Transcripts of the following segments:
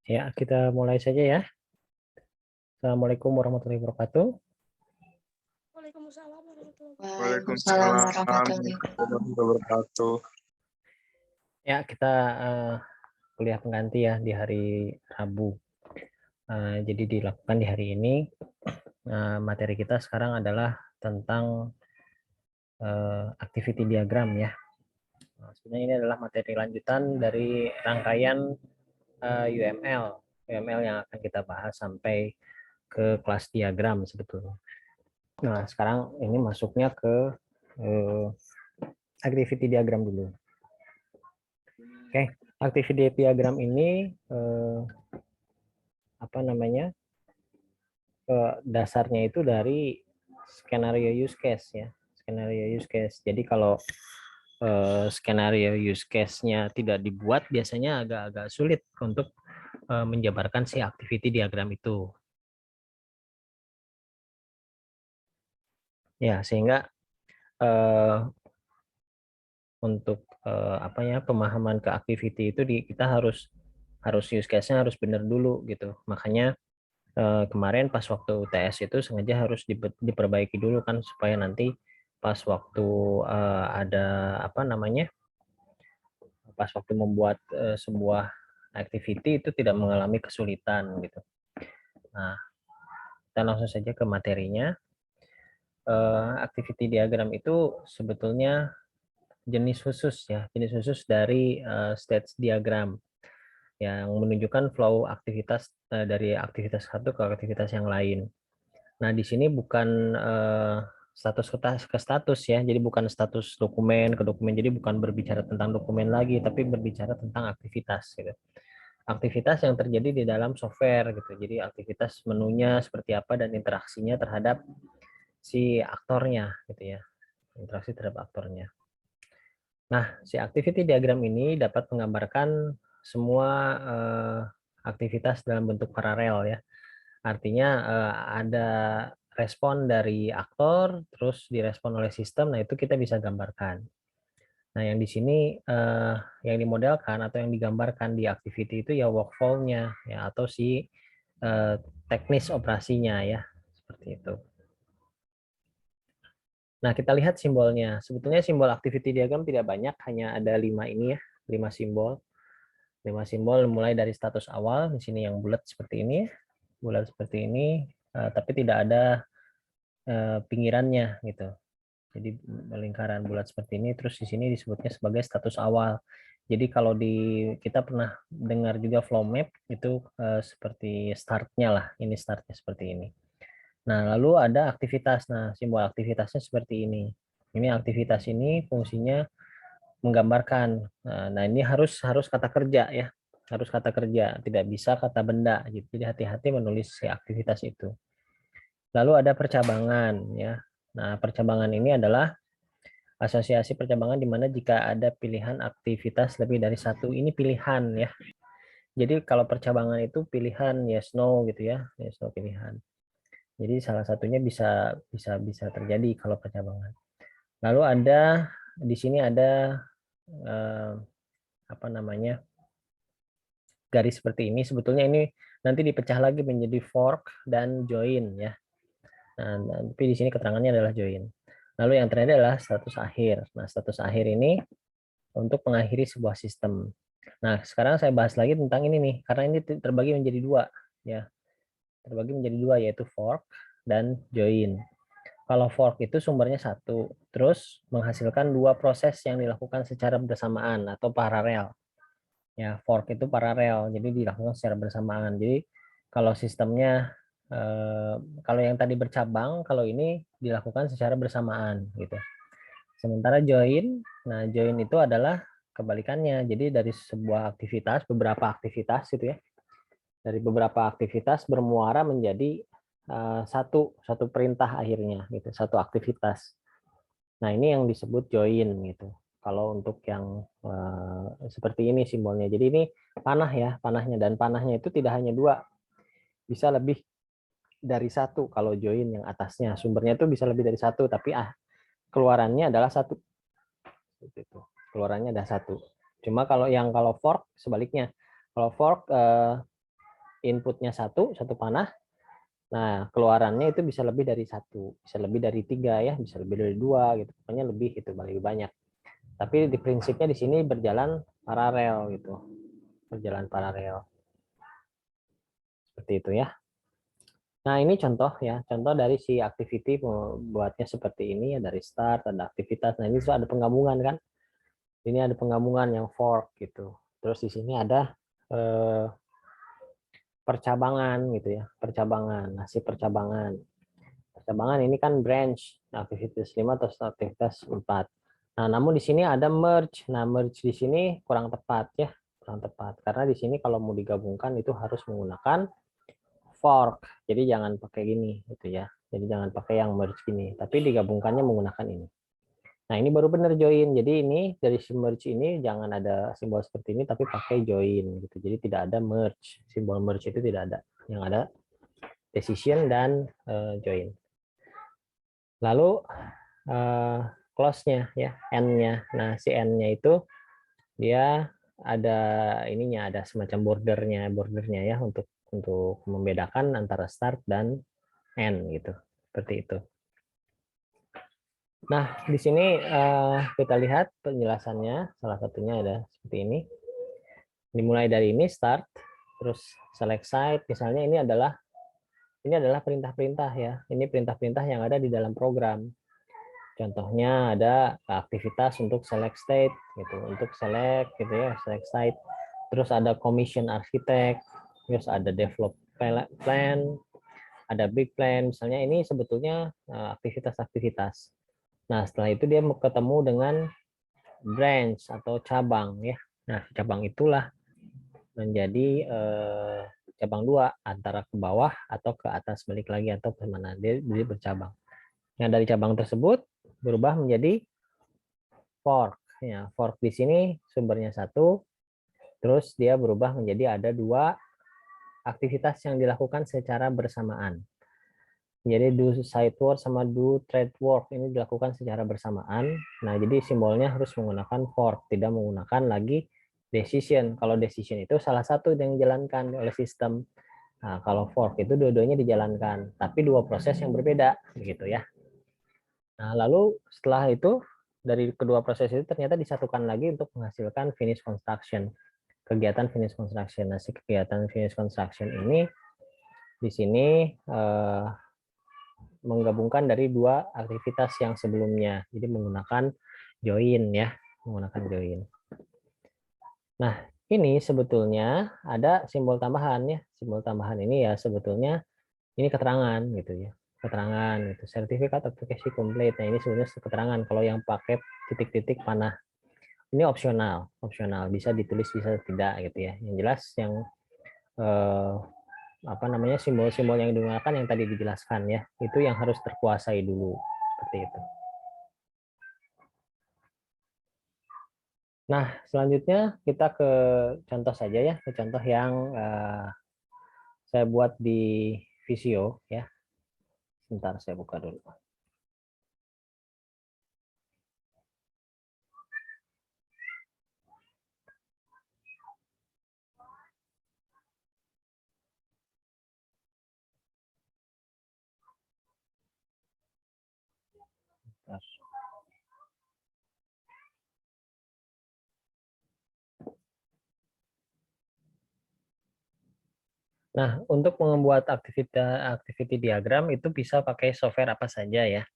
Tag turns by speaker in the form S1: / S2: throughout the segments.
S1: Ya, kita mulai saja ya. Assalamualaikum warahmatullahi wabarakatuh.
S2: Waalaikumsalam warahmatullahi
S3: Waalaikumsalam
S2: wabarakatuh.
S3: warahmatullahi wabarakatuh.
S1: Ya, kita kuliah pengganti ya di hari Rabu. Jadi dilakukan di hari ini. Materi kita sekarang adalah tentang activity diagram ya. Sebenarnya ini adalah materi lanjutan dari rangkaian UML. UML yang akan kita bahas sampai ke kelas diagram sebetulnya. Nah, sekarang ini masuknya ke activity diagram dulu. Oke, activity diagram ini apa namanya? Dasarnya itu dari skenario use case ya. Skenario use case. Jadi kalau skenario use case-nya tidak dibuat, biasanya agak-agak sulit untuk menjabarkan si activity diagram itu. Ya, sehingga untuk apa ya, pemahaman ke activity itu kita harus use case-nya harus benar dulu gitu. Makanya kemarin pas waktu UTS itu sengaja harus diperbaiki dulu kan, supaya nanti pas waktu ada apa namanya, pas waktu membuat sebuah activity itu tidak mengalami kesulitan gitu. Nah, kita langsung saja ke materinya. Activity diagram itu sebetulnya jenis khusus ya, jenis khusus dari stage diagram yang menunjukkan flow aktivitas dari aktivitas satu ke aktivitas yang lain. Nah, di sini bukan status ke status ya, jadi bukan status dokumen ke dokumen, jadi bukan berbicara tentang dokumen lagi, tapi berbicara tentang aktivitas gitu. Aktivitas yang terjadi di dalam software gitu. Jadi aktivitas menunya seperti apa dan interaksinya terhadap si aktornya gitu ya. Interaksi terhadap aktornya. Nah, si activity diagram ini dapat menggambarkan semua aktivitas dalam bentuk paralel ya. Artinya ada respon dari aktor, terus direspon oleh sistem. Nah, itu kita bisa gambarkan. Nah, yang di sini yang dimodelkan atau yang digambarkan di activity itu ya workflow-nya ya, atau si teknis operasinya ya, seperti itu. Nah, kita lihat simbolnya. Sebetulnya simbol activity diagram tidak banyak, hanya ada 5 ini ya, 5 simbol. 5 simbol mulai dari status awal, di sini yang bulat seperti ini, bulat seperti ini, tapi tidak ada pinggirannya gitu. Jadi lingkaran bulat seperti ini, terus di sini disebutnya sebagai status awal. Jadi kalau kita pernah dengar juga flow map itu seperti startnya lah, ini startnya seperti ini. Nah, lalu ada aktivitas. Nah, simbol aktivitasnya seperti ini. Ini aktivitas ini fungsinya menggambarkan. Nah, ini harus kata kerja ya, harus kata kerja, tidak bisa kata benda gitu. Jadi hati-hati menulis si aktivitas itu. Lalu ada percabangan ya. Nah, percabangan ini adalah asosiasi percabangan di mana jika ada pilihan aktivitas lebih dari satu, ini pilihan ya. Jadi kalau percabangan itu pilihan yes no gitu ya, yes no pilihan. Jadi salah satunya bisa terjadi kalau percabangan. Lalu ada di sini ada apa namanya, garis seperti ini. Sebetulnya ini nanti dipecah lagi menjadi fork dan join ya. Nah, tapi di sini keterangannya adalah join. Lalu yang terakhir adalah status akhir. Nah, status akhir ini untuk mengakhiri sebuah sistem. Nah, sekarang saya bahas lagi tentang ini nih, karena ini terbagi menjadi dua, ya. Terbagi menjadi dua, yaitu fork dan join. Kalau fork itu sumbernya satu, terus menghasilkan dua proses yang dilakukan secara bersamaan atau paralel. Ya, fork itu paralel, jadi dilakukan secara bersamaan. Jadi kalau sistemnya kalau yang tadi bercabang, kalau ini dilakukan secara bersamaan gitu. Sementara join, nah join itu adalah kebalikannya. Jadi dari sebuah aktivitas, beberapa aktivitas gitu ya. Dari beberapa aktivitas bermuara menjadi satu perintah akhirnya gitu, satu aktivitas. Nah, ini yang disebut join gitu. Kalau untuk yang seperti ini simbolnya. Jadi ini panah ya, panahnya, dan panahnya itu tidak hanya dua, bisa lebih dari satu. Kalau join yang atasnya sumbernya itu bisa lebih dari satu, tapi keluarannya adalah satu. Itu keluarannya ada satu. Cuma kalau fork sebaliknya. Kalau fork inputnya satu panah. Nah, keluarannya itu bisa lebih dari satu, bisa lebih dari tiga ya, bisa lebih dari dua gitu. Pokoknya lebih itu lebih banyak. Tapi di prinsipnya di sini berjalan paralel gitu, berjalan paralel seperti itu ya. Nah, ini contoh ya, contoh dari si activity buatnya seperti ini ya, dari start ada aktivitas. Nah, ini ada penggabungan kan? Ini ada penggabungan yang fork gitu. Terus di sini ada percabangan gitu ya, percabangan, nasi percabangan. Percabangan ini kan branch, aktivitas 5 atau aktivitas 4. Nah, namun di sini ada merge. Nah, merge di sini kurang tepat ya, kurang tepat. Karena di sini kalau mau digabungkan itu harus menggunakan fork. Jadi jangan pakai gini gitu ya. Jadi jangan pakai yang merge gini, tapi digabungkannya menggunakan ini. Nah, ini baru benar join. Jadi ini dari si merge ini jangan ada simbol seperti ini, tapi pakai join gitu. Jadi tidak ada merge. Simbol merge itu tidak ada. Yang ada decision dan join. Lalu close-nya ya, n-nya. Nah, si n-nya itu dia ada ininya, ada semacam bordernya ya untuk membedakan antara start dan end gitu. Seperti itu. Nah, di sini kita lihat penjelasannya, salah satunya ada seperti ini. Dimulai dari ini start, terus select site, misalnya ini adalah perintah-perintah ya. Ini perintah-perintah yang ada di dalam program. Contohnya ada aktivitas untuk select state gitu, untuk select gitu ya, select site. Terus ada commission architect, terus ada develop plan, ada big plan. Misalnya ini sebetulnya aktivitas-aktivitas. Nah, setelah itu dia ketemu dengan branch atau cabang ya. Nah, cabang itulah menjadi cabang dua, antara ke bawah atau ke atas, balik lagi atau ke mana. Dia bercabang. Nah, dari cabang tersebut berubah menjadi fork. Ya, fork di sini sumbernya satu, terus dia berubah menjadi ada dua aktivitas yang dilakukan secara bersamaan. Jadi do site work sama do thread work ini dilakukan secara bersamaan. Nah, jadi simbolnya harus menggunakan fork, tidak menggunakan lagi decision. Kalau decision itu salah satu yang dijalankan oleh sistem. Nah, kalau fork itu dua-duanya dijalankan, tapi dua proses yang berbeda, begitu ya. Nah, lalu setelah itu dari kedua proses itu ternyata disatukan lagi untuk menghasilkan finish construction. Kegiatan finish construction. Nah, si kegiatan finish construction ini di sini menggabungkan dari dua aktivitas yang sebelumnya. Jadi menggunakan join ya, menggunakan join. Nah, ini sebetulnya ada simbol tambahan ya. Simbol tambahan ini ya sebetulnya ini keterangan gitu ya. Keterangan itu sertifikat aplikasi komplit. Nah, ini sebenarnya keterangan kalau yang pakai titik-titik panah. Ini opsional, opsional bisa ditulis bisa tidak gitu ya. Yang jelas yang eh, apa namanya simbol-simbol yang digunakan yang tadi dijelaskan ya, itu yang harus terkuasai dulu seperti itu. Nah, selanjutnya kita ke contoh saja ya, ke contoh yang saya buat di Visio ya. Sebentar saya buka dulu. Nah, untuk membuat activity diagram itu bisa pakai software apa saja ya.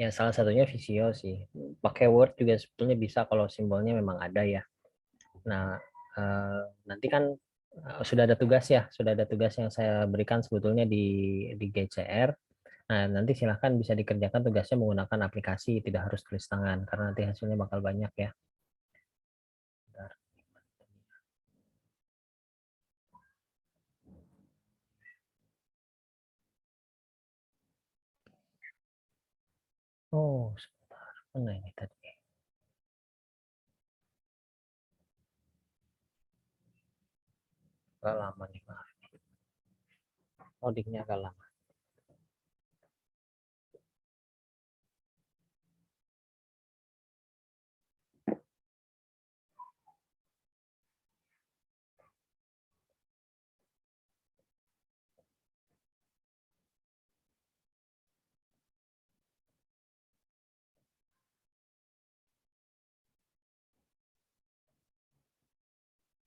S1: Ya, salah satunya Visio sih. Pakai Word juga sebetulnya bisa kalau simbolnya memang ada ya. Nah, nanti kan sudah ada tugas ya, sudah ada tugas yang saya berikan sebetulnya di GCR. Nah, nanti silahkan bisa dikerjakan tugasnya menggunakan aplikasi, tidak harus tulis tangan, karena nanti hasilnya bakal banyak ya. Bentar. Oh, sebentar. Mana ini tadi? Agak lama nih, Pak. Loadingnya agak lama.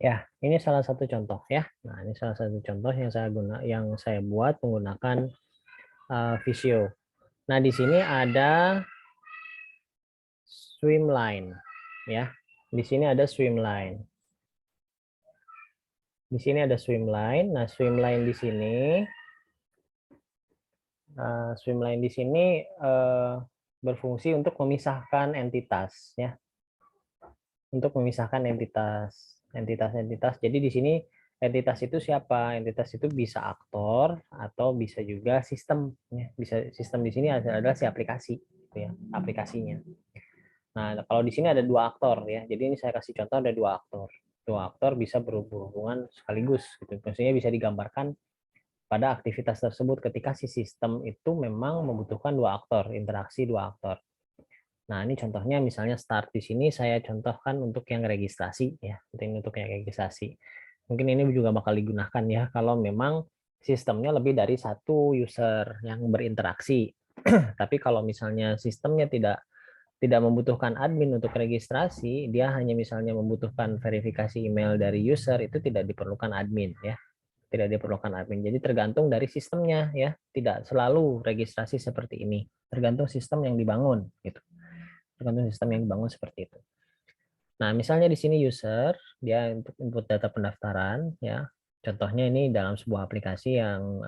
S1: Ya, ini salah satu contoh ya. Nah, ini salah satu contoh yang saya buat menggunakan Visio. Nah, di sini ada Streamline ya. Di sini ada Streamline. Di sini ada Streamline. Nah, Streamline di sini berfungsi untuk memisahkan entitas ya. Untuk memisahkan entitas. Jadi di sini entitas itu siapa? Entitas itu bisa aktor atau bisa juga sistem ya. Bisa sistem di sini adalah si aplikasi gitu ya, aplikasinya. Nah, kalau di sini ada dua aktor ya. Jadi ini saya kasih contoh ada dua aktor. Dua aktor bisa berhubungan sekaligus gitu. Maksudnya bisa digambarkan pada aktivitas tersebut ketika si sistem itu memang membutuhkan dua aktor, interaksi dua aktor. Nah, ini contohnya misalnya start di sini saya contohkan untuk yang registrasi ya, untuk yang registrasi. Mungkin ini juga bakal digunakan ya kalau memang sistemnya lebih dari satu user yang berinteraksi. Tapi kalau misalnya sistemnya tidak membutuhkan admin untuk registrasi, dia hanya misalnya membutuhkan verifikasi email dari user, itu tidak diperlukan admin ya. Tidak diperlukan admin. Jadi tergantung dari sistemnya ya, tidak selalu registrasi seperti ini. Tergantung sistem yang dibangun gitu. Tergantung sistem yang dibangun seperti itu. Nah, misalnya di sini user, dia untuk input data pendaftaran ya. Contohnya ini dalam sebuah aplikasi yang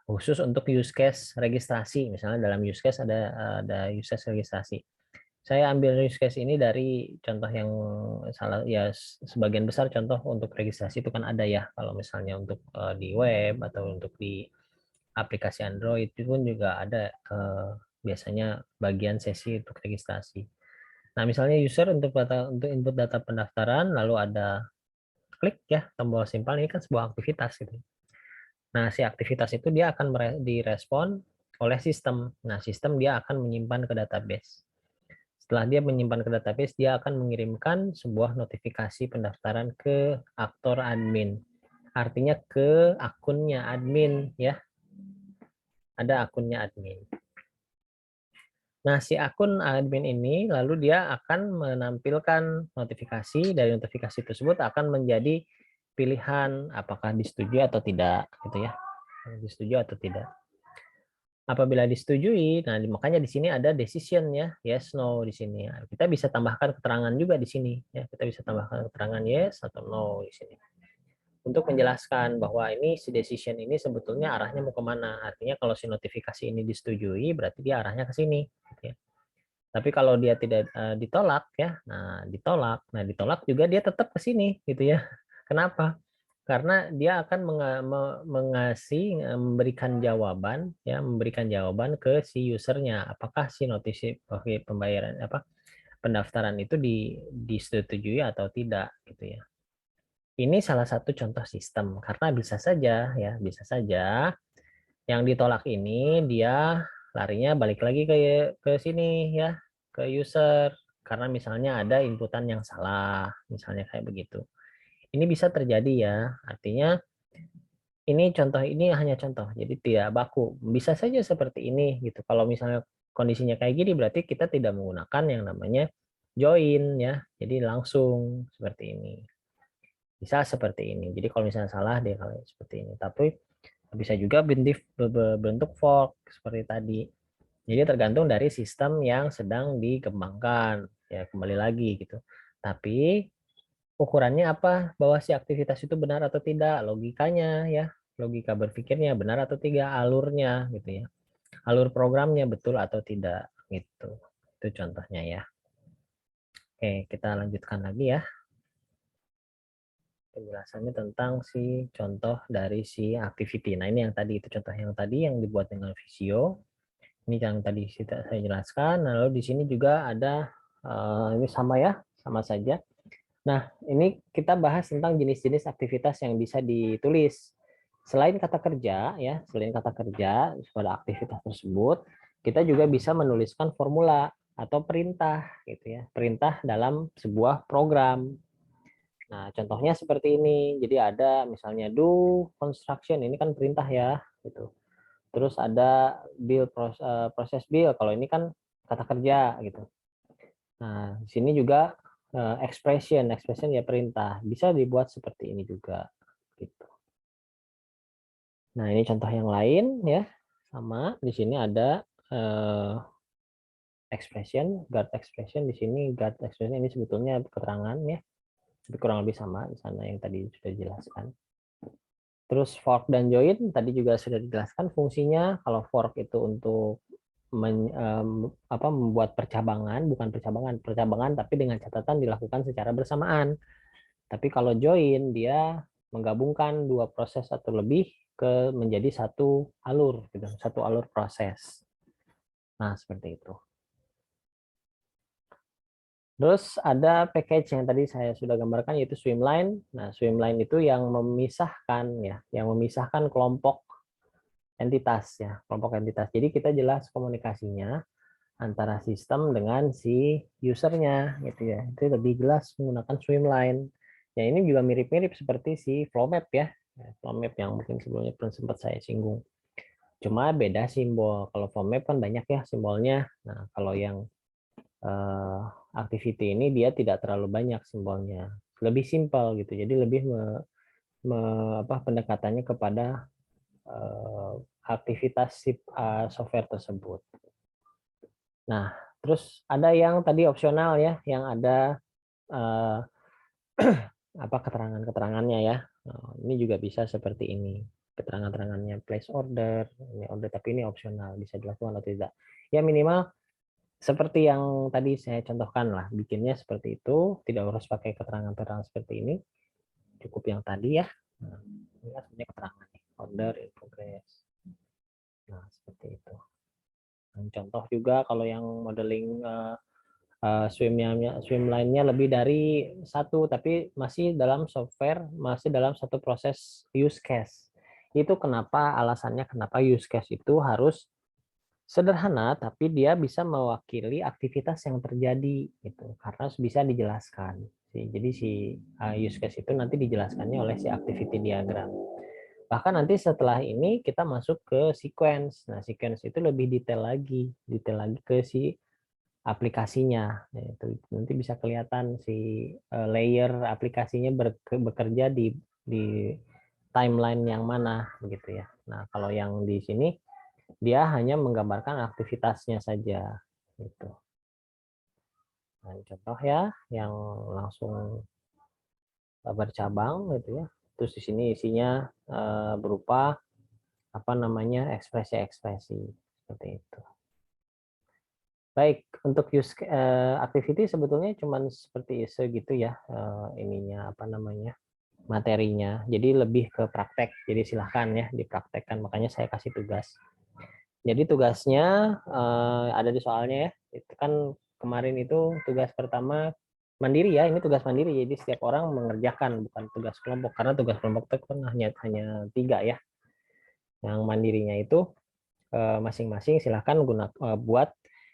S1: khusus untuk use case registrasi. Misalnya dalam use case ada use case registrasi. Saya ambil use case ini dari contoh yang salah ya, sebagian besar contoh untuk registrasi itu kan ada ya. Kalau misalnya untuk di web atau untuk di aplikasi Android itu pun juga ada biasanya bagian sesi untuk registrasi. Nah, misalnya user untuk input data pendaftaran lalu ada klik ya tombol simpel, ini kan sebuah aktivitas gitu. Nah, si aktivitas itu dia akan direspon oleh sistem. Nah, sistem dia akan menyimpan ke database. Setelah dia menyimpan ke database, dia akan mengirimkan sebuah notifikasi pendaftaran ke aktor admin. Artinya ke akunnya admin ya. Ada akunnya admin. Nah, si akun admin ini lalu dia akan menampilkan notifikasi, dari notifikasi tersebut akan menjadi pilihan apakah disetujui atau tidak gitu ya. Disetujui atau tidak. Apabila disetujui, nah makanya di sini ada decision ya, yes no di sini. Kita bisa tambahkan keterangan juga di sini ya. Kita bisa tambahkan keterangan yes atau no di sini. Untuk menjelaskan bahwa ini si decision ini sebetulnya arahnya mau kemana. Artinya kalau si notifikasi ini disetujui berarti dia arahnya ke sini gitu ya. Tapi kalau dia tidak ditolak ya, ditolak juga dia tetap ke sini gitu ya. Kenapa? Karena dia akan memberikan jawaban ke si usernya, apakah si notifikasi pembayaran pendaftaran itu disetujui atau tidak gitu ya. Ini salah satu contoh sistem karena bisa saja yang ditolak ini dia larinya balik lagi ke sini ya, ke user karena misalnya ada inputan yang salah, misalnya kayak begitu. Ini bisa terjadi ya, artinya ini hanya contoh, jadi tidak baku. Bisa saja seperti ini gitu. Kalau misalnya kondisinya kayak gini berarti kita tidak menggunakan yang namanya join ya. Jadi langsung seperti ini. Bisa seperti ini. Jadi kalau misalnya salah dia kalau seperti ini. Tapi bisa juga bentuk fork seperti tadi. Jadi tergantung dari sistem yang sedang dikembangkan. Ya kembali lagi gitu. Tapi ukurannya apa? Bahwa si aktivitas itu benar atau tidak, logikanya ya, logika berpikirnya benar atau tidak, alurnya gitu ya. Alur programnya betul atau tidak gitu. Itu contohnya ya. Oke, kita lanjutkan lagi ya. Penjelasannya tentang si contoh dari si activity. Nah, ini yang tadi itu contoh yang tadi yang dibuat dengan Visio. Ini yang tadi saya jelaskan. Lalu di sini juga ada ini sama ya, sama saja. Nah, ini kita bahas tentang jenis-jenis aktivitas yang bisa ditulis. Selain kata kerja, ya, selain kata kerja pada aktivitas tersebut, kita juga bisa menuliskan formula atau perintah, gitu ya. Perintah dalam sebuah program. Nah, contohnya seperti ini. Jadi ada misalnya do construction, ini kan perintah ya, gitu. Terus ada proses build, kalau ini kan kata kerja, gitu. Nah, di sini juga expression ya perintah. Bisa dibuat seperti ini juga gitu. Nah, ini contoh yang lain ya. Sama di sini ada expression, guard expression di sini guard expression ini sebetulnya keterangan ya. Tapi kurang lebih sama di sana yang tadi sudah dijelaskan. Terus fork dan join tadi juga sudah dijelaskan fungsinya. Kalau fork itu untuk membuat percabangan, bukan percabangan tapi dengan catatan dilakukan secara bersamaan. Tapi kalau join dia menggabungkan dua proses atau lebih menjadi satu alur gitu, satu alur proses. Nah, seperti itu. Terus ada package yang tadi saya sudah gambarkan yaitu swimline. Nah, swimline itu yang memisahkan ya, yang memisahkan kelompok entitas ya, kelompok entitas. Jadi kita jelas komunikasinya antara sistem dengan si usernya gitu ya. Itu lebih jelas menggunakan swimline. Ya, ini juga mirip-mirip seperti si flow map ya. Flow map yang mungkin sebelumnya pernah sempat saya singgung. Cuma beda simbol. Kalau flow map kan banyak ya simbolnya. Nah, kalau yang activity ini dia tidak terlalu banyak simbolnya, lebih simpel gitu. Jadi lebih pendekatannya kepada aktivitas software tersebut. Nah, terus ada yang tadi opsional ya, yang ada keterangan-keterangannya ya. Ini juga bisa seperti ini. Keterangan-keterangannya place order, ini order tapi ini opsional, bisa dilakukan atau tidak. Ya minimal seperti yang tadi saya contohkan lah, bikinnya seperti itu, tidak harus pakai keterangan-keterangan seperti ini, cukup yang tadi ya. Nah, ini sebenarnya keterangan nih, order in progress. Nah, seperti itu. Dan contoh juga kalau yang modeling swimline-nya lebih dari satu, tapi masih dalam software, masih dalam satu proses use case. Itu kenapa alasannya kenapa use case itu harus sederhana, tapi dia bisa mewakili aktivitas yang terjadi gitu, karena bisa dijelaskan. Jadi si use case itu nanti dijelaskannya oleh si activity diagram. Bahkan nanti setelah ini kita masuk ke sequence. Nah, sequence itu lebih detail lagi ke si aplikasinya. Itu nanti bisa kelihatan si layer aplikasinya bekerja di timeline yang mana begitu ya. Nah, kalau yang di sini dia hanya menggambarkan aktivitasnya saja gitu. Nah, contoh ya yang langsung bercabang gitu ya. Terus di sini isinya berupa ekspresi-ekspresi seperti itu. Baik, untuk use activity sebetulnya cuman seperti segitu ya ininya materinya. Jadi lebih ke praktek. Jadi silahkan ya dipraktekkan. Makanya saya kasih tugas. Jadi tugasnya ada di soalnya ya. Itu kan kemarin itu tugas pertama mandiri ya. Ini tugas mandiri. Jadi setiap orang mengerjakan bukan tugas kelompok karena tugas kelompok itu kan hanya 3 ya. Yang mandirinya itu masing-masing silahkan buat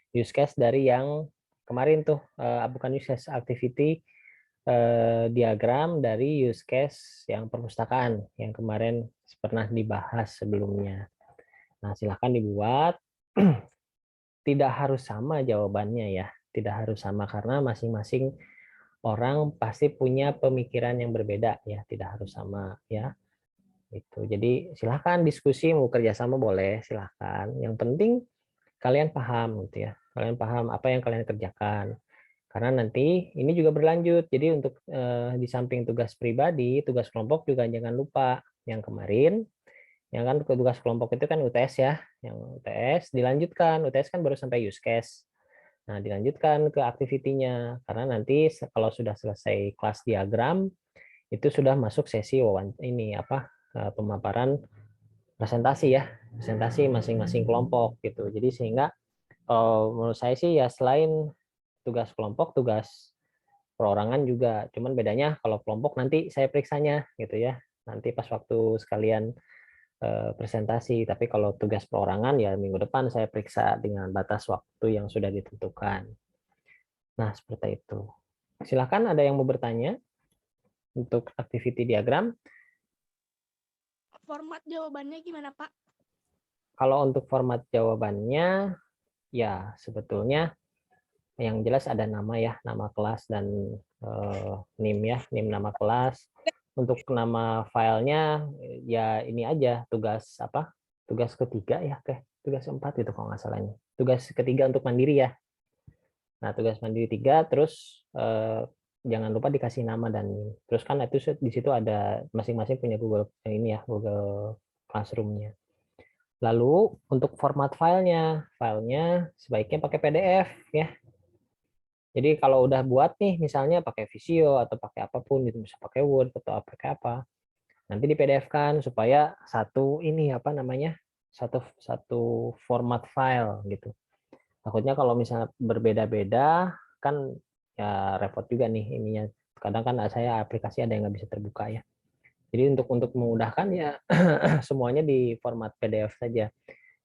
S1: use case dari yang kemarin tuh bukan use case activity diagram dari use case yang perpustakaan yang kemarin pernah dibahas sebelumnya. Nah, silahkan dibuat. Tidak harus sama jawabannya ya. Tidak harus sama karena masing-masing orang pasti punya pemikiran yang berbeda ya. Tidak harus sama ya. Itu. Jadi silahkan diskusi mau kerjasama boleh silahkan. Yang penting kalian paham gitu ya. Kalian paham apa yang kalian kerjakan. Karena nanti ini juga berlanjut. Jadi untuk di samping tugas pribadi, tugas kelompok juga jangan lupa yang kemarin yang kan tugas kelompok itu kan UTS ya, yang UTS dilanjutkan, UTS kan baru sampai use case. Nah, dilanjutkan ke activity-nya karena nanti kalau sudah selesai kelas diagram itu sudah masuk sesi pemaparan presentasi ya, presentasi masing-masing kelompok gitu. Jadi sehingga kalau menurut saya sih ya selain tugas kelompok, tugas perorangan juga. Cuman bedanya kalau kelompok nanti saya periksanya gitu ya. Nanti pas waktu sekalian presentasi. Tapi kalau tugas perorangan ya minggu depan saya periksa dengan batas waktu yang sudah ditentukan. Nah, seperti itu. Silakan ada yang mau bertanya untuk activity diagram.
S2: Format jawabannya gimana, Pak?
S1: Kalau untuk format jawabannya, ya sebetulnya yang jelas ada nama ya, nama kelas dan NIM ya, NIM nama kelas. Untuk nama filenya ya ini aja tugas apa? Tugas ketiga ya, tugas 4 itu kalau nggak salahnya. Tugas ketiga untuk mandiri ya. Nah, tugas mandiri 3 terus jangan lupa dikasih nama dan NIM. Terus kan itu di situ ada masing-masing punya Google ini ya, Google Classroom-nya. Lalu untuk format filenya sebaiknya pakai PDF ya. Jadi kalau udah buat nih, misalnya pakai Visio atau pakai apapun gitu, bisa pakai Word atau pakai apa, nanti di PDF-kan supaya satu ini apa namanya, satu satu format file gitu. Takutnya kalau misalnya berbeda-beda kan ya repot juga nih ininya. Kadang kan saya aplikasi ada yang nggak bisa terbuka ya. Jadi untuk memudahkan ya semuanya di format PDF saja.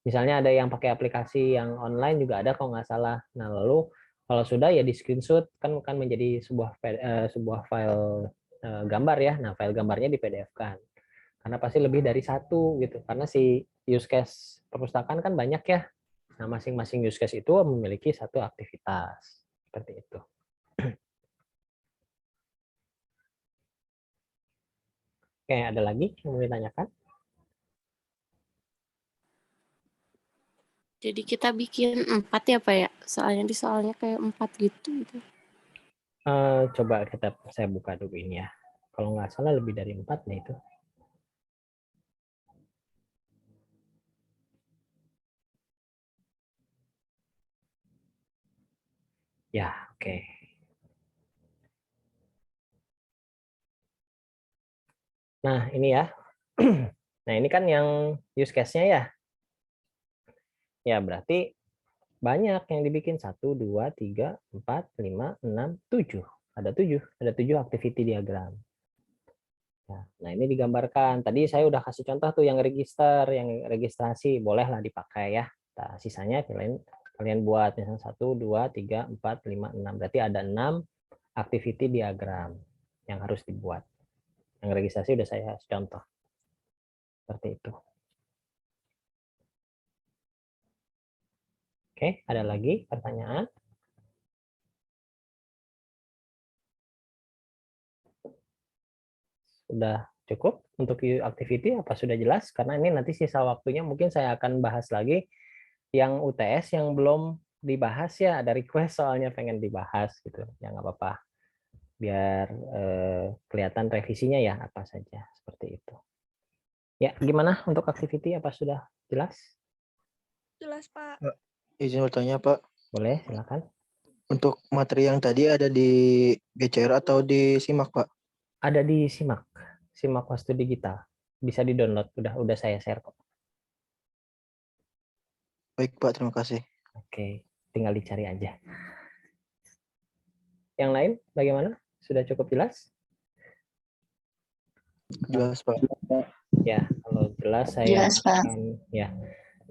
S1: Misalnya ada yang pakai aplikasi yang online juga ada kalau nggak salah. Nah, lalu kalau sudah ya di screenshot kan menjadi sebuah file gambar ya. Nah, file gambarnya di PDF-kan. Karena pasti lebih dari satu gitu. Karena si use case perpustakaan kan banyak ya. Nah, masing-masing use case itu memiliki satu aktivitas. Seperti itu. Oke, ada lagi yang mau ditanyakan?
S2: Jadi kita bikin 4 ya Pak ya? Soalnya di soalnya kayak 4 gitu.
S1: Coba saya buka dulu ini ya. Kalau nggak salah lebih dari 4 nih itu. Ya, oke. Nah, ini ya. Nah, ini kan yang use case-nya ya. Ya, berarti banyak yang dibikin. 1, 2, 3, 4, 5, 6, 7. Ada 7 activity diagram. Nah, ini digambarkan. Tadi saya udah kasih contoh tuh yang register, yang registrasi. Bolehlah dipakai ya. Nah, sisanya kalian buat. Misalnya 1, 2, 3, 4, 5, 6. Berarti ada 6 activity diagram yang harus dibuat. Yang registrasi udah saya contoh. Seperti itu. Oke, ada lagi pertanyaan? Sudah cukup untuk activity? Apa sudah jelas? Karena ini nanti sisa waktunya mungkin saya akan bahas lagi yang UTS yang belum dibahas ya. Ada request soalnya pengen dibahas gitu. Ya nggak apa-apa. Biar kelihatan revisinya ya apa saja. Seperti itu. Ya, gimana untuk activity? Apa sudah jelas?
S2: Jelas Pak.
S4: Izin bertanya Pak,
S1: Boleh, silakan.
S4: untuk materi yang tadi ada di GCR atau di SIMAK Pak?
S1: Ada di SIMAK, SIMAK Wastu Digital. Bisa di-download, udah saya share kok.
S4: Baik Pak, terima kasih.
S1: Oke, tinggal dicari aja. Yang lain bagaimana? Sudah cukup jelas?
S4: Jelas Pak.
S1: Ya, kalau jelas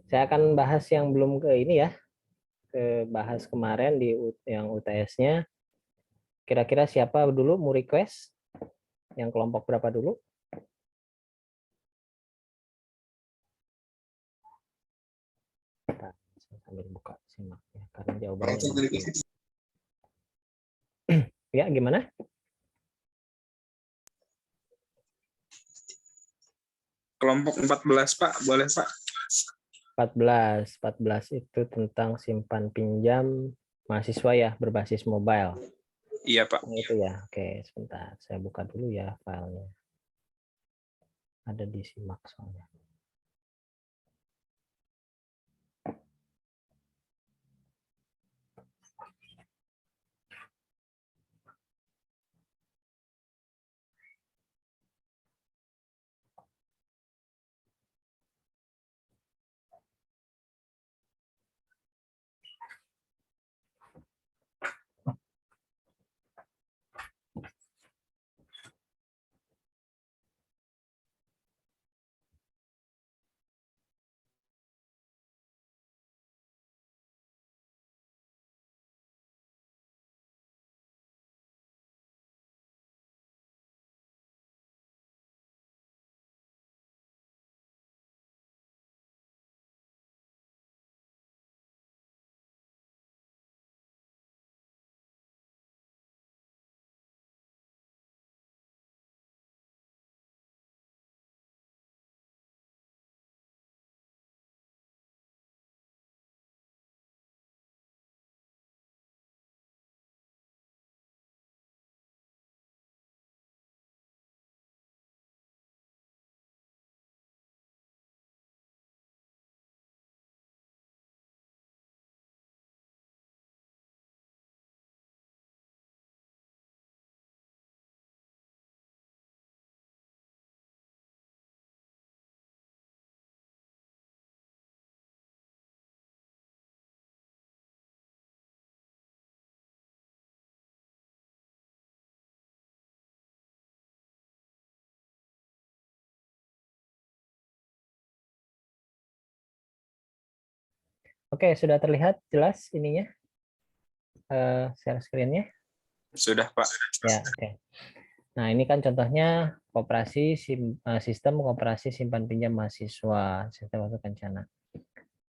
S1: saya akan bahas yang belum ke ini ya, ke bahas kemarin di yang UTS-nya. Kira-kira siapa dulu mau request? Yang kelompok berapa dulu? Saya sambil buka simak ya, karena jawabannya. Ya, gimana?
S3: Kelompok 14 Pak, boleh Pak?
S1: 14 itu tentang simpan pinjam mahasiswa ya berbasis mobile.
S3: Iya Pak.
S1: Nah, itu ya. Oke, sebentar. Saya buka dulu ya filenya. Ada di simak soalnya. Oke, sudah terlihat jelas ininya, share screen-nya?
S3: Sudah, Pak.
S1: Ya, oke. Nah, ini kan contohnya sistem koperasi simpan pinjam mahasiswa, sistem waktu kencana.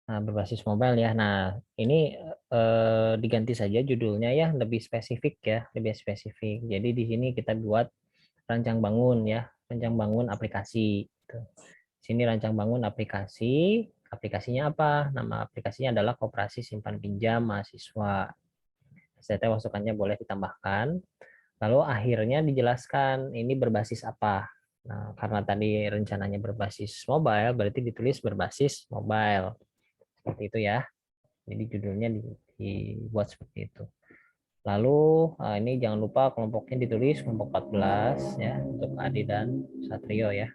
S1: Nah, berbasis mobile ya. Nah, ini diganti saja judulnya ya, lebih spesifik ya, lebih spesifik. Jadi di sini kita buat rancang bangun ya, rancang bangun aplikasi. Gitu. Sini rancang bangun aplikasi. Aplikasinya apa? Nama aplikasinya adalah Koperasi Simpan Pinjam Mahasiswa. STT masukannya boleh ditambahkan. Lalu akhirnya dijelaskan ini berbasis apa. Nah, karena tadi rencananya berbasis mobile, berarti ditulis berbasis mobile. Seperti itu ya. Jadi judulnya dibuat seperti itu. Lalu ini jangan lupa kelompoknya ditulis kelompok 14 ya untuk Adi dan Satrio ya.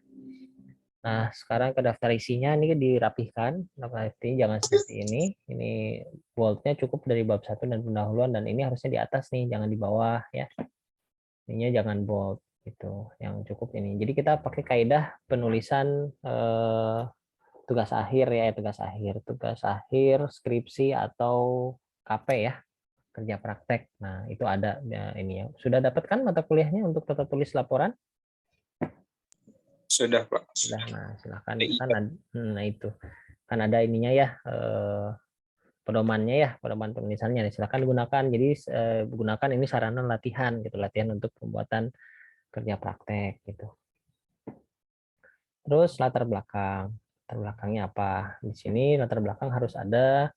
S1: Nah, sekarang ke daftar isinya ini dirapihkan. Daftar isinya jangan seperti ini. Ini boldnya cukup dari bab 1 dan pendahuluan dan ini harusnya di atas nih, jangan di bawah ya. Ininya jangan bold gitu. Yang cukup ini. Jadi kita pakai kaidah penulisan tugas akhir ya, tugas akhir skripsi atau KP ya, kerja praktek. Nah, itu ada ya, ini ya. Sudah dapat kan mata kuliahnya untuk tata tulis laporan?
S3: Sudah, Pak.
S1: Sudah. Nah, silakan
S3: Iya.
S1: kan nah itu. Kan ada ininya ya, pedomannya ya, pedoman penulisannya. Silakan digunakan. Jadi gunakan ini sarana latihan gitu, latihan untuk pembuatan kerja praktek gitu. Terus latar belakang. Latar belakangnya apa? Di sini latar belakang harus ada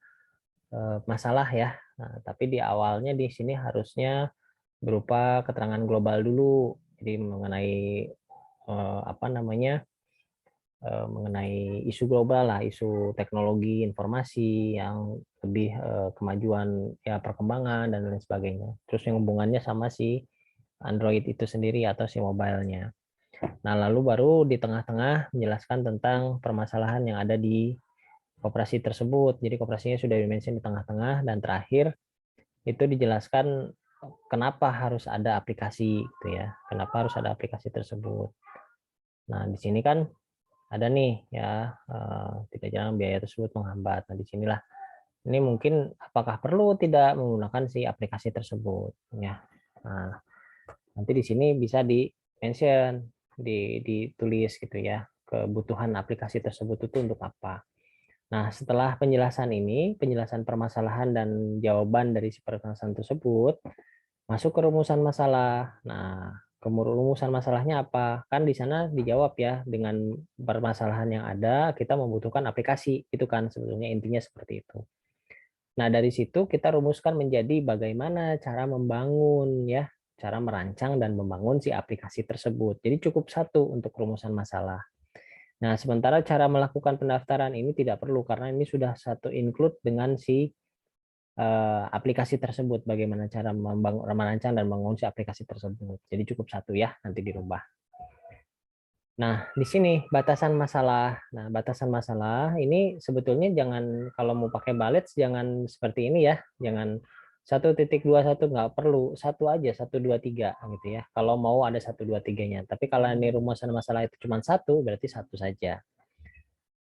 S1: masalah ya. Nah, tapi di awalnya di sini harusnya berupa keterangan global dulu. Jadi mengenai apa namanya? Mengenai isu global lah, isu teknologi informasi yang lebih kemajuan ya perkembangan dan lain sebagainya. Terus yang hubungannya sama si Android itu sendiri atau si mobile-nya. Nah, lalu baru di tengah-tengah menjelaskan tentang permasalahan yang ada di koperasi tersebut. Jadi koperasinya sudah dimention di tengah-tengah dan terakhir itu dijelaskan kenapa harus ada aplikasi gitu ya. Kenapa harus ada aplikasi tersebut. Nah, di sini kan ada nih ya tidak jarang biaya tersebut menghambat. Nah, disinilah ini mungkin apakah perlu tidak menggunakan si aplikasi tersebut ya. Nah, nanti di sini bisa di mention, ditulis gitu ya, kebutuhan aplikasi tersebut itu untuk apa. Nah, setelah penjelasan ini, penjelasan permasalahan dan jawaban dari si permasalahan tersebut, masuk ke rumusan masalah. Nah, rumusan masalahnya apa? Kan di sana dijawab ya, dengan permasalahan yang ada, kita membutuhkan aplikasi. Itu kan sebetulnya intinya seperti itu. Nah, dari situ kita rumuskan menjadi bagaimana cara membangun ya, cara merancang dan membangun si aplikasi tersebut. Jadi cukup satu untuk rumusan masalah. Nah, sementara cara melakukan pendaftaran ini tidak perlu karena ini sudah satu include dengan si aplikasi tersebut. Bagaimana cara merancang dan membangun si aplikasi tersebut. Jadi cukup satu ya, nanti dirubah. Nah, di sini batasan masalah. Nah, batasan masalah ini sebetulnya jangan kalau mau pakai balance jangan seperti ini ya. Jangan 1.21 nggak perlu, satu aja 1, 2, 3 gitu ya. Kalau mau ada 1, 2, 3-nya. Tapi kalau ini rumusan masalah itu cuma satu, berarti satu saja.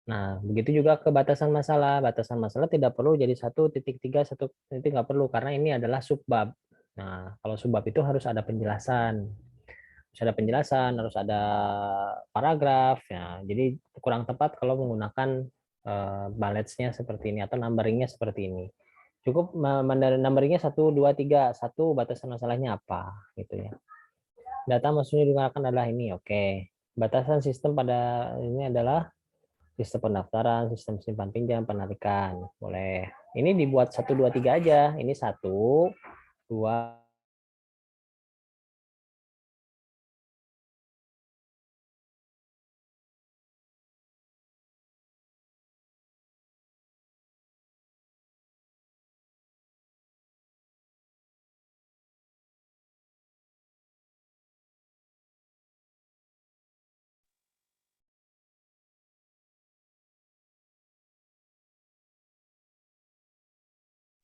S1: Nah, begitu juga ke batasan masalah. Batasan masalah tidak perlu jadi 1.3, 1 nggak perlu karena ini adalah subbab. Nah, kalau subbab itu harus ada penjelasan. Harus ada paragraf ya. Jadi kurang tepat kalau menggunakan balance-nya seperti ini atau numberingnya seperti ini. Cukup numberingnya 1, 2, 3. Satu batasan masalahnya apa gitu ya. Data maksudnya digunakan adalah ini. Oke. Batasan sistem pada ini adalah sistem pendaftaran, sistem simpan pinjam, penarikan. Boleh. Ini dibuat 1, 2, 3 aja. Ini 1, 2.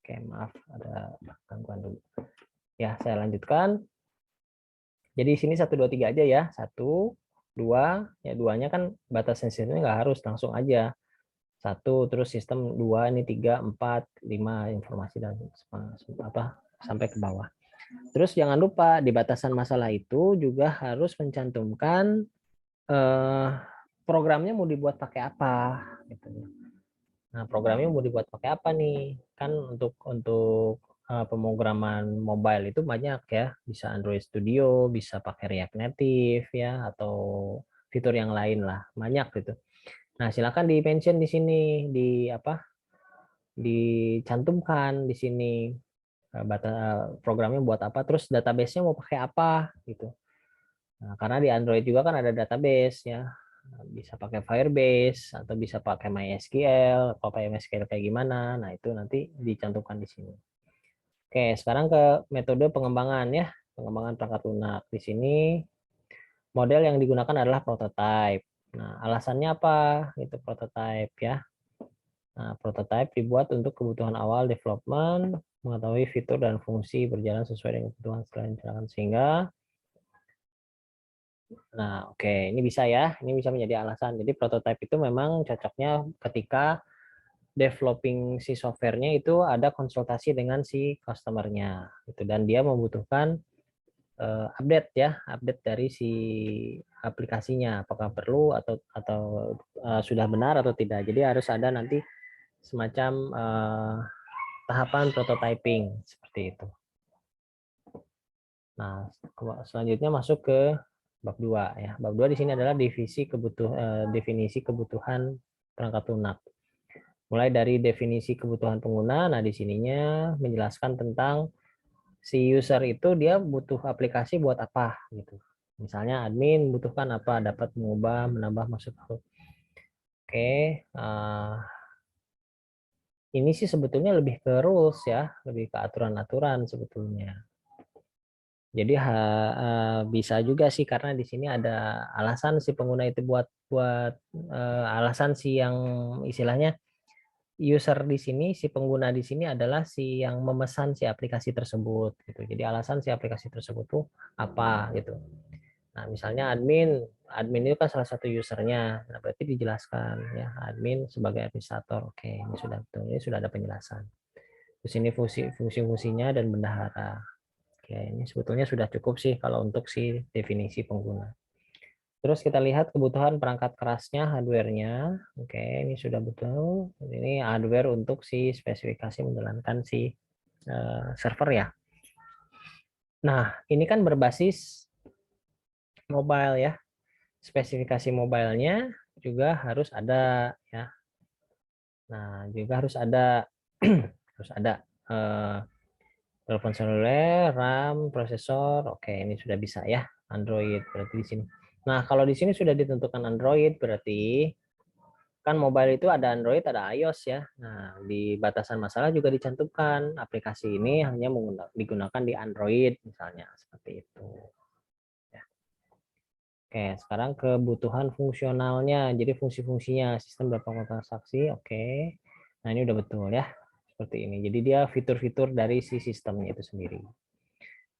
S1: Oke, maaf ada gangguan dulu. Ya, saya lanjutkan. Jadi sini 1, 2, 3 aja ya. 1, 2, ya 2-nya kan batas sensitifnya nggak harus langsung aja. 1, terus sistem 2, ini 3, 4, 5 informasi dan sampai ke bawah. Terus jangan lupa di batasan masalah itu juga harus mencantumkan programnya mau dibuat pakai apa gitu. Nah, programnya mau dibuat pakai apa nih? Kan untuk pemrograman mobile itu banyak ya, bisa Android Studio, bisa pakai React Native ya, atau fitur yang lain lah, banyak gitu. Nah, silakan di mention di sini, dicantumkan di sini programnya buat apa, terus database-nya mau pakai apa gitu. Nah, karena di Android juga kan ada database ya, bisa pakai Firebase atau bisa pakai MySQL. Kalau pakai MySQL kayak gimana? Nah, itu nanti dicantumkan di sini. Oke, sekarang ke metode pengembangan ya, pengembangan perangkat lunak. Di sini model yang digunakan adalah prototype. Nah, alasannya apa? Itu prototype ya. Nah, prototype dibuat untuk kebutuhan awal development, mengetahui fitur dan fungsi berjalan sesuai dengan kebutuhan setelah dicanakan, sehingga nah oke, ini bisa ya, ini bisa menjadi alasan. Jadi prototype itu memang cocoknya ketika developing si softwarenya itu ada konsultasi dengan si customernya gitu, dan dia membutuhkan update ya, update dari si aplikasinya apakah perlu atau sudah benar atau tidak. Jadi harus ada nanti semacam tahapan prototyping seperti itu. Nah, selanjutnya masuk ke bab 2 ya. Bab 2 di sini adalah definisi kebutuhan perangkat lunak. Mulai dari definisi kebutuhan pengguna, nah di sininya menjelaskan tentang si user itu dia butuh aplikasi buat apa gitu. Misalnya admin butuhkan apa, dapat mengubah, menambah, masuk. Oke, ini sih sebetulnya lebih ke rules ya, lebih ke aturan-aturan sebetulnya. Jadi bisa juga sih karena di sini ada alasan si pengguna itu buat alasan si yang istilahnya user di sini, si pengguna di sini adalah si yang memesan si aplikasi tersebut gitu. Jadi alasan si aplikasi tersebut tuh apa gitu. Nah, misalnya admin itu kan salah satu usernya. Nah, berarti dijelaskan ya, admin sebagai administrator. Oke, ini sudah betul. Ini sudah ada penjelasan. Terus ini fungsinya dan bendahara. Oke, ini sebetulnya sudah cukup sih kalau untuk si definisi pengguna. Terus kita lihat kebutuhan perangkat kerasnya, hardware-nya. Oke, ini sudah betul. Ini hardware untuk si spesifikasi menjalankan si server ya. Nah, ini kan berbasis mobile ya. Spesifikasi mobile-nya juga harus ada ya. Nah, juga harus ada harus ada telepon seluler, RAM, prosesor. Oke, ini sudah bisa ya. Android berarti di sini. Nah, kalau di sini sudah ditentukan Android, berarti kan mobile itu ada Android, ada iOS ya. Nah, di batasan masalah juga dicantumkan aplikasi ini hanya digunakan di Android misalnya, seperti itu. Ya. Oke, sekarang kebutuhan fungsionalnya. Jadi fungsi-fungsinya, sistem berpengaruh transaksi. Oke. Nah, ini udah betul ya. Seperti ini. Jadi dia fitur-fitur dari si sistemnya itu sendiri.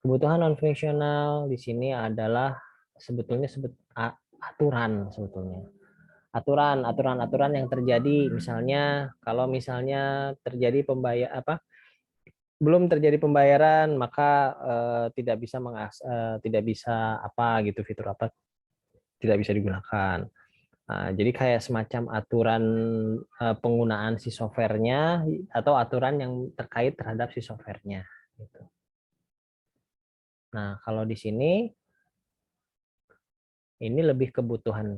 S1: Kebutuhan non fungsional di sini adalah sebetulnya aturan sebetulnya. Aturan yang terjadi, misalnya kalau misalnya terjadi belum terjadi pembayaran, maka tidak bisa apa gitu, fitur apa tidak bisa digunakan. Nah, jadi kayak semacam aturan penggunaan si softwarenya atau aturan yang terkait terhadap si softwarenya gitu. Nah, kalau di sini ini lebih kebutuhan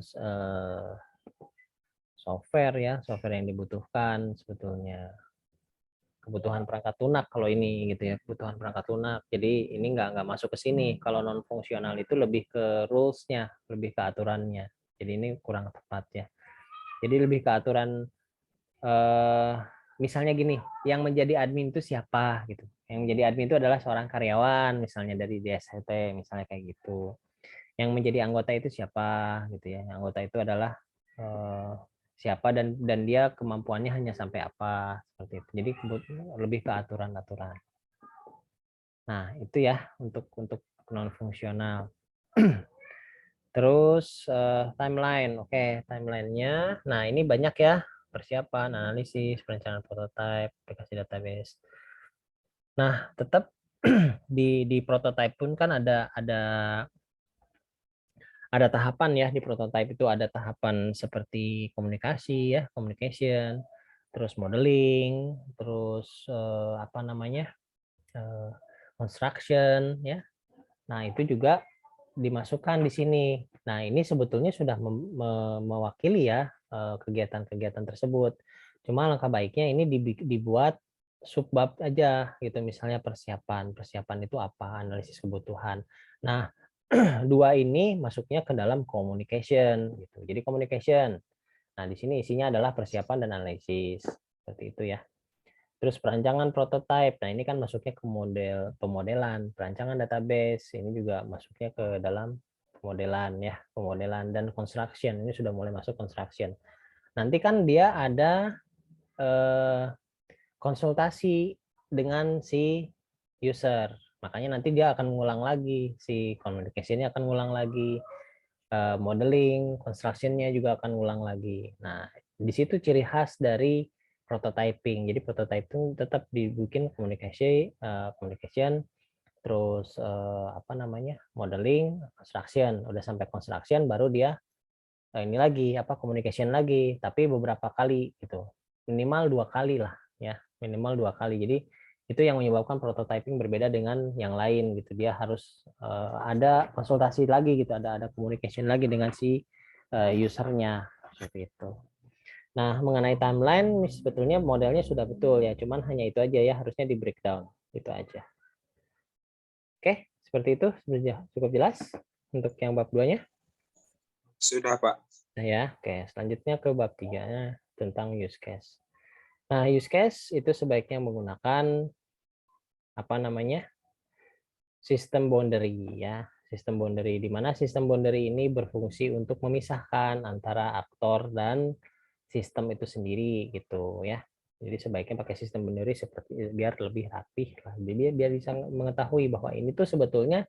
S1: software ya, software yang dibutuhkan sebetulnya. Kebutuhan perangkat lunak kalau ini gitu ya, kebutuhan perangkat lunak. Jadi ini nggak masuk ke sini. Kalau non fungsional itu lebih ke rules-nya, lebih ke aturannya. Jadi ini kurang tepat ya. Jadi lebih ke aturan misalnya gini, yang menjadi admin itu siapa gitu. Yang menjadi admin itu adalah seorang karyawan misalnya dari DSHT misalnya kayak gitu. Yang menjadi anggota itu siapa gitu ya. Yang anggota itu adalah siapa dan dia kemampuannya hanya sampai apa seperti itu. Jadi lebih ke aturan-aturan. Nah, itu ya untuk non fungsional. Terus timeline. Oke, timelinenya. Nah, ini banyak ya persiapan, analisis, perencanaan prototipe, aplikasi database. Nah, tetap di prototipe pun kan ada tahapan ya. Di prototipe itu ada tahapan seperti komunikasi ya, communication, terus modeling, terus apa namanya, construction ya. Nah, itu juga dimasukkan di sini. Nah, ini sebetulnya sudah mewakili ya kegiatan-kegiatan tersebut. Cuma langkah baiknya ini dibuat subbab aja gitu. Misalnya persiapan. Persiapan itu apa? Analisis kebutuhan. Nah, dua ini masuknya ke dalam communication gitu. Jadi communication. Nah, di sini isinya adalah persiapan dan analisis. Seperti itu ya. Terus perancangan prototipe. Nah, ini kan masuknya ke model pemodelan, perancangan database. Ini juga masuknya ke dalam pemodelan ya, pemodelan dan construction. Ini sudah mulai masuk construction. Nanti kan dia ada konsultasi dengan si user. Makanya nanti dia akan ngulang lagi, si communication-nya akan ngulang lagi, modeling, construction-nya juga akan ngulang lagi. Nah, di situ ciri khas dari prototyping. Jadi prototyping tetap dibikin communication, terus apa namanya, modeling, construction. Udah sampai construction baru dia ini lagi apa, communication lagi, tapi beberapa kali gitu, minimal 2 kali lah ya, minimal 2 kali. Jadi itu yang menyebabkan prototyping berbeda dengan yang lain gitu. Dia harus ada konsultasi lagi gitu, ada communication lagi dengan si usernya seperti itu. Nah, mengenai timeline sebetulnya modelnya sudah betul ya, cuman hanya itu aja ya, harusnya di breakdown itu aja. Oke, seperti itu sudah cukup jelas untuk yang bab 2-nya.
S3: Sudah, Pak.
S1: Nah ya, oke. Selanjutnya ke bab 3-nya tentang use case. Nah, use case itu sebaiknya menggunakan apa namanya, sistem boundary ya. Sistem boundary, di mana sistem boundary ini berfungsi untuk memisahkan antara aktor dan sistem itu sendiri gitu ya. Jadi sebaiknya pakai sistem boundary seperti biar lebih rapih lah. Jadi biar bisa mengetahui bahwa ini tuh sebetulnya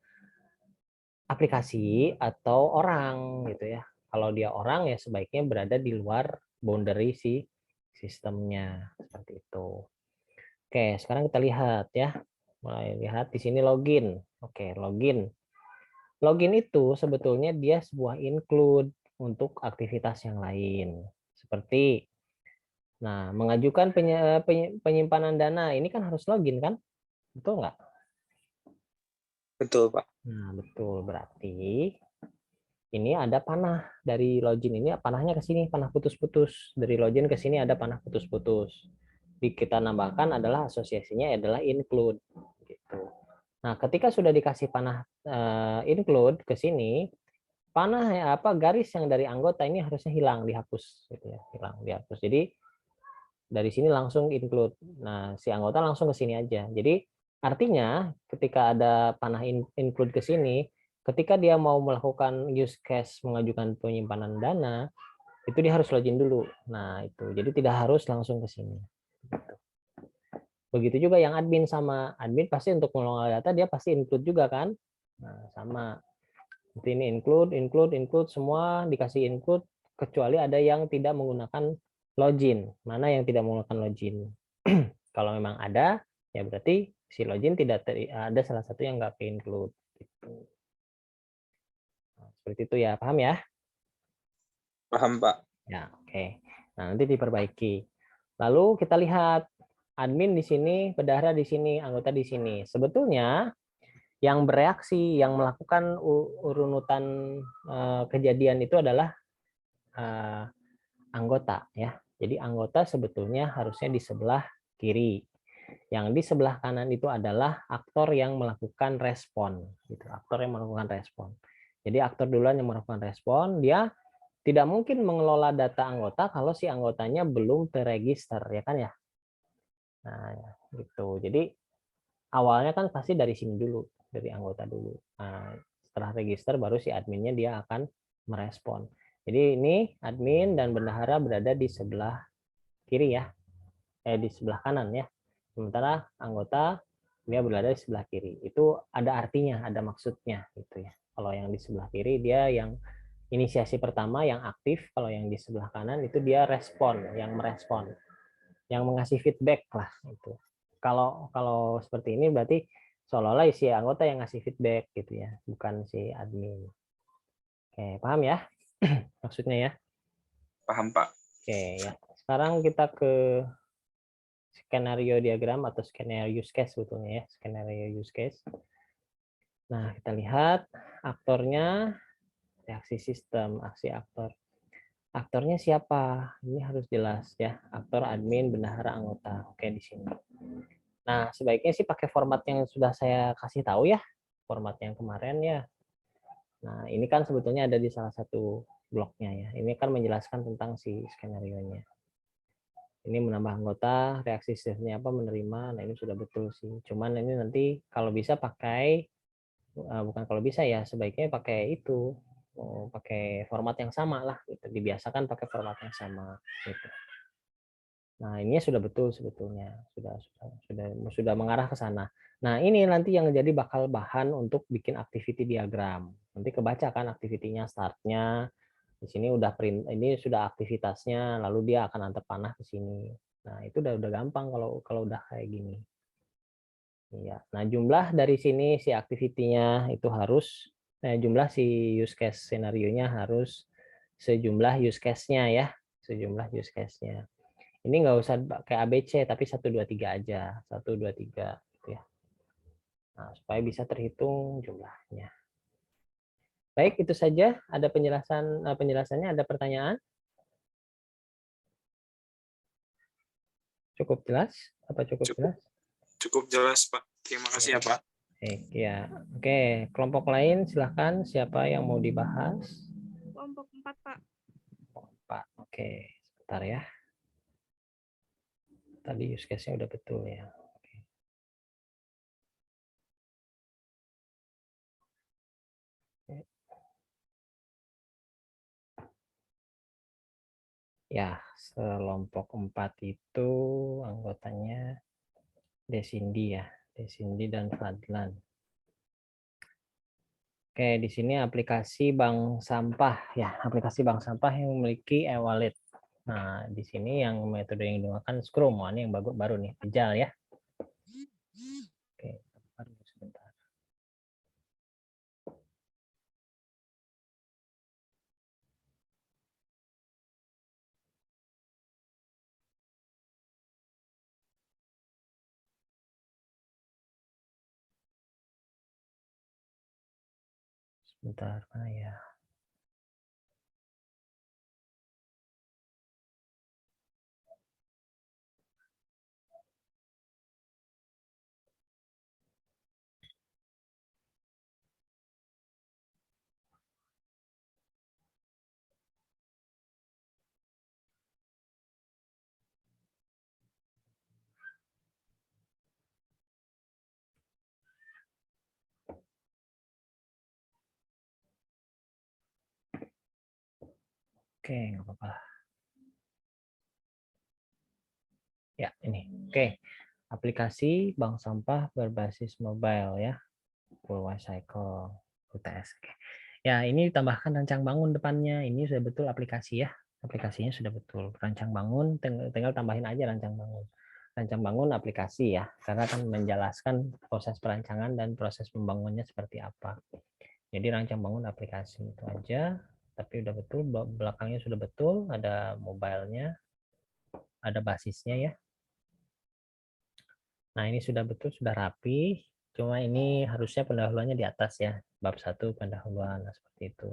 S1: aplikasi atau orang gitu ya. Kalau dia orang ya sebaiknya berada di luar boundary si sistemnya seperti itu. Oke, sekarang kita lihat ya. Mulai lihat di sini login. Oke, login. Login itu sebetulnya dia sebuah include untuk aktivitas yang lain. Seperti mengajukan penyimpanan dana, ini kan harus login kan? Betul nggak?
S3: Betul, Pak.
S1: Nah, betul. Berarti ini ada panah dari login ini, panahnya ke sini, panah putus-putus. Dari login ke sini ada panah putus-putus. Kita nambahkan adalah asosiasinya adalah include gitu. Nah, ketika sudah dikasih panah include ke sini, panah garis yang dari anggota ini harusnya hilang, dihapus gitu ya, hilang, dihapus. Jadi dari sini langsung include. Nah, si anggota langsung ke sini aja. Jadi artinya ketika ada panah include ke sini, ketika dia mau melakukan use case mengajukan penyimpanan dana, itu dia harus login dulu. Nah, itu. Jadi tidak harus langsung ke sini. Begitu juga yang admin, sama admin pasti untuk mengelola data dia pasti include juga kan. Nah, sama. Seperti ini include semua dikasih include kecuali ada yang tidak menggunakan login. Mana yang tidak menggunakan login? Kalau memang ada, ya berarti si login tidak ada salah satu yang nggak ke-include. Gitu. Nah, seperti itu ya, paham ya?
S3: Paham, Pak.
S1: Ya, oke. Nah, nanti diperbaiki. Lalu kita lihat admin di sini, bendahara di sini, anggota di sini. Sebetulnya yang bereaksi, yang melakukan urunutan kejadian itu adalah anggota ya. Jadi anggota sebetulnya harusnya di sebelah kiri. Yang di sebelah kanan itu adalah aktor yang melakukan respon, gitu. Aktor yang melakukan respon. Jadi aktor duluan yang melakukan respon, dia tidak mungkin mengelola data anggota kalau si anggotanya belum terregister, ya kan ya. Nah, gitu. Jadi awalnya kan pasti dari sini dulu, dari anggota dulu. Nah, setelah register baru si adminnya dia akan merespon. Jadi ini admin dan bendahara berada di sebelah kiri ya, di sebelah kanan ya. Sementara anggota dia berada di sebelah kiri. Itu ada artinya, ada maksudnya gitu ya. Kalau yang di sebelah kiri dia yang inisiasi pertama yang aktif, kalau yang di sebelah kanan itu dia respon, yang merespon, yang mengasih feedback lah itu. Kalau seperti ini berarti seolah-olah si anggota yang ngasih feedback gitu ya, bukan si admin. Oke, paham ya maksudnya ya?
S3: Paham, Pak.
S1: Oke ya. Sekarang kita ke skenario diagram atau skenario use case sebetulnya ya, skenario use case. Nah, kita lihat aktornya, reaksi sistem, aksi aktor. Aktornya siapa? Ini harus jelas ya. Aktor, admin, bendahara, anggota. Oke, di sini. Nah, sebaiknya sih pakai format yang sudah saya kasih tahu ya. Format yang kemarin ya. Nah, ini kan sebetulnya ada di salah satu bloknya ya. Ini kan menjelaskan tentang si skenario-nya. Ini menambah anggota, reaksi sistemnya apa, menerima. Nah, ini sudah betul sih. Cuman ini nanti kalau bisa pakai, bukan kalau bisa ya, sebaiknya pakai itu. Pakai format yang sama lah. Gitu. Dibiasakan pakai format yang sama. Gitu. Nah, ini sudah betul sebetulnya, sudah mengarah ke sana. Nah, ini nanti yang jadi bakal bahan untuk bikin activity diagram. Nanti kebaca kan activity-nya, startnya. Di sini udah print, ini sudah aktivitasnya, lalu dia akan antar panah ke sini. Nah, itu udah gampang kalau udah kayak gini. Iya. Nah, jumlah dari sini si activity-nya itu harus jumlah si use case scenario-nya harus sejumlah use case-nya ya, sejumlah use case-nya. Ini nggak usah kayak ABC, tapi 1, 2, 3 aja. 1, 2, 3. Gitu ya. Nah, supaya bisa terhitung jumlahnya. Baik, itu saja. Ada penjelasannya, ada pertanyaan? Cukup jelas? Apa cukup jelas?
S3: Cukup jelas, Pak. Terima kasih ya, Pak.
S1: Ya. Oke, kelompok lain silahkan. Siapa yang mau dibahas?
S5: Kelompok 4, Pak.
S1: Pak, oke. Sebentar ya. Tadi use case-nya udah betul ya. Ya, kelompok 4 itu anggotanya Desindi ya. Desindi dan Fadlan. Oke, di sini aplikasi bank sampah ya, aplikasi bank sampah yang memiliki e-wallet. Nah, di sini yang metode yang digunakan Scrum, ini yang baru nih, Agile ya. Oke, sebentar. Sebentar, mana ya? Oke, nggak apa-apa. Ya, ini. Oke. Aplikasi bank sampah berbasis mobile ya. Full life cycle UTS. Oke. Ya, ini tambahkan rancang bangun depannya. Ini sudah betul aplikasi ya. Aplikasinya sudah betul. Rancang bangun tinggal tambahin aja rancang bangun. Rancang bangun aplikasi ya. Karena akan menjelaskan proses perancangan dan proses membangunnya seperti apa. Jadi rancang bangun aplikasi itu aja. Tapi udah betul, belakangnya sudah betul, ada mobile-nya, ada basisnya ya. Nah, ini sudah betul, sudah rapi. Cuma ini harusnya pendahuluannya di atas ya. Bab 1 pendahuluan, nah, seperti itu.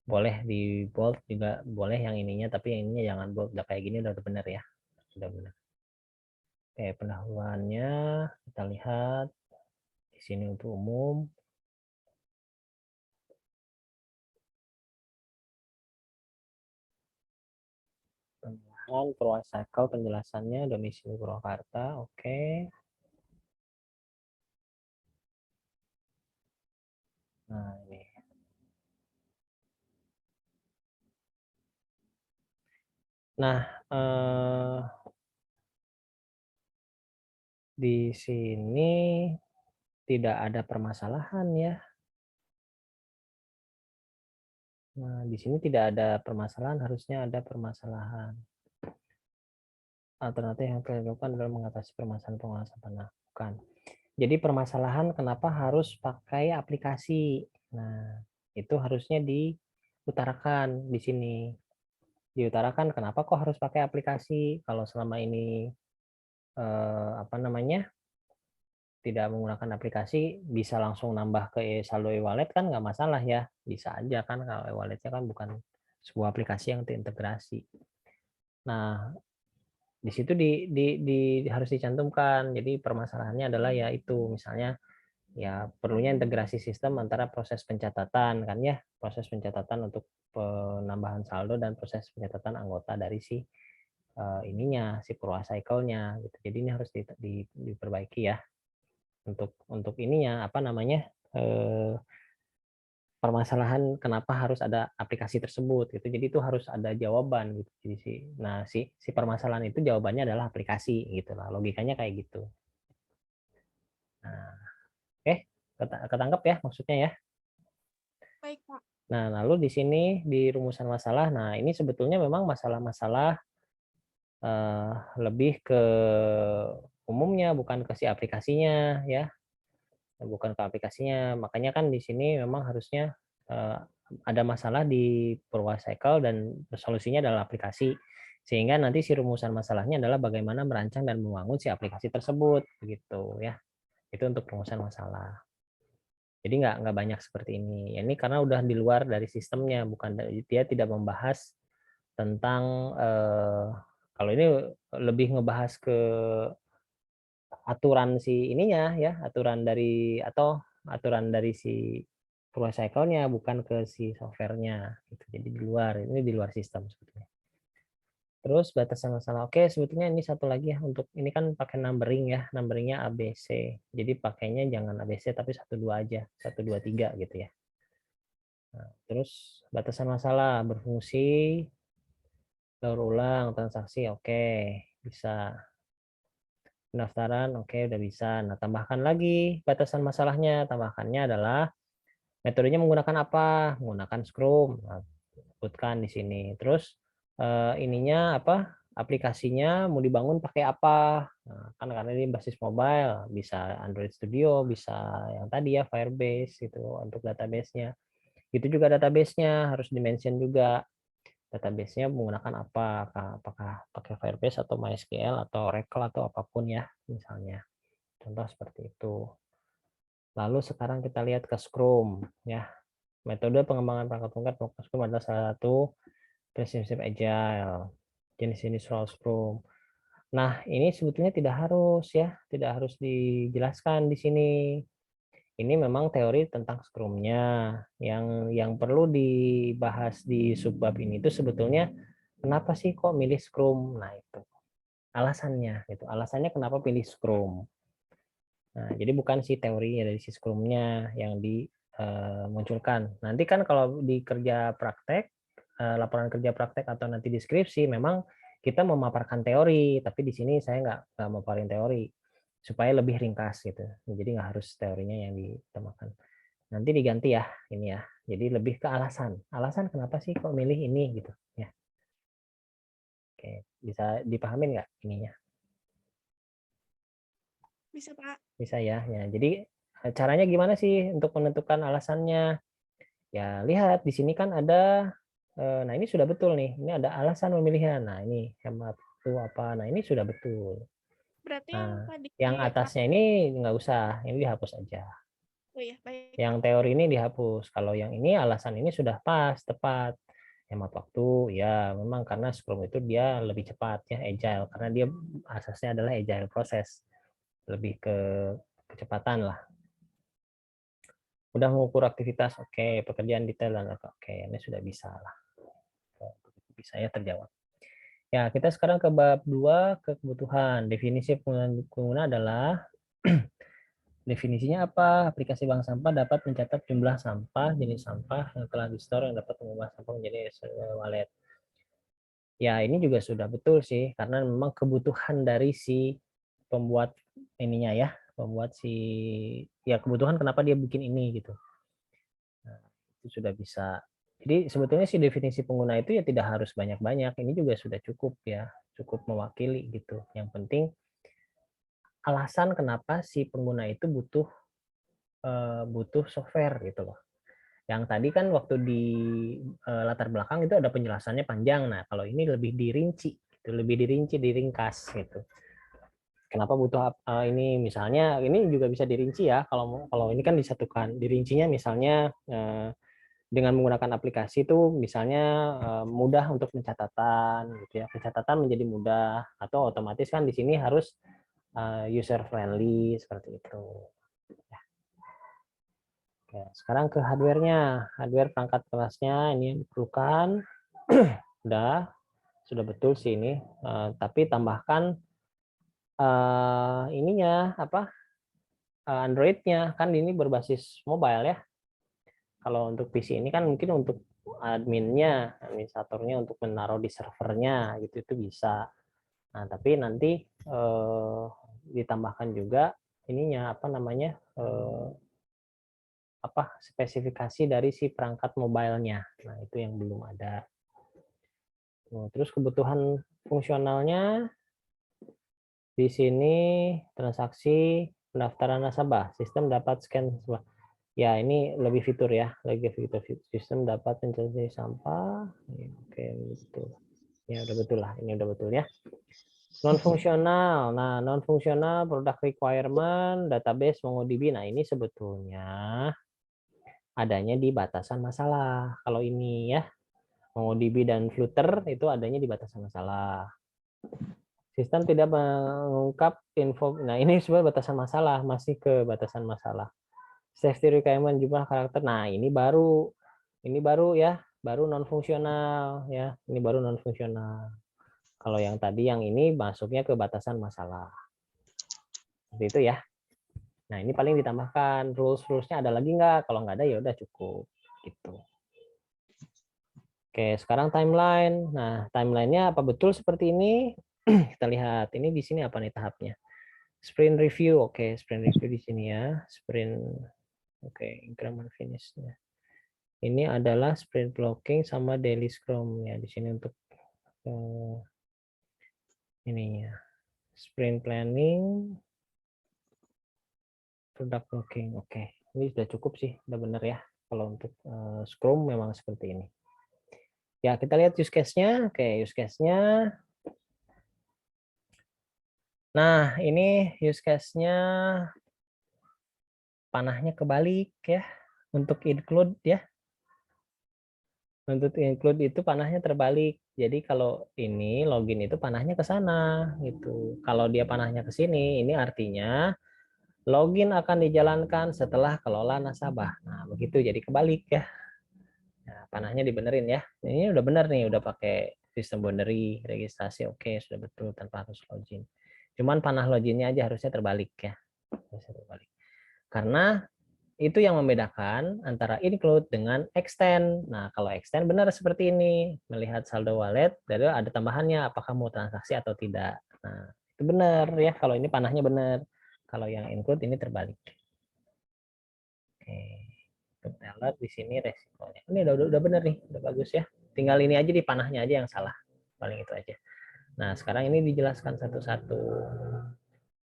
S1: Boleh di bold juga, boleh yang ininya, tapi yang ininya jangan bold. Udah kayak gini udah benar ya. Sudah benar. Oke, pendahuluannya kita lihat di sini untuk umum. Penjelasan Purwa Cycle, penjelasannya domisili Purwakarta. Oke. Nah, ini. Nah, di sini tidak ada permasalahan ya. Nah, di sini tidak ada permasalahan, harusnya ada permasalahan. Alternatif yang telah dilakukan dalam mengatasi permasalahan pengelolaan sampah. Nah, bukan. Jadi permasalahan kenapa harus pakai aplikasi. Nah, itu harusnya diutarakan di sini. Diutarakan kenapa kok harus pakai aplikasi kalau selama ini tidak menggunakan aplikasi bisa langsung nambah ke saldo e-wallet kan nggak masalah ya, bisa aja kan kalau e-walletnya kan bukan sebuah aplikasi yang terintegrasi. Nah, di situ harus dicantumkan. Jadi permasalahannya adalah ya itu misalnya ya perlunya integrasi sistem antara proses pencatatan kan ya, proses pencatatan untuk penambahan saldo dan proses pencatatan anggota dari si si Purwacycle-nya gitu. Jadi ini harus diperbaiki ya. Untuk ininya permasalahan kenapa harus ada aplikasi tersebut gitu. Jadi itu harus ada jawaban gitu. Jadi si permasalahan itu jawabannya adalah aplikasi gitu lah. Logikanya kayak gitu. Nah, oke, ketangkep ya maksudnya ya.
S5: Baik, Pak.
S1: Nah, lalu di sini di rumusan masalah, nah ini sebetulnya memang masalah-masalah lebih ke umumnya bukan ke si aplikasinya ya. Bukan ke aplikasinya. Makanya kan di sini memang harusnya ada masalah di Purwacycle dan solusinya adalah aplikasi. Sehingga nanti si rumusan masalahnya adalah bagaimana merancang dan membangun si aplikasi tersebut, begitu ya. Itu untuk rumusan masalah. Jadi nggak banyak seperti ini. Ini karena udah di luar dari sistemnya, bukan dia tidak membahas tentang kalau ini lebih ngebahas ke aturan si ininya ya, aturan dari si Purwacycle-nya bukan ke si software-nya gitu. Jadi ini di luar sistem sebetulnya. Terus batasan masalah. Oke, sebetulnya ini satu lagi ya untuk ini kan pakai numbering ya, numberingnya ABC. Jadi pakainya jangan ABC tapi 1 2 aja, 1 2 3 gitu ya. Nah, terus batasan masalah berfungsi daur ulang transaksi oke, bisa. Pendaftaran oke udah bisa. Nah, tambahkan lagi batasan masalahnya. Tambahkannya adalah metodenya menggunakan apa? Menggunakan Scrum. Nah, sebutkan di sini. Terus ininya apa? Aplikasinya mau dibangun pakai apa? Nah, kan karena ini basis mobile, bisa Android Studio, bisa yang tadi ya Firebase gitu untuk database-nya. Itu juga database-nya harus dimention juga. Database-nya menggunakan apa? Apakah pakai Firebase atau MySQL atau Oracle atau apapun ya misalnya. Contoh seperti itu. Lalu sekarang kita lihat ke Scrum ya. Metode pengembangan perangkat lunak menggunakan Scrum adalah salah satu prinsip agile. Jenis-jenis role Scrum. Nah, ini sebetulnya tidak harus ya, tidak harus dijelaskan di sini. Ini memang teori tentang Scrum-nya. Yang perlu dibahas di subbab ini itu sebetulnya kenapa sih kok milih Scrum? Nah, itu alasannya gitu. Alasannya kenapa pilih Scrum. Nah, jadi bukan si teorinya dari si Scrum-nya yang dimunculkan. Nanti kan kalau di kerja praktek, laporan kerja praktek atau nanti deskripsi, memang kita memaparkan teori, tapi di sini saya nggak memaparin teori supaya lebih ringkas gitu. Jadi nggak harus teorinya yang ditemakan. Nanti diganti ya ini ya. Jadi lebih ke alasan. Alasan kenapa sih kok milih ini gitu ya. Oke, bisa dipahamin nggak ininya?
S5: Bisa, Pak.
S1: Bisa ya. Ya, jadi caranya gimana sih untuk menentukan alasannya? Ya, lihat di sini kan ada nah ini sudah betul nih. Ini ada alasan memilihnya. Nah, ini hemat itu apa? Nah, ini sudah betul.
S5: Berarti yang
S1: Nah,
S5: tadi
S1: yang atasnya ini nggak usah, ini dihapus aja.
S5: Oh ya, baik,
S1: Yang
S5: Pak.
S1: teori ini dihapus. Kalau yang ini alasan ini sudah pas, tepat. Hemat waktu, ya memang karena Scrum itu dia lebih cepat ya, agile. Karena dia asasnya adalah agile proses. Lebih ke kecepatan lah. Udah mengukur aktivitas, oke. Pekerjaan detail dan oke, ini sudah bisa lah. Bisa ya terjawab. Ya, kita sekarang ke bab 2, ke kebutuhan. Definisi pengguna adalah definisinya apa? Aplikasi bank sampah dapat mencatat jumlah sampah, jenis sampah yang telah di-store yang dapat mengubah sampah menjadi wallet. Ya, ini juga sudah betul sih, karena memang kebutuhan dari si pembuat ininya ya, pembuat ya kebutuhan kenapa dia bikin ini gitu. Nah, itu sudah bisa Jadi sebetulnya si definisi pengguna itu ya tidak harus banyak-banyak. Ini juga sudah cukup ya, cukup mewakili gitu. Yang penting alasan kenapa si pengguna itu butuh software gitu loh. Yang tadi kan waktu di latar belakang itu ada penjelasannya panjang. Nah, kalau ini lebih dirinci, gitu, lebih dirinci, diringkas gitu. Kenapa butuh ini? Misalnya ini juga bisa dirinci ya. Kalau ini kan disatukan, dirincinya misalnya dengan menggunakan aplikasi itu misalnya mudah untuk pencatatan, gitu ya. Pencatatan menjadi mudah atau otomatis kan di sini harus user friendly seperti itu. Oke, sekarang ke hardware-nya. Hardware perangkat kelasnya ini yang diperlukan. Sudah betul sih ini. Tapi tambahkan ininya apa? Android-nya kan ini berbasis mobile ya. Kalau untuk PC ini kan mungkin untuk adminnya, administratornya untuk menaruh di servernya gitu itu bisa. Nah, tapi nanti ditambahkan juga ininya apa namanya? Spesifikasi dari si perangkat mobile-nya. Nah, itu yang belum ada. Terus kebutuhan fungsionalnya di sini transaksi pendaftaran nasabah, sistem dapat scan. Ya, ini lebih fitur ya, lagi fitur sistem dapat mencari sampah. Oke, betul. Ya, udah betul lah. Ini udah betul ya. Non fungsional. Nah, non fungsional product requirement database MongoDB. Nah, ini sebetulnya adanya di batasan masalah. Kalau ini ya, MongoDB dan Flutter itu adanya di batasan masalah. Sistem tidak mengungkap info. Nah, ini sebenarnya batasan masalah, masih ke batasan masalah. Safety requirement jumlah karakter. Nah, ini baru ya, baru non fungsional ya. Ini baru non fungsional. Kalau yang tadi yang ini masuknya ke batasan masalah. Seperti itu ya. Nah, ini paling ditambahkan rules-rulesnya ada lagi nggak? Kalau nggak ada ya udah cukup gitu. Oke, sekarang timeline. Nah, timelinenya apa betul seperti ini? Kita lihat ini di sini apa nih tahapnya? Sprint review. Oke, sprint review di sini ya. Sprint. Oke, increment finish-nya. Ini adalah sprint blocking sama daily scrum ya di sini untuk ini ya. Sprint planning, product blocking. Oke, ini sudah cukup sih, udah benar ya. Kalau untuk scrum memang seperti ini. Ya, kita lihat use case-nya. Oke, use case-nya. Nah, ini use case-nya panahnya kebalik ya. Untuk include ya. Untuk include itu panahnya terbalik. Jadi kalau ini login itu panahnya ke sana gitu. Kalau dia panahnya ke sini, ini artinya login akan dijalankan setelah kelola nasabah. Nah, begitu jadi kebalik ya. Nah, panahnya dibenerin ya. Ini udah bener nih, udah pakai sistem boundary, registrasi oke, sudah betul tanpa harus login. Cuman panah loginnya aja harusnya terbalik ya. Harusnya terbalik. Karena itu yang membedakan antara include dengan extend. Nah, kalau extend benar seperti ini, melihat saldo wallet, dari ada tambahannya apakah mau transaksi atau tidak. Nah, itu benar ya, kalau ini panahnya benar. Kalau yang include ini terbalik. Oke. Untuk teller di sini resikonya. Ini udah benar nih, udah bagus ya. Tinggal ini aja di panahnya aja yang salah. Paling itu aja. Nah, sekarang ini dijelaskan satu-satu.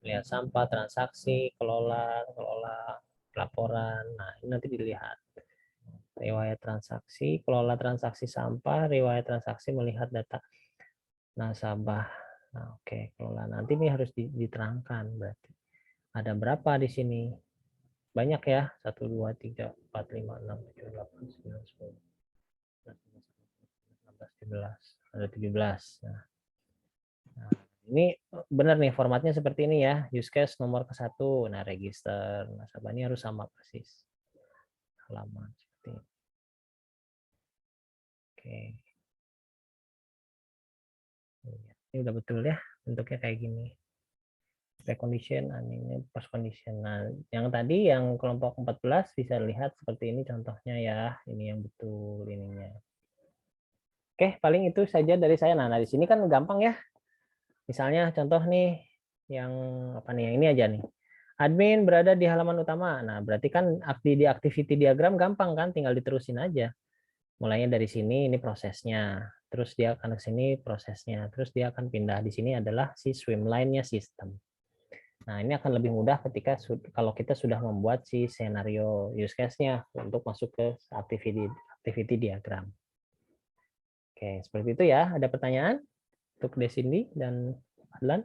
S1: Lihat sampah, transaksi, kelola, laporan. Nah, ini nanti dilihat. Riwayat transaksi, kelola transaksi sampah, riwayat transaksi melihat data nasabah. Nah, oke, kelola. Nanti ini harus diterangkan berarti. Ada berapa di sini? Banyak ya, 1, 2, 3, 4, 5, 6, 7, 8, 9, 10, 16, 17, ada 17. Nah, ini benar nih formatnya seperti ini ya, use case nomor ke-1, nah register, nasabah ini harus sama persis. Halaman seperti ini. Oke. Ini udah betul ya, bentuknya kayak gini. Precondition, ini post condition. Nah, yang tadi yang kelompok 14 bisa lihat seperti ini contohnya ya. Ini yang betul ininya. Oke, paling itu saja dari saya. Nah, di sini kan gampang ya. Misalnya contoh nih yang apa nih? Yang ini aja nih. Admin berada di halaman utama. Nah, berarti kan di activity diagram gampang kan, tinggal diterusin aja. mulainya dari sini ini prosesnya, terus dia akan ke sini prosesnya, terus dia akan pindah. Di sini adalah si swimline-nya sistem. Nah, ini akan lebih mudah ketika kalau kita sudah membuat si scenario use case-nya untuk masuk ke activity diagram. Oke, seperti itu ya. Ada pertanyaan untuk Desindi dan Adlan?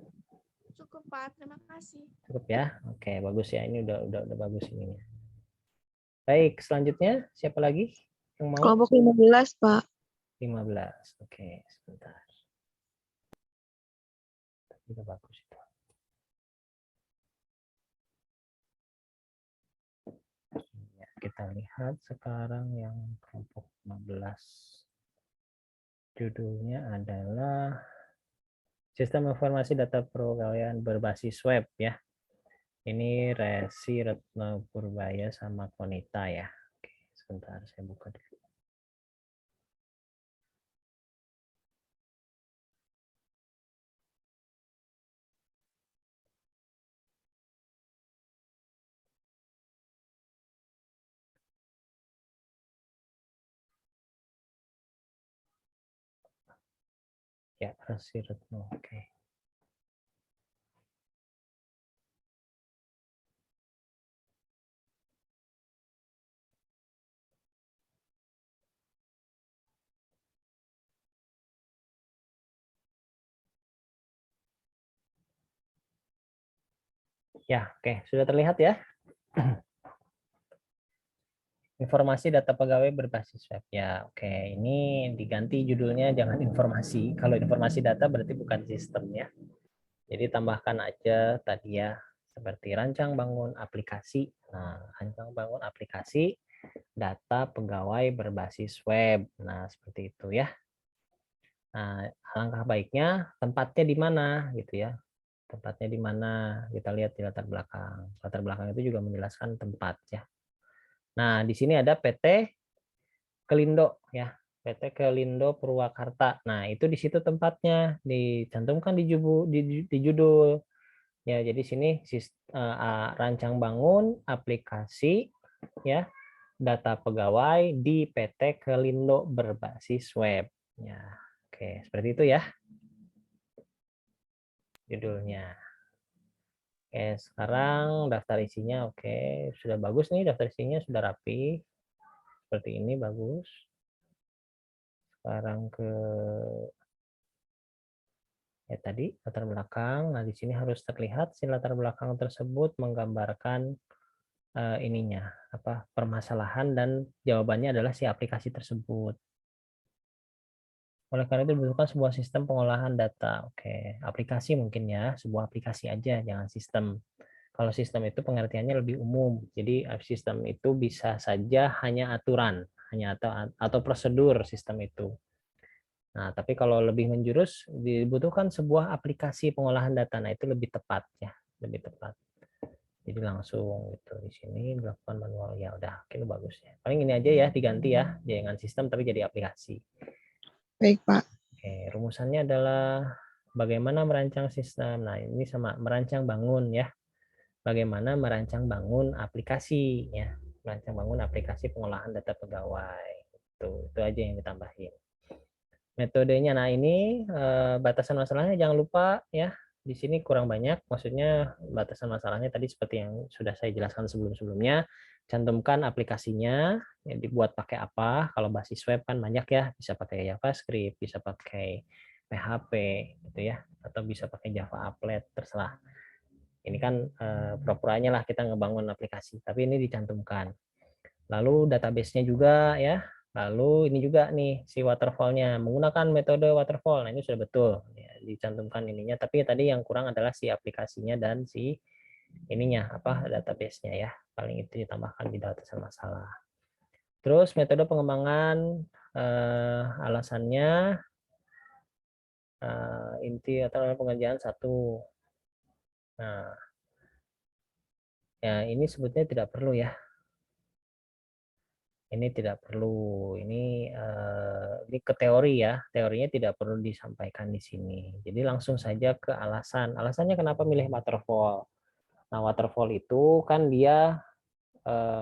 S5: Cukup Pak, terima kasih.
S1: Cukup ya. Oke, bagus ya. Ini udah bagus ininya. Baik, selanjutnya siapa lagi yang mau?
S2: Kelompok 15, Pak.
S1: 15. Oke, sebentar. Udah bagus itu. Ya, kita lihat sekarang yang kelompok 15. Judulnya adalah Sistem Informasi Data Pegawaian Berbasis Web ya. Ini Resi, Retno Purbaya sama Konita ya. Oke, sebentar saya buka dulu. Ya, Resi Retno. Oke. Ya, oke, sudah terlihat ya. Informasi data pegawai berbasis web. Ya, oke. Ini diganti judulnya jangan informasi. Kalau informasi data berarti bukan sistem ya. Jadi tambahkan aja tadi ya seperti rancang bangun aplikasi. Nah, rancang bangun aplikasi data pegawai berbasis web. Nah, seperti itu ya. Nah, alangkah baiknya tempatnya di mana gitu ya. Tempatnya di mana? Kita lihat di latar belakang. Latar belakang itu juga menjelaskan tempat ya. Nah, di sini ada PT Kelindo ya. PT Kelindo Purwakarta. Nah, itu di situ tempatnya dicantumkan di judul. Ya, jadi sini rancang bangun aplikasi ya data pegawai di PT Kelindo berbasis web. Ya, oke, seperti itu ya judulnya. Oke, sekarang daftar isinya oke, sudah bagus nih daftar isinya sudah rapi. Seperti ini bagus. Sekarang ke ya tadi latar belakang. Nah, di sini harus terlihat si latar belakang tersebut menggambarkan ininya apa permasalahan dan jawabannya adalah si aplikasi tersebut. Oleh karena itu dibutuhkan sebuah sistem pengolahan data. Oke, aplikasi mungkin ya, sebuah aplikasi aja, jangan sistem. Kalau sistem itu pengertiannya lebih umum. Jadi sistem itu bisa saja hanya aturan, hanya atau prosedur sistem itu. Nah, tapi kalau lebih menjurus dibutuhkan sebuah aplikasi pengolahan data. Nah, itu lebih tepat ya, lebih tepat. Jadi langsung gitu di sini dilakukan manual ya udah, oke bagus ya. Paling ini aja ya diganti ya, jangan sistem tapi jadi aplikasi.
S2: Baik, Pak.
S1: Oke, rumusannya adalah bagaimana merancang sistem. Nah, ini sama merancang bangun ya. Bagaimana merancang bangun aplikasi ya. Merancang bangun aplikasi pengolahan data pegawai. Itu aja yang ditambahin. Metodenya, nah ini batasan masalahnya jangan lupa ya. Di sini kurang banyak, maksudnya batasan masalahnya tadi seperti yang sudah saya jelaskan sebelum-sebelumnya. Cantumkan aplikasinya, ya, dibuat pakai apa. Kalau basis web kan banyak ya, bisa pakai JavaScript, bisa pakai PHP gitu ya, atau bisa pakai Java Applet, terserah. Ini kan pura-puranya lah kita ngebangun aplikasi, tapi ini dicantumkan. Lalu database-nya juga ya. Lalu ini juga nih si waterfall-nya menggunakan metode waterfall. Nah, ini sudah betul ya, dicantumkan ininya, tapi tadi yang kurang adalah si aplikasinya dan si ininya apa database-nya ya. Paling itu ditambahkan di data masalah. Terus metode pengembangan alasannya inti atau pengerjaan satu. Nah, ya ini sebetulnya tidak perlu ya. Ini tidak perlu. Ini ke teori ya. Teorinya tidak perlu disampaikan di sini. Jadi langsung saja ke alasan. Alasannya kenapa milih waterfall? Nah, waterfall itu kan dia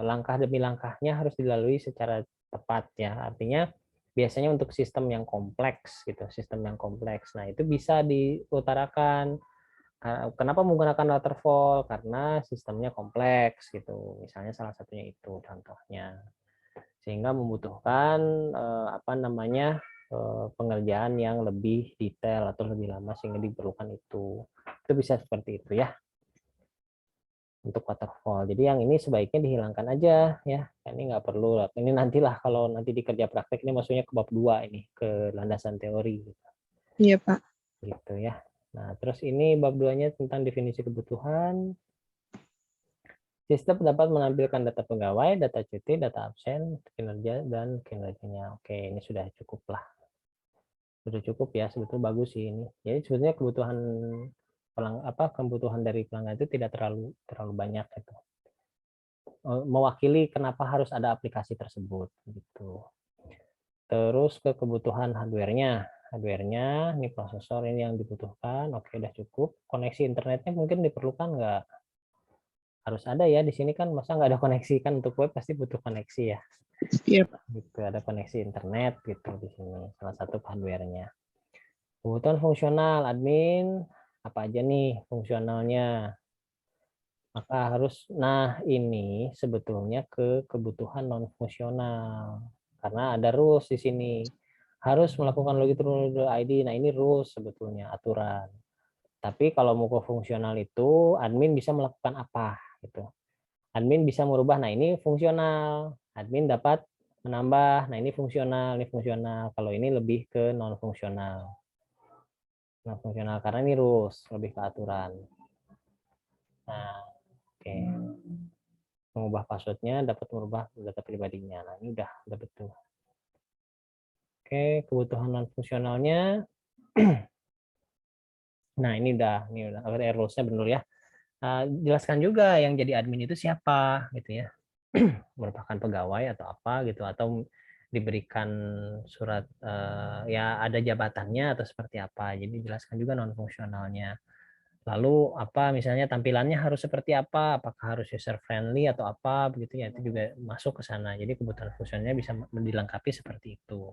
S1: langkah demi langkahnya harus dilalui secara tepat ya. Artinya biasanya untuk sistem yang kompleks gitu, sistem yang kompleks. Nah, itu bisa diutarakan. Kenapa menggunakan waterfall? Karena sistemnya kompleks gitu. Misalnya salah satunya itu contohnya. Sehingga membutuhkan apa namanya? Pengerjaan yang lebih detail atau lebih lama sehingga diperlukan itu. Itu bisa seperti itu ya. Untuk waterfall. Jadi yang ini sebaiknya dihilangkan aja ya. Ini nggak perlu. Ini nantilah kalau nanti dikerja praktek ini maksudnya ke bab 2 ini, ke landasan teori gitu.
S2: Iya, Pak.
S1: Gitu ya. Nah, terus ini bab 2-nya tentang definisi kebutuhan. Sistem dapat menampilkan data pegawai, data cuti, data absen, kinerja, dan kinerjanya. Oke, ini sudah cukup lah. Sudah cukup ya, sebetulnya bagus sih ini. Jadi sebetulnya kebutuhan dari pelanggan itu tidak terlalu banyak gitu. Mewakili kenapa harus ada aplikasi tersebut gitu. Terus ke kebutuhan hardware-nya. Hardware-nya, ini prosesor ini yang dibutuhkan. Oke, udah cukup. Koneksi internetnya mungkin diperlukan nggak? Harus ada ya di sini kan, masa nggak ada koneksi kan, untuk web pasti butuh koneksi ya.
S2: Iya, Pak.
S1: Gitu, ada koneksi internet gitu di sini. Salah satu hardware-nya. Kebutuhan fungsional admin apa aja nih fungsionalnya? Maka harus, nah ini sebetulnya ke kebutuhan non fungsional. Karena ada rules di sini. Harus melakukan login ID. Nah, ini rules sebetulnya, aturan. Tapi kalau mau ke fungsional itu admin bisa melakukan apa gitu. Admin bisa merubah, nah ini fungsional. Admin dapat menambah, nah ini fungsional, ini fungsional. Kalau ini lebih ke non fungsional. Non fungsional karena ini rules, lebih ke aturan. Nah, oke. Mengubah passwordnya, dapat merubah data pribadinya. Nah, ini udah betul. Oke, kebutuhan non fungsionalnya. Nah, ini udah rules-nya benar ya. Jelaskan juga yang jadi admin itu siapa gitu ya. Merupakan pegawai atau apa gitu, atau diberikan surat ya ada jabatannya atau seperti apa. Jadi jelaskan juga non fungsionalnya. Lalu apa misalnya tampilannya harus seperti apa? Apakah harus user friendly atau apa begitu ya, itu juga masuk ke sana. Jadi kebutuhan fungsionalnya bisa dilengkapi seperti itu.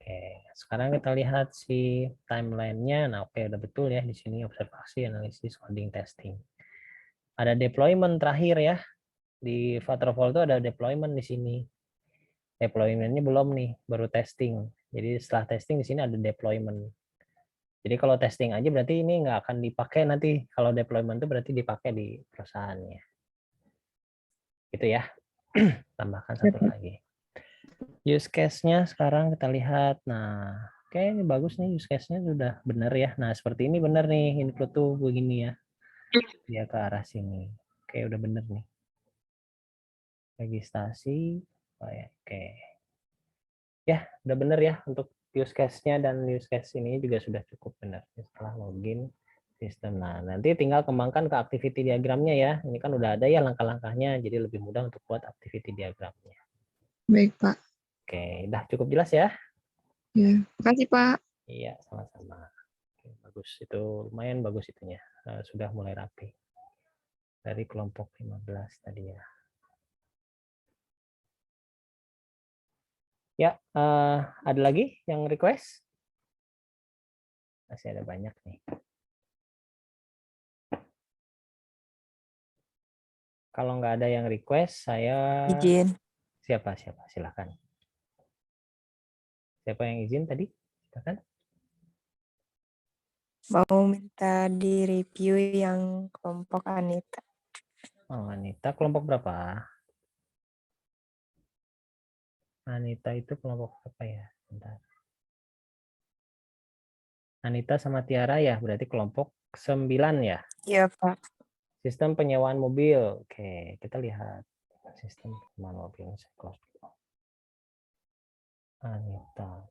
S1: Oke, sekarang kita lihat si timeline-nya. Nah, oke udah betul ya di sini observasi, analisis, coding, testing. Ada deployment terakhir ya. Di waterfall itu ada deployment di sini. Deployment-nya belum nih, baru testing. Jadi setelah testing di sini ada deployment. Jadi kalau testing aja berarti ini nggak akan dipakai nanti. Kalau deployment itu berarti dipakai di perusahaannya. Gitu ya. Tambahkan satu lagi. Use case-nya sekarang kita lihat. Nah, oke ini bagus nih use case-nya sudah benar ya. Nah, seperti ini benar nih. Include tuh begini ya. Dia ke arah sini. Oke, udah benar nih. Registrasi. Oke. Ya, udah benar ya untuk use case-nya, dan use case ini juga sudah cukup benar setelah login sistem. Nah, nanti tinggal kembangkan ke activity diagramnya ya. Ini kan udah ada ya langkah-langkahnya, jadi lebih mudah untuk buat activity diagramnya.
S2: Baik, Pak.
S1: Oke, udah cukup jelas ya?
S2: Ya, makasih, Pak.
S1: Iya, sama-sama. Oke, bagus, itu lumayan bagus itunya. Sudah mulai rapi. Dari kelompok 15 tadi ya. Ya, ada lagi yang request? Masih ada banyak nih. Kalau nggak ada yang request, saya
S6: Izin.
S1: siapa silakan. Siapa yang izin tadi? Silakan.
S6: Mau minta di-review yang kelompok Anita.
S1: Oh, Anita kelompok berapa? Anita itu kelompok apa ya? Bentar. Anita sama Tiara ya, berarti kelompok 9 ya.
S6: Iya, Pak.
S1: Sistem penyewaan mobil. Oke, kita lihat sistem penyewaan mobil. Anita.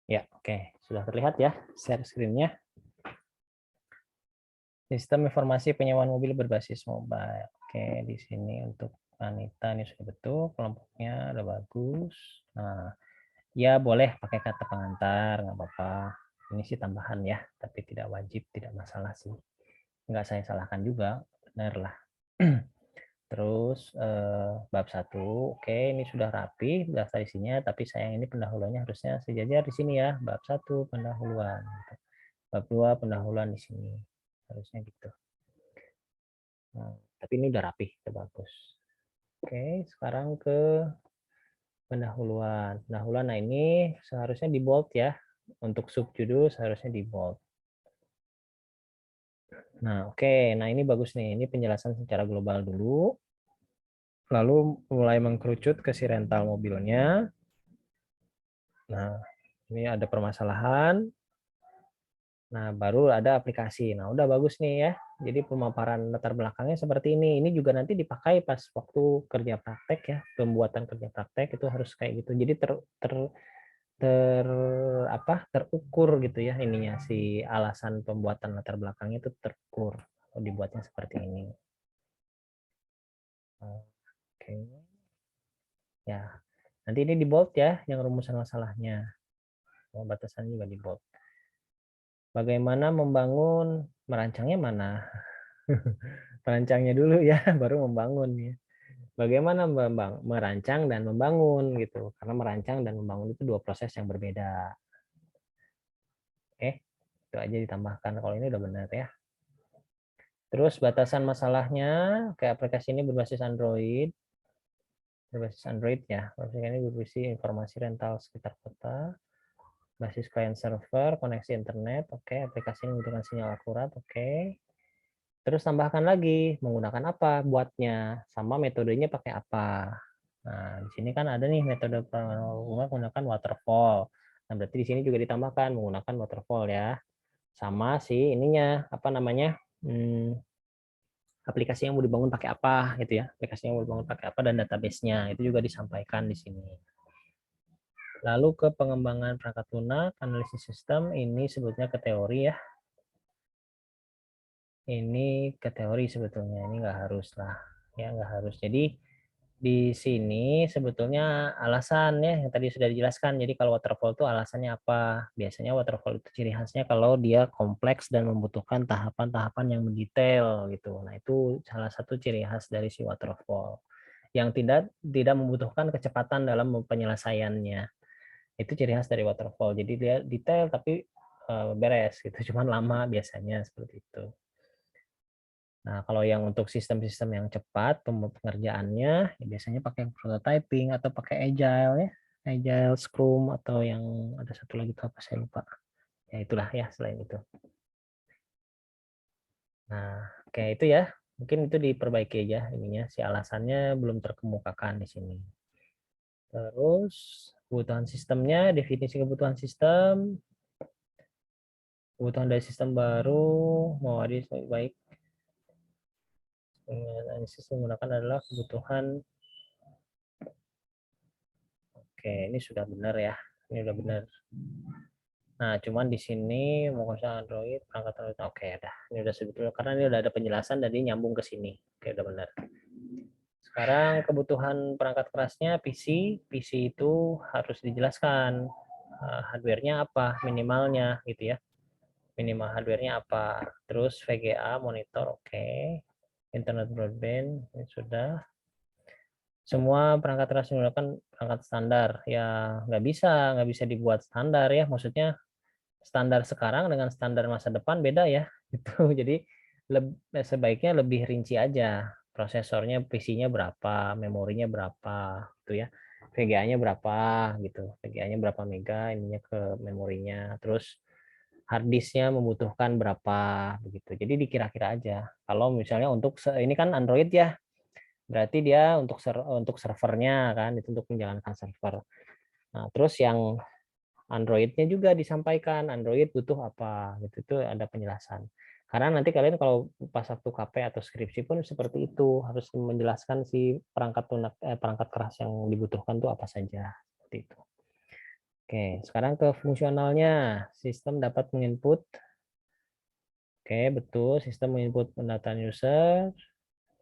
S1: Ya, oke. Sudah terlihat ya share screen-nya. Sistem informasi penyewaan mobil berbasis mobile. Oke, di sini untuk Anita ini sudah betul, kelompoknya udah bagus. Nah, ya boleh pakai kata pengantar, nggak apa-apa. Ini sih tambahan ya, tapi tidak wajib, tidak masalah sih. Nggak saya salahkan juga, benar lah. Terus bab 1, oke ini sudah rapi daftar isinya, tapi sayang ini pendahuluannya harusnya sejajar di sini ya, bab 1 pendahuluan. Bab 2 pendahuluan di sini. Harusnya gitu. Nah, tapi ini udah rapi, udah bagus. Oke, sekarang ke pendahuluan. Pendahuluan, nah ini seharusnya di bold ya. Untuk subjudul seharusnya di bold. Nah, oke. Nah, ini bagus nih. Ini penjelasan secara global dulu. Lalu mulai mengkerucut ke si rental mobilnya. Nah, ini ada permasalahan. Nah, baru ada aplikasi. Nah, udah bagus nih ya. Jadi pemaparan latar belakangnya seperti ini. Ini juga nanti dipakai pas waktu kerja praktek ya. Pembuatan kerja praktek itu harus kayak gitu. Jadi terukur gitu ya ininya, si alasan pembuatan latar belakangnya itu terukur. Dibuatnya seperti ini. Oke. Ya. Nanti ini di bold ya, yang rumusan masalahnya. Batasan juga di bold. Bagaimana membangun, merancangnya mana? Merancangnya dulu ya, baru membangun ya. Bagaimana merancang dan membangun gitu. Karena merancang dan membangun itu dua proses yang berbeda. Oke, itu aja ditambahkan. Kalau ini udah benar ya. Terus batasan masalahnya, kayak aplikasi ini berbasis Android. Berbasis Android ya. Aplikasi ini berbasis informasi rental sekitar kota. Basis client server, koneksi internet. Oke, aplikasi ini membutuhkan sinyal akurat. Oke. Terus tambahkan lagi, menggunakan apa buatnya, sama metodenya pakai apa. Nah, di sini kan ada nih metode menggunakan waterfall. Nah, berarti di sini juga ditambahkan menggunakan waterfall ya. Sama sih ininya, apa namanya, aplikasi yang mau dibangun pakai apa gitu ya. Aplikasi yang mau dibangun pakai apa dan database-nya, itu juga disampaikan di sini. Lalu ke pengembangan perangkat lunak, analisis sistem, ini sebutnya ke teori ya. Ini ke teori sebetulnya, ini nggak harus lah ya, nggak harus. Jadi di sini sebetulnya alasan ya yang tadi sudah dijelaskan. Jadi kalau waterfall itu alasannya apa? Biasanya waterfall itu ciri khasnya kalau dia kompleks dan membutuhkan tahapan-tahapan yang mendetail gitu. Nah, itu salah satu ciri khas dari si waterfall. Yang tidak membutuhkan kecepatan dalam penyelesaiannya. Itu ciri khas dari waterfall. Jadi dia detail tapi beres gitu. Cuman lama biasanya seperti itu. Nah, kalau yang untuk sistem-sistem yang cepat pengerjaannya, ya biasanya pakai prototyping atau pakai agile ya, agile, scrum, atau yang ada satu lagi itu apa saya lupa. Ya itulah ya selain itu. Nah, kayak itu ya. Mungkin itu diperbaiki aja ininya, si alasannya belum terkemukakan di sini. Terus kebutuhan sistemnya, definisi kebutuhan sistem, kebutuhan dari sistem baru, mau baik. Analisis menggunakan adalah kebutuhan. Oke, ini sudah benar ya. Ini udah benar. Nah, cuman di sini mau Android, perangkat Android. Oke, dah. Ini udah sebetulnya karena ini udah ada penjelasan dan ini nyambung ke sini. Oke, udah benar. Sekarang kebutuhan perangkat kerasnya PC. PC itu harus dijelaskan hardware-nya apa, minimalnya gitu ya. Minimal hardware-nya apa. Terus VGA, monitor, oke. Internet broadband, ini sudah. Semua perangkat keras menggunakan perangkat standar ya, nggak bisa dibuat standar ya, maksudnya standar sekarang dengan standar masa depan beda ya gitu. Jadi sebaiknya lebih rinci aja, prosesornya PC-nya berapa, memorinya berapa gitu ya, VGA-nya berapa gitu, VGA-nya berapa mega, ininya ke memorinya, terus hard disk-nya membutuhkan berapa begitu. Jadi dikira-kira aja. Kalau misalnya untuk ini kan Android ya, berarti dia untuk servernya kan, itu untuk menjalankan server. Nah, terus yang Android-nya juga disampaikan Android butuh apa gitu, itu ada penjelasan. Karena nanti kalian kalau pas waktu KP atau skripsi pun seperti itu, harus menjelaskan si perangkat keras yang dibutuhkan tuh apa saja seperti itu. Oke, sekarang ke fungsionalnya. Sistem dapat menginput Oke, betul. Sistem menginput pendataan user.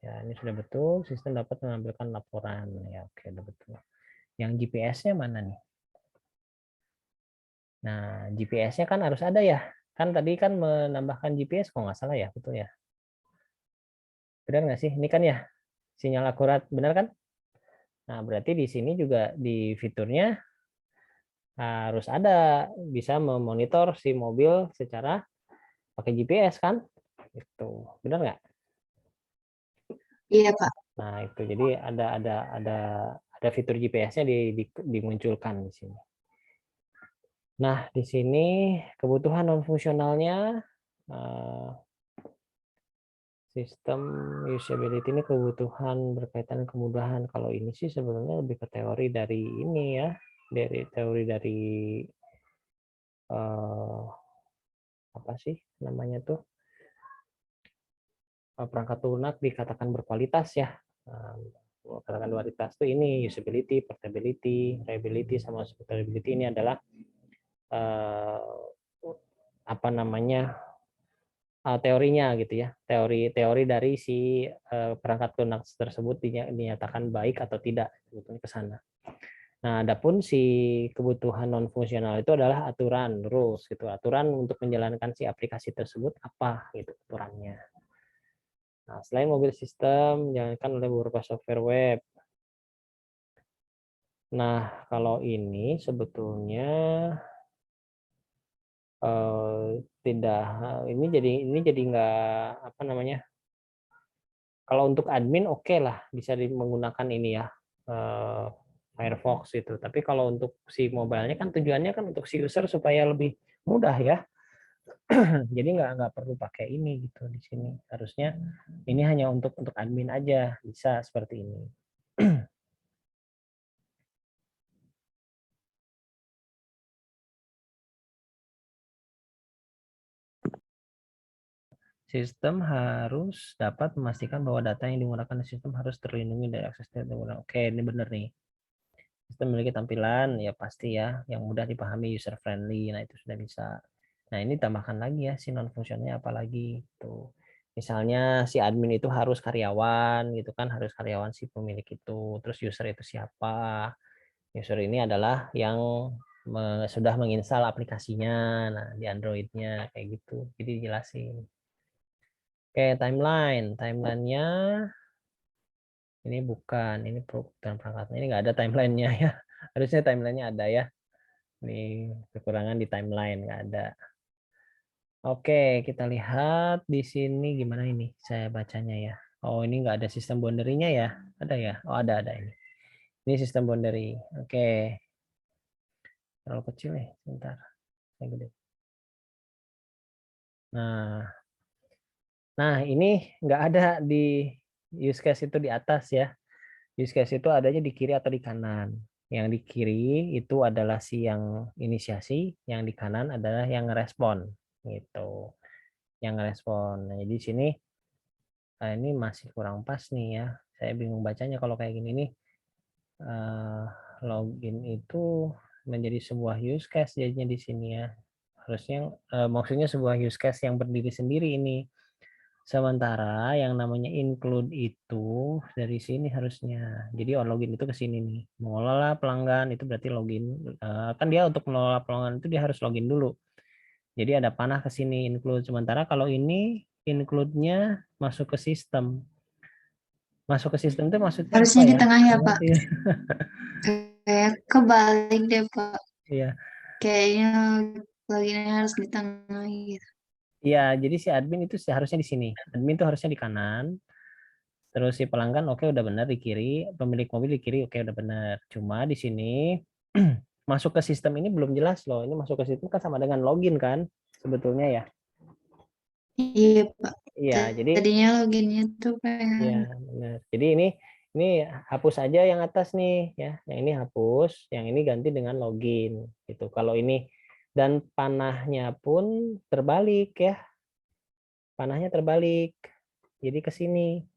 S1: Ya, ini sudah betul. Sistem dapat mengambilkan laporan. Ya, oke, udah betul. Yang GPS-nya mana nih? Nah, GPS-nya kan harus ada ya. Kan tadi kan menambahkan GPS, kok nggak salah ya, betul ya. Benar nggak sih? Ini kan ya, sinyal akurat, benar kan? Nah, berarti di sini juga di fiturnya harus ada, bisa memonitor si mobil secara pakai GPS kan? Itu benar nggak?
S2: Iya, Pak.
S1: Nah, itu jadi ada fitur GPS-nya dimunculkan di sini. Nah, di sini kebutuhan non fungsionalnya sistem usability ini kebutuhan berkaitan kemudahan. Kalau ini sih sebenarnya lebih ke teori dari ini ya, dari teori dari apa sih namanya tuh, perangkat lunak dikatakan berkualitas ya. Katakan kualitas itu ini usability, portability, reliability sama supportability ini adalah apa namanya teorinya gitu ya, teori dari si perangkat lunak tersebut dinyatakan baik atau tidak sebetulnya ke sana. Nah, adapun si kebutuhan non fungsional itu adalah aturan, rules gitu, aturan untuk menjalankan si aplikasi tersebut apa gitu aturannya. Nah, selain mobil sistem dijalankan oleh beberapa software web. Nah, kalau ini sebetulnya tidak, ini jadi nggak apa namanya, kalau untuk admin oke lah bisa menggunakan ini ya, Firefox itu, tapi kalau untuk si mobile-nya kan tujuannya kan untuk si user supaya lebih mudah ya. Jadi nggak perlu pakai ini gitu di sini, harusnya ini hanya untuk admin aja bisa seperti ini. Sistem harus dapat memastikan bahwa data yang digunakan di sistem harus terlindungi dari akses data. Oke, ini benar nih. Sistem memiliki tampilan ya pasti ya yang mudah dipahami, user friendly. Nah, itu sudah bisa. Nah, ini tambahkan lagi ya si non fungsionalnya apalagi tuh. Misalnya si admin itu harus karyawan gitu kan, harus karyawan si pemilik itu. Terus user itu siapa? User ini adalah yang sudah menginstal aplikasinya, nah di Android-nya kayak gitu. Jadi dijelasin. Oke, timeline-nya ini bukan, ini perangkatnya ini nggak ada timeline-nya ya. Harusnya timeline-nya ada ya. Ini kekurangan di timeline nggak ada. Oke, kita lihat di sini gimana ini saya bacanya ya. Oh, ini nggak ada sistem boundary-nya ya? Ada ya? Oh, ada ini. Ini sistem boundary. Oke. Terlalu kecil nih, sebentar. Saya gede. Nah, ini nggak ada di use case itu di atas ya. Use case itu adanya di kiri atau di kanan. Yang di kiri itu adalah si yang inisiasi, yang di kanan adalah yang ngerespon gitu. Yang ngerespon. Nah, jadi di sini ini masih kurang pas nih ya. Saya bingung bacanya kalau kayak gini nih. Login itu menjadi sebuah use case jadinya di sini ya. Harusnya maksudnya sebuah use case yang berdiri sendiri ini. Sementara yang namanya include itu dari sini harusnya. Jadi login itu ke sini nih. Mengelola pelanggan itu berarti login. Kan dia untuk mengelola pelanggan itu dia harus login dulu. Jadi ada panah ke sini include. Sementara kalau ini include-nya masuk ke sistem. Masuk ke sistem itu maksudnya
S2: Harusnya
S1: apa
S2: di
S1: ya?
S2: tengah ya, Pak. Kayak kebalik deh, Pak.
S1: Iya.
S2: Kayaknya loginnya harus di tengah gitu.
S1: Iya, jadi si admin itu seharusnya di sini. Admin itu harusnya di kanan. Terus si pelanggan oke udah benar di kiri, pemilik mobil di kiri oke udah benar. Cuma di sini masuk ke sistem ini belum jelas loh. Ini masuk ke sistem kan sama dengan login kan sebetulnya ya.
S2: Iya, Pak.
S1: Iya, jadi
S2: Tadinya loginnya tuh pengen.
S1: ya benar. Jadi ini hapus aja yang atas nih ya. Yang ini hapus, yang ini ganti dengan login gitu. Kalau ini dan panahnya pun terbalik ya. Panahnya terbalik. Jadi ke sini.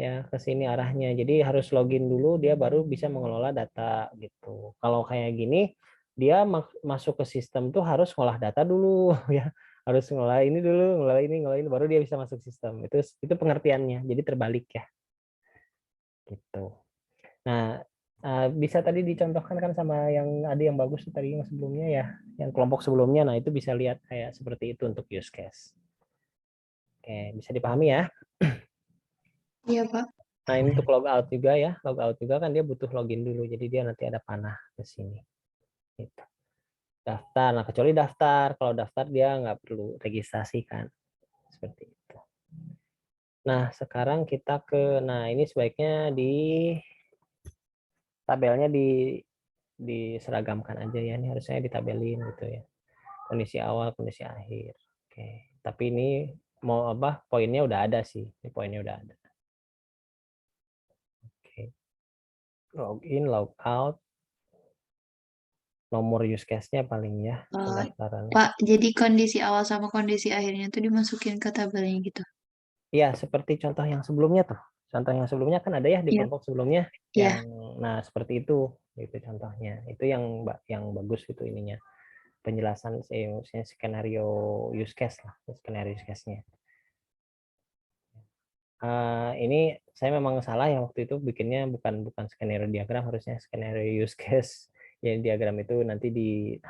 S1: Ya ke sini arahnya. Jadi harus login dulu dia baru bisa mengelola data gitu. Kalau kayak gini dia masuk ke sistem tuh harus ngolah data dulu ya. Harus ngelola ini dulu, ngelola ini, baru dia bisa masuk sistem. Itu pengertiannya. Jadi terbalik ya. Gitu. Nah, bisa tadi dicontohkan kan sama yang ada yang bagus tadi yang sebelumnya ya, yang kelompok sebelumnya. Nah, itu bisa lihat kayak seperti itu untuk use case. Oke, bisa dipahami ya.
S2: Iya, Pak.
S1: Nah, ini untuk logout juga ya. Logout juga kan dia butuh login dulu. Jadi dia nanti ada panah ke sini. Gitu. Daftar. Nah, kecuali daftar. Kalau daftar dia nggak perlu registrasi kan. Seperti itu. Nah, sekarang kita nah ini sebaiknya tabelnya diseragamkan aja ya. Ini harusnya ditabelin gitu ya. Kondisi awal, kondisi akhir. Oke. Tapi ini mau apa? Poinnya udah ada sih. Ini poinnya udah ada. Oke. Login, logout. Nomor use case-nya paling ya. Pendaftaran.
S7: Pak, jadi kondisi awal sama kondisi akhirnya tuh dimasukin ke tabelnya gitu.
S1: Iya, seperti contoh yang sebelumnya tuh. Contoh yang sebelumnya kan ada ya di
S7: Iya.
S1: kelompok sebelumnya
S7: Iya.
S1: nah seperti itu contohnya. Itu yang bagus itu ininya. Penjelasan skenario use case lah, skenario use case-nya. Ini saya memang salah yang waktu itu bikinnya bukan skenario diagram, harusnya skenario use case. Jadi diagram itu nanti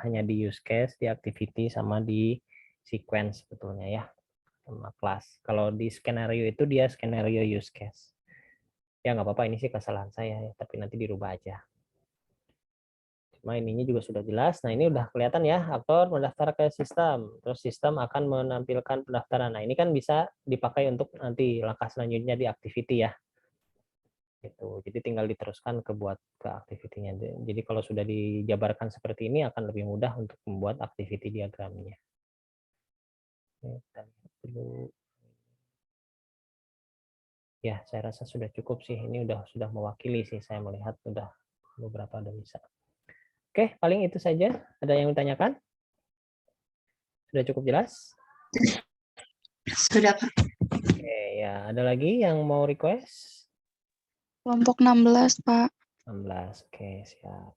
S1: hanya di use case, di activity sama di sequence sebetulnya ya. Sama kelas. Kalau di skenario itu dia skenario use case. Ya nggak apa-apa, ini sih kesalahan saya ya, tapi nanti dirubah aja. Cuma ininya juga sudah jelas. Nah ini udah kelihatan ya, aktor mendaftar ke sistem. Terus sistem akan menampilkan pendaftaran. Nah ini kan bisa dipakai untuk nanti langkah selanjutnya di activity ya. Gitu. Jadi tinggal diteruskan buat ke activity-nya. Jadi kalau sudah dijabarkan seperti ini akan lebih mudah untuk membuat activity diagramnya. Kita lihat dulu. Ya, saya rasa sudah cukup sih. Ini sudah mewakili sih, saya melihat sudah beberapa udah bisa. Oke, paling itu saja. Ada yang ditanyakan? Sudah cukup jelas?
S7: Sudah, Pak.
S1: Oke, ya. Ada lagi yang mau request?
S2: Kelompok 16, Pak.
S1: 16, oke, siap.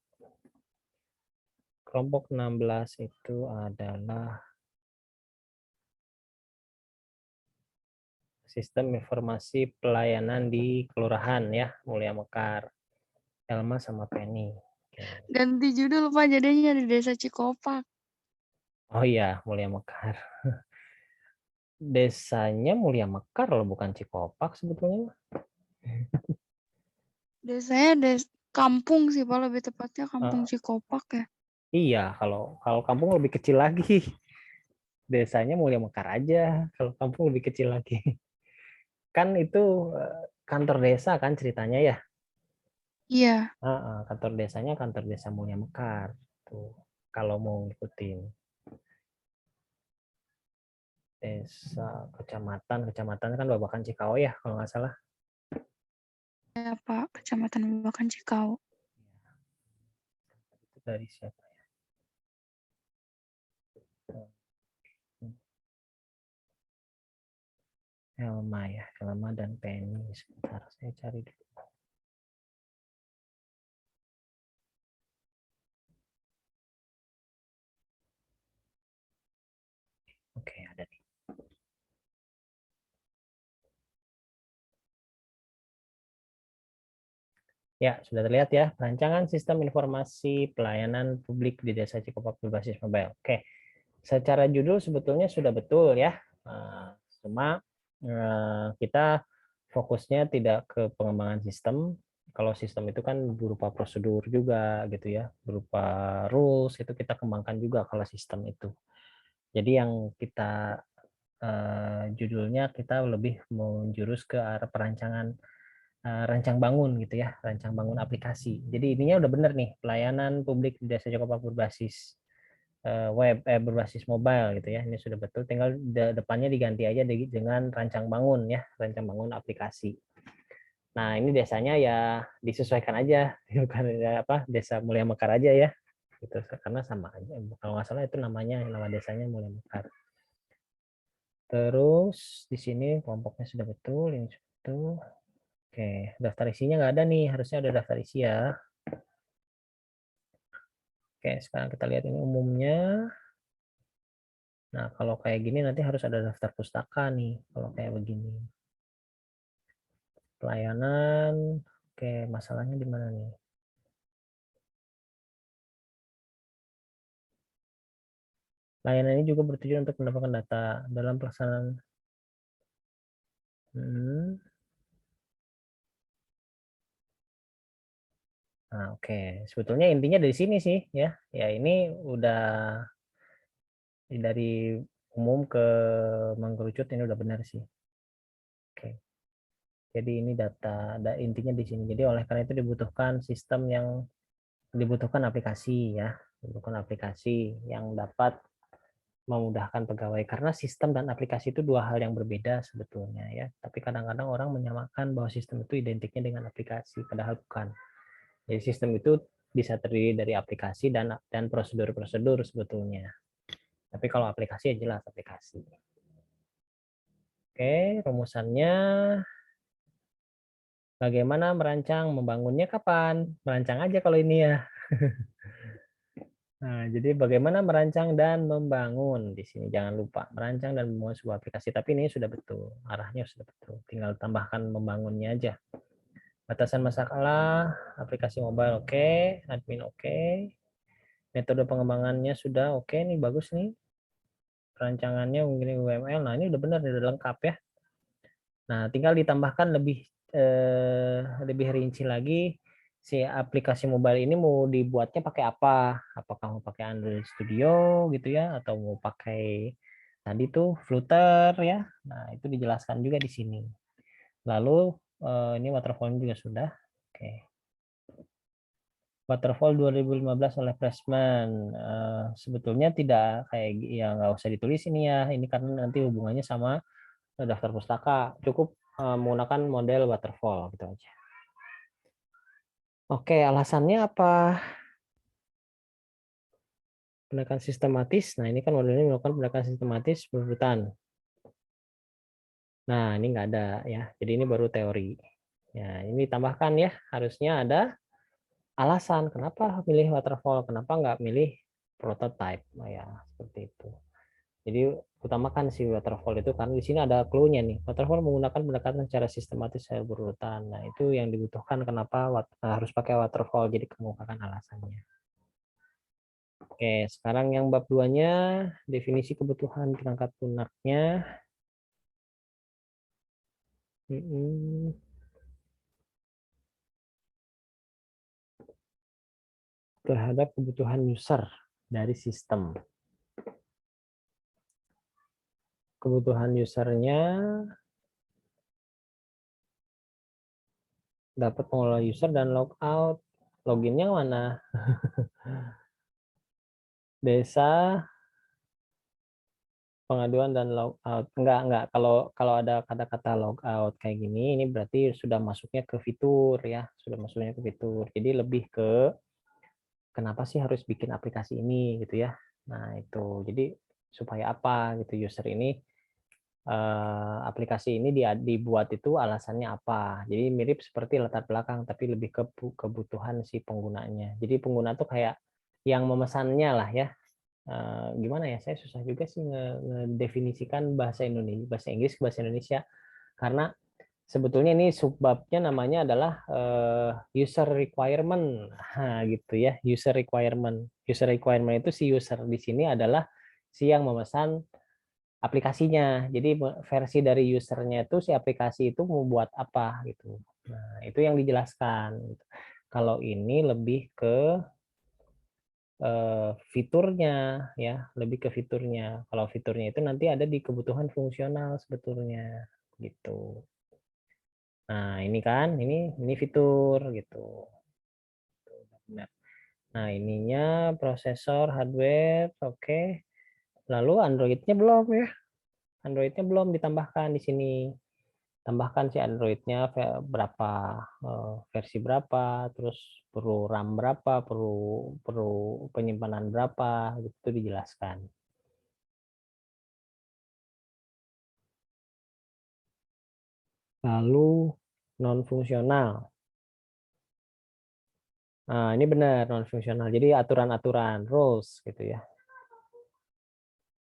S1: Kelompok 16 itu adalah sistem informasi pelayanan di kelurahan ya, Mulia Mekar. Elma sama Penny. Oke.
S2: Ganti judul, Pak. Jadinya di Desa Cikopak.
S1: Oh iya, Mulia Mekar. Desanya Mulia Mekar loh, bukan Cikopak sebetulnya.
S2: Desanya kampung sih, Pak. Lebih tepatnya kampung Cikopak ya.
S1: Iya, kalau kampung lebih kecil lagi. Desanya Mulia Mekar aja, kalau kampung lebih kecil lagi. Kan itu kantor desa kan ceritanya ya.
S2: Iya.
S1: Kantor desanya kantor desa Mulia Mekar. Tuh, kalau mau ngikutin. Desa, kecamatan kan Babakan Cikau ya, kalau nggak salah.
S2: Ya, Pak. Kecamatan Babakan Cikau.
S1: Itu dari siapa ya? Elma ya, Elma dan Penny. Sebentar, saya cari dulu. Oke, ada nih. Ya, sudah terlihat ya, perancangan sistem informasi pelayanan publik di Desa Cikopak berbasis mobile. Oke, secara judul sebetulnya sudah betul ya, cuma kita fokusnya tidak ke pengembangan sistem. Kalau sistem itu kan berupa prosedur juga gitu ya, berupa rules, itu kita kembangkan juga kalau sistem itu. Jadi yang kita judulnya kita lebih menjurus ke arah perancangan rancang bangun gitu ya, rancang bangun aplikasi. Jadi ininya udah bener nih, pelayanan publik di Desa Cikopak berbasis web, berbasis mobile gitu ya. Ini sudah betul, tinggal depannya diganti aja dengan rancang bangun ya, rancang bangun aplikasi. Nah ini desanya ya disesuaikan aja, bukan apa Desa Mulia Mekar aja ya, gitu. Karena sama aja. Kalau nggak salah itu nama desanya Mulia Mekar. Terus di sini kelompoknya sudah betul, ini sudah betul. Oke, daftar isinya nggak ada nih, harusnya ada daftar isi ya. Oke, sekarang kita lihat ini umumnya. Nah, kalau kayak gini nanti harus ada daftar pustaka nih, kalau kayak begini. Pelayanan, oke, masalahnya di mana nih? Layanan ini juga bertujuan untuk mendapatkan data dalam pelaksanaan. Nah, oke. Sebetulnya intinya dari sini sih, ya. Ya ini udah dari umum ke mengkerucut ini udah benar sih. Oke. Jadi ini data, intinya di sini. Jadi oleh karena itu dibutuhkan sistem yang dibutuhkan aplikasi ya, dibutuhkan aplikasi yang dapat memudahkan pegawai karena sistem dan aplikasi itu dua hal yang berbeda sebetulnya ya. Tapi kadang-kadang orang menyamakan bahwa sistem itu identiknya dengan aplikasi, padahal bukan. Jadi sistem itu bisa terdiri dari aplikasi dan prosedur-prosedur sebetulnya. Tapi kalau aplikasi ya jelas aplikasi. Oke, rumusannya bagaimana merancang, membangunnya kapan? Merancang aja kalau ini ya. Nah, jadi bagaimana merancang dan membangun di sini jangan lupa merancang dan membangun sebuah aplikasi. Tapi ini sudah betul, arahnya sudah betul. Tinggal tambahkan membangunnya aja. Batasan masalah, aplikasi mobile oke, admin oke. Metode pengembangannya sudah oke nih, bagus nih. Perancangannya mungkin UML. Nah, ini udah benar, udah lengkap ya. Nah, tinggal ditambahkan lebih rinci lagi si aplikasi mobile ini mau dibuatnya pakai apa? Apakah mau pakai Android Studio gitu ya atau mau pakai tadi tuh Flutter ya. Nah, itu dijelaskan juga di sini. Lalu ini waterfall juga sudah. Oke. Waterfall 2015 oleh Pressman. Sebetulnya tidak kayak ya nggak usah ditulis ini ya. Ini karena nanti hubungannya sama daftar pustaka. Cukup menggunakan model waterfall gitu aja. Oke, alasannya apa? Pendekatan sistematis. Nah, ini kan modelnya melakukan pendekatan sistematis berurutan. Nah, ini nggak ada ya. Jadi ini baru teori. Ya, ini tambahkan ya. Harusnya ada alasan kenapa milih waterfall, kenapa nggak milih prototype. Nah, ya, seperti itu. Jadi utamakan si waterfall itu karena di sini ada clue-nya nih. Waterfall menggunakan pendekatan secara sistematis secara berurutan. Nah, itu yang dibutuhkan kenapa harus pakai waterfall. Jadi kemukakan alasannya. Oke, sekarang yang bab 2-nya, definisi kebutuhan perangkat lunaknya. Terhadap kebutuhan user dari sistem. Kebutuhan usernya dapat mengelola user dan logout. Loginnya mana? Desa pengaduan dan logout. Enggak. Kalau ada kata-kata logout kayak gini, ini berarti sudah masuknya ke fitur ya, sudah masuknya ke fitur. Jadi lebih ke kenapa sih harus bikin aplikasi ini gitu ya. Nah, itu. Jadi supaya apa gitu user ini aplikasi ini dibuat itu alasannya apa. Jadi mirip seperti latar belakang tapi lebih ke kebutuhan si penggunanya. Jadi pengguna tuh kayak yang memesannya lah ya. Gimana ya, saya susah juga sih ngedefinisikan bahasa Inggris ke bahasa Indonesia karena sebetulnya ini subbabnya namanya adalah user requirement. Nah, gitu ya, user requirement. User requirement itu si user di sini adalah si yang memesan aplikasinya. Jadi versi dari usernya itu si aplikasi itu mau buat apa gitu. Nah, itu yang dijelaskan. Kalau ini lebih ke fiturnya ya, lebih ke fiturnya. Kalau fiturnya itu nanti ada di kebutuhan fungsional sebetulnya gitu. Nah, ini kan, ini fitur gitu. Nah, ininya prosesor, hardware, oke. Lalu Android-nya belum ya. Android-nya belum ditambahkan di sini. Tambahkan si Android-nya berapa versi berapa, terus perlu RAM berapa, perlu penyimpanan berapa, itu dijelaskan. Lalu non fungsional. Nah, ini benar non fungsional. Jadi aturan-aturan rules gitu ya.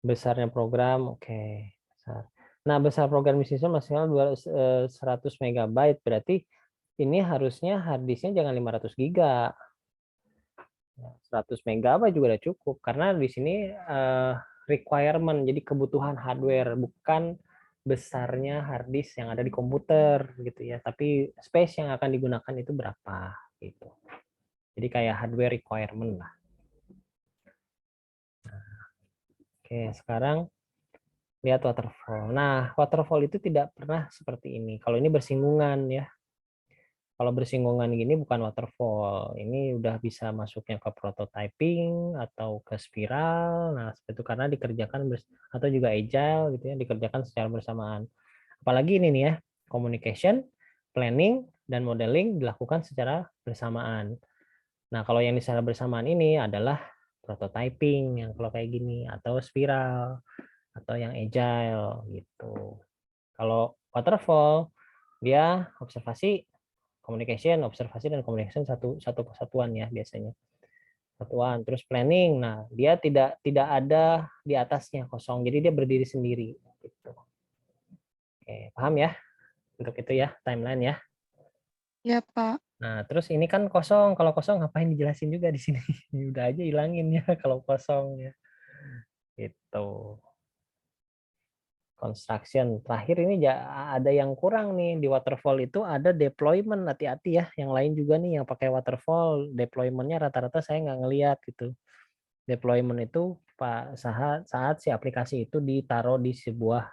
S1: Besarnya program, oke. Besar. Nah, besar program maksimal 100 MB, berarti ini harusnya hard disknya jangan 500 giga. 100 MB juga udah cukup, karena di sini requirement, jadi kebutuhan hardware, bukan besarnya hard disk yang ada di komputer gitu ya, tapi space yang akan digunakan itu berapa gitu. Jadi kayak hardware requirement lah. Oke, sekarang lihat waterfall. Nah, waterfall itu tidak pernah seperti ini. Kalau ini bersinggungan ya. Kalau bersinggungan gini bukan waterfall. Ini udah bisa masuknya ke prototyping atau ke spiral. Nah, seperti itu karena dikerjakan atau juga agile gitu ya, dikerjakan secara bersamaan. Apalagi ini nih ya, communication, planning, dan modeling dilakukan secara bersamaan. Nah, kalau yang secara bersamaan ini adalah prototyping yang kalau kayak gini, atau spiral, atau yang agile gitu. Kalau waterfall, dia observasi, communication, observasi dan communication satu kesatuan ya biasanya. Satuan, terus planning. Nah, dia tidak ada di atasnya kosong. Jadi dia berdiri sendiri gitu. Oke, paham ya? Untuk itu ya, timeline ya.
S7: Ya, Pak.
S1: Nah, terus ini kan kosong. Kalau kosong ngapain dijelasin juga di sini? Udah aja hilangin ya kalau kosong ya. Gitu. Construction. Terakhir ini ada yang kurang nih di waterfall itu, ada deployment, hati-hati ya. Yang lain juga nih yang pakai waterfall, deployment-nya rata-rata saya nggak ngelihat gitu. Deployment itu saat si aplikasi itu ditaruh di sebuah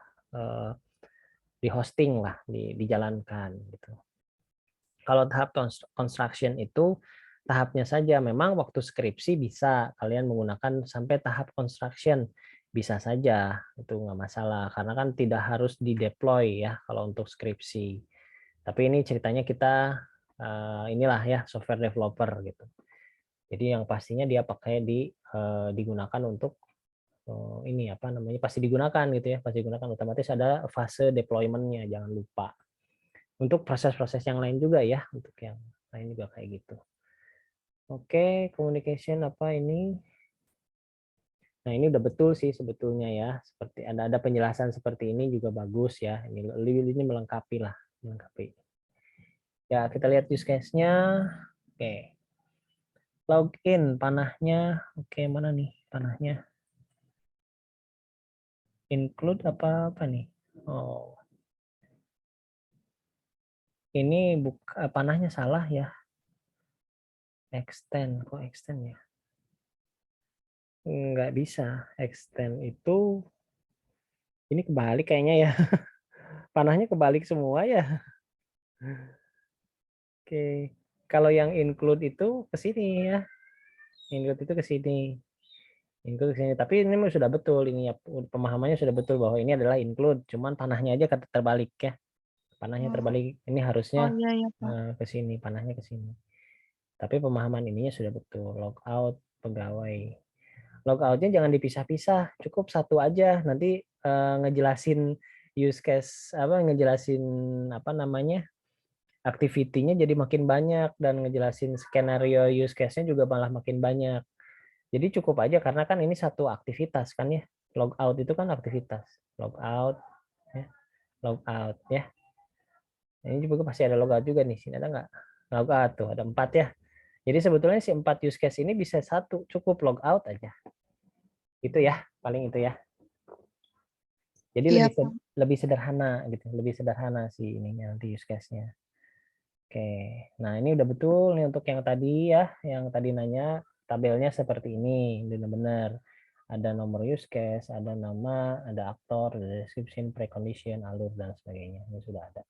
S1: di hosting lah, dijalankan gitu. Kalau tahap construction itu tahapnya saja, memang waktu skripsi bisa kalian menggunakan sampai tahap construction, bisa saja, itu nggak masalah, karena kan tidak harus di-deploy ya kalau untuk skripsi. Tapi ini ceritanya kita inilah ya software developer gitu. Jadi yang pastinya dia pakai digunakan untuk ini apa namanya, pasti digunakan gitu ya, pasti digunakan, otomatis ada fase deployment-nya, jangan lupa. Untuk proses-proses yang lain juga ya, untuk yang lain juga kayak gitu. Oke, communication apa ini? Nah, ini udah betul sih sebetulnya ya. Seperti ada penjelasan seperti ini juga bagus ya. Ini melengkapi lah, melengkapi. Ya, kita lihat use case-nya. Oke. Login panahnya. Oke, mana nih panahnya? Include apa nih? Oh. Ini panahnya salah ya. Extend, kok extend ya? Nggak bisa. Extend itu ini kebalik kayaknya ya. Panahnya kebalik semua ya. Oke. Kalau yang include itu ke sini ya. Include itu ke sini. Include ke sini. Tapi ini sudah betul ini ya. Pemahamannya sudah betul bahwa ini adalah include. Cuman panahnya aja terbalik ya. Panahnya terbalik. Ini harusnya
S7: Iya, Pak.
S1: ke sini, panahnya ke sini. Tapi pemahaman ininya sudah betul. Logout pegawai. Logoutnya jangan dipisah-pisah. Cukup satu aja. Nanti ngejelasin use case ngejelasin apa namanya? Activity-nya jadi makin banyak dan ngejelasin skenario use case-nya juga malah makin banyak. Jadi cukup aja karena kan ini satu aktivitas kan ya. Logout itu kan aktivitas. Logout ya. Logout ya. Ini juga pasti ada logout juga nih. Sini ada nggak? Logout tuh ada 4 ya. Jadi sebetulnya si 4 use case ini bisa satu, cukup logout aja. Itu ya, paling itu ya. Jadi
S7: Iya,
S1: lebih sederhana gitu, lebih sederhana sih ininya nanti use case-nya. Oke, nah ini udah betul nih untuk yang tadi ya, yang tadi nanya tabelnya seperti ini, benar-benar ada nomor use case, ada nama, ada aktor, ada description, precondition, alur dan sebagainya. Ini sudah ada.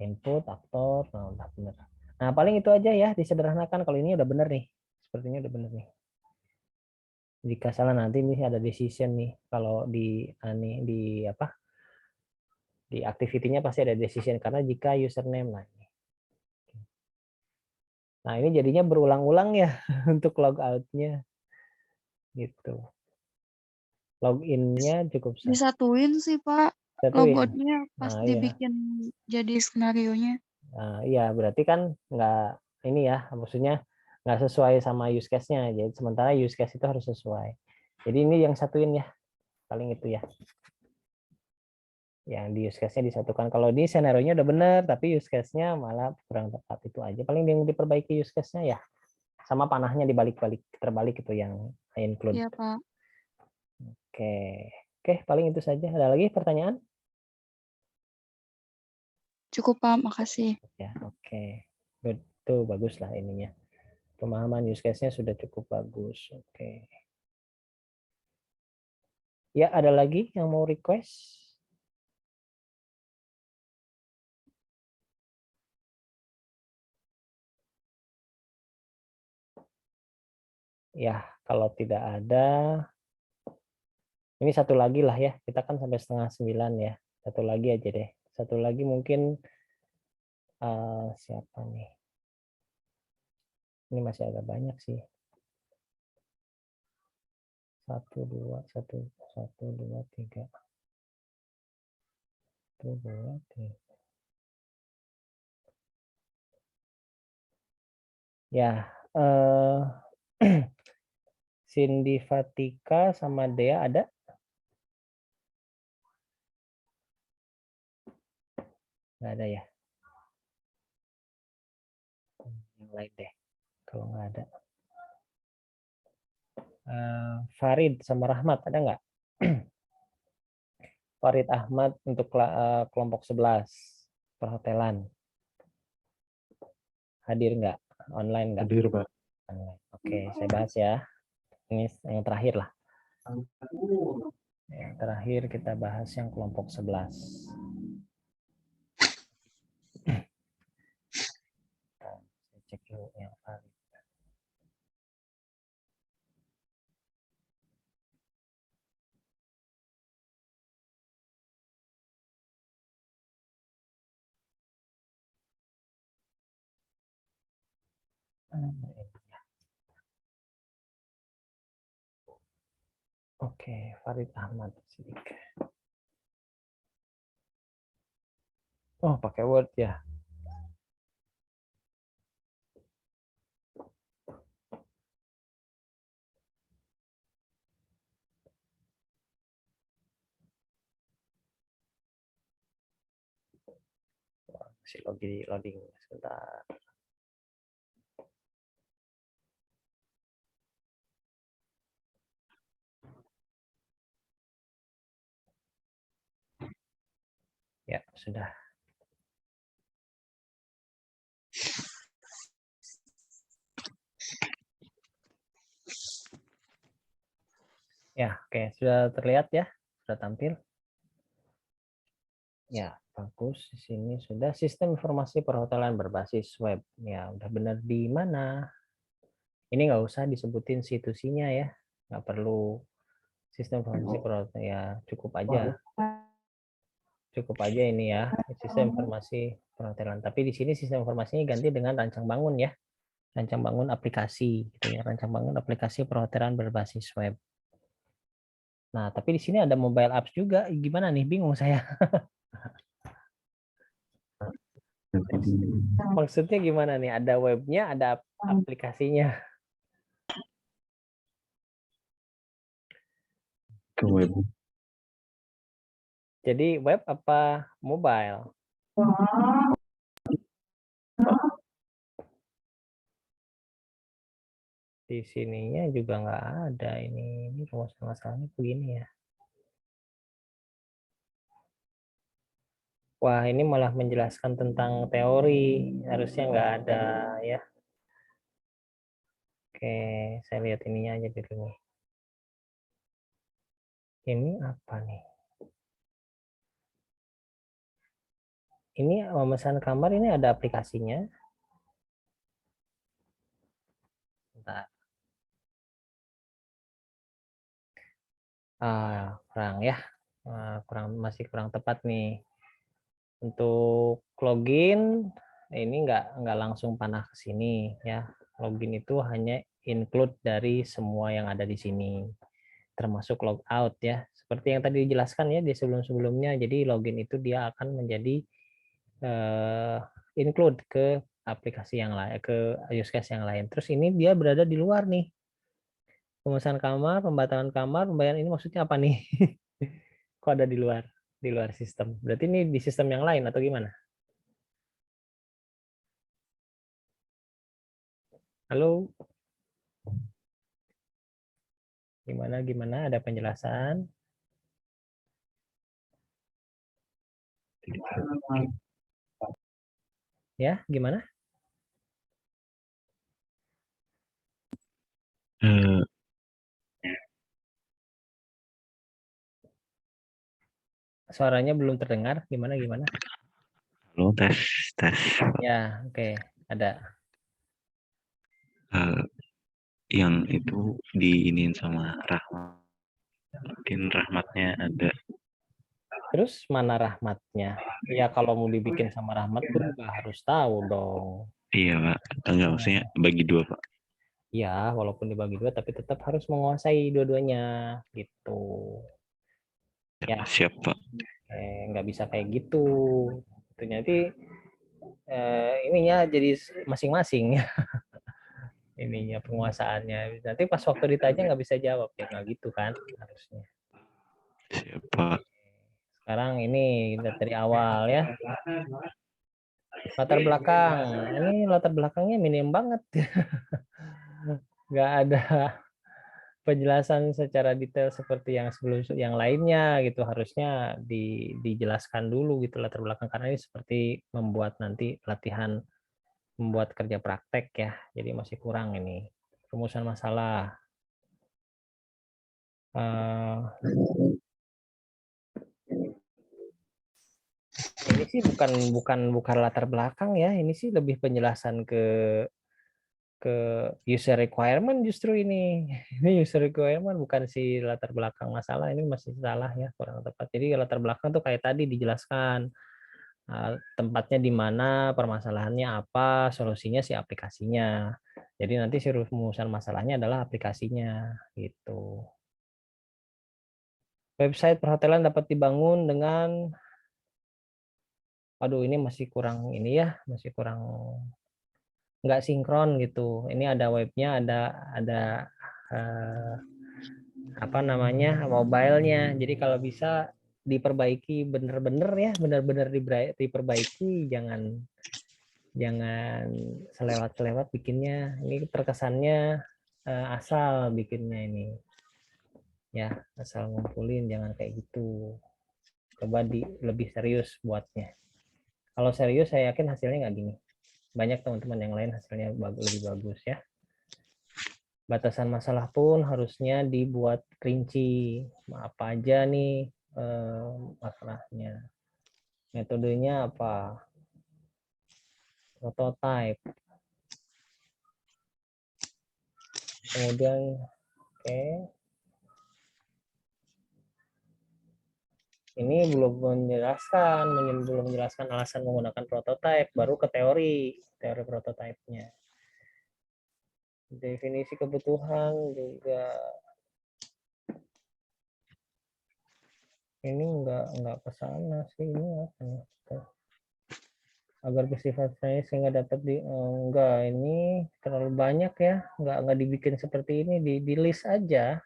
S1: Input, aktor, nah udah benar. Nah paling itu aja ya, disederhanakan. Kalau ini udah benar nih, sepertinya udah benar nih. Jika salah nanti ini ada decision nih, kalau di apa? Di activity-nya pasti ada decision karena jika username lah. Nah, ini jadinya berulang-ulang ya untuk logout-nya. Gitu. Login-nya cukup satu.
S7: Disatuin sih, Pak.
S1: Satuin.
S7: Logoutnya pas
S1: Nah, iya.
S7: dibikin jadi skenarionya.
S1: Nah, iya, berarti kan nggak ini ya, maksudnya nggak sesuai sama use case-nya. Jadi sementara use case itu harus sesuai. Jadi ini yang satuin ya. Paling itu ya. Yang di use case-nya disatukan. Kalau di scenario-nya udah benar, tapi use case-nya malah kurang tepat, itu aja. Paling yang diperbaiki use case-nya ya. Sama panahnya dibalik-balik, terbalik itu yang include.
S7: Iya, Pak.
S1: Oke. Oke, paling itu saja. Ada lagi pertanyaan?
S7: Cukup, Pak. Makasih.
S1: Ya, oke. Good. Tuh bagus lah ininya. Pemahaman use case-nya sudah cukup bagus. Oke. Ya, ada lagi yang mau request? Ya, kalau tidak ada, ini satu lagi lah ya. Kita kan sampai 8:30 ya. Satu lagi aja deh. Satu lagi mungkin siapa nih? Ini masih agak banyak sih. 1, 2, 1, 1, 2, 3. 1, 2, 3. Ya, Cindy Fatika sama Dea ada? Nggak ada ya? Yang lain deh, kalau nggak ada. Farid sama Rahmat ada nggak? Farid Ahmad untuk kelompok 11 perhotelan. Hadir nggak? Online nggak?
S8: Hadir, Pak.
S1: Online. Oke, saya bahas ya. Ini yang terakhir lah. Yang terakhir kita bahas yang kelompok 11. Saya cek dulu yang Farid. Oke, Farid Ahmad Sidik. Oh, pakai Word ya. Masih loading sebentar. Ya, sudah. Ya, oke, sudah terlihat ya, sudah tampil. Ya, bagus. Di sini sudah sistem informasi perhotelan berbasis web. Ya, udah benar di mana? Ini nggak usah disebutin situsinya ya, nggak perlu sistem informasi perhotelan ya, cukup aja ini ya, sistem informasi perhotelan. Tapi di sini sistem informasinya ganti dengan rancang bangun ya, rancang bangun aplikasi, gitu ya, rancang bangun aplikasi perhotelan berbasis web. Nah, tapi di sini ada mobile apps juga. Gimana nih? Bingung saya. Maksudnya gimana nih? Ada webnya, ada aplikasinya.
S8: Ke web.
S1: Jadi web apa mobile? Di sininya juga nggak ada ini rumus masalahnya begini ya. Wah, ini malah menjelaskan tentang teori, harusnya nggak ada ya. Oke, saya lihat ininya aja dulu nih. Ini apa nih? Ini memesan kamar, ini ada aplikasinya. Bentar. Kurang ya, masih kurang tepat nih. Untuk login ini nggak langsung panah ke sini ya. Login itu hanya include dari semua yang ada di sini, termasuk logout ya. Seperti yang tadi dijelaskan ya di sebelum-sebelumnya. Jadi login itu dia akan menjadi include ke aplikasi yang lain, ke use case yang lain. Terus ini dia berada di luar nih. Pemesanan kamar, pembatalan kamar, pembayaran ini maksudnya apa nih? Kok ada di luar sistem? Berarti ini di sistem yang lain atau gimana? Halo? Gimana? Ada penjelasan? Ya, gimana? Suaranya belum terdengar. Gimana?
S8: Halo, tes.
S1: Ya, oke. Ada.
S8: Yang itu diinin sama Rahmat. Mungkin Rahmatnya ada.
S1: Terus mana Rahmatnya? Ya kalau mau dibikin sama Rahmat pun juga harus tahu dong.
S8: Iya, Pak. Enggak, maksudnya bagi 2, Pak.
S1: Ya, walaupun dibagi 2, tapi tetap harus menguasai dua-duanya gitu. Ya,
S8: Siap, Pak.
S1: nggak bisa kayak gitu. Itu nanti ininya jadi masing-masing ya. Ininya penguasaannya. Nanti pas waktu ditanya nggak bisa jawab ya, nggak gitu kan harusnya.
S8: Siap, Pak.
S1: Sekarang ini kita dari awal ya. Latar belakang. Ini latar belakangnya minim banget. Nggak ada penjelasan secara detail seperti yang sebelum yang lainnya gitu. Harusnya dijelaskan dulu gitu latar belakang, karena ini seperti membuat nanti latihan membuat kerja praktek ya. Jadi masih kurang ini. Rumusan masalah. Ini sih bukan latar belakang ya. Ini sih lebih penjelasan ke user requirement justru ini. Ini user requirement bukan si latar belakang masalah. Ini masih salah ya, kurang tepat. Jadi latar belakang tuh kayak tadi dijelaskan tempatnya di mana, permasalahannya apa, solusinya si aplikasinya. Jadi nanti si rumusan masalahnya adalah aplikasinya gitu. Website perhotelan dapat dibangun dengan, aduh ini masih kurang ini ya, masih kurang nggak sinkron gitu. Ini ada webnya, ada apa namanya mobilenya. Jadi kalau bisa diperbaiki bener-bener ya, bener-bener diperbaiki, jangan selewat-selewat bikinnya. Ini terkesannya asal bikinnya ini. Ya, asal ngumpulin, jangan kayak gitu. Coba lebih serius buatnya. Kalau serius saya yakin hasilnya nggak gini. Banyak teman-teman yang lain hasilnya lebih bagus ya. Batasan masalah pun harusnya dibuat rinci. Apa aja nih masalahnya. Metodenya apa? Prototype. Kemudian oke. Ini belum menjelaskan alasan menggunakan prototype, baru ke teori prototipenya. Definisi kebutuhan juga ini enggak ke sana sih, ini apa? Agar bersifat saya sehingga dapat enggak, ini terlalu banyak ya, enggak dibikin seperti ini, di list aja.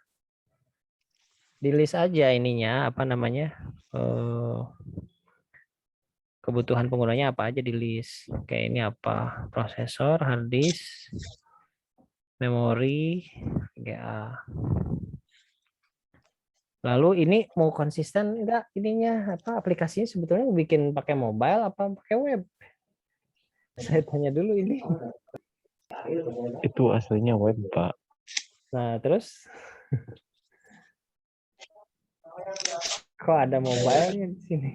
S1: Di list aja ininya apa namanya? Kebutuhan penggunanya apa aja di list. Kayak ini apa? Prosesor, hard disk, memori, VGA. Lalu ini mau konsisten enggak ininya apa aplikasinya sebetulnya bikin pakai mobile apa pakai web? Saya tanya dulu ini.
S8: Itu aslinya web, Pak.
S1: Nah, terus kok ada mobile-nya di sini?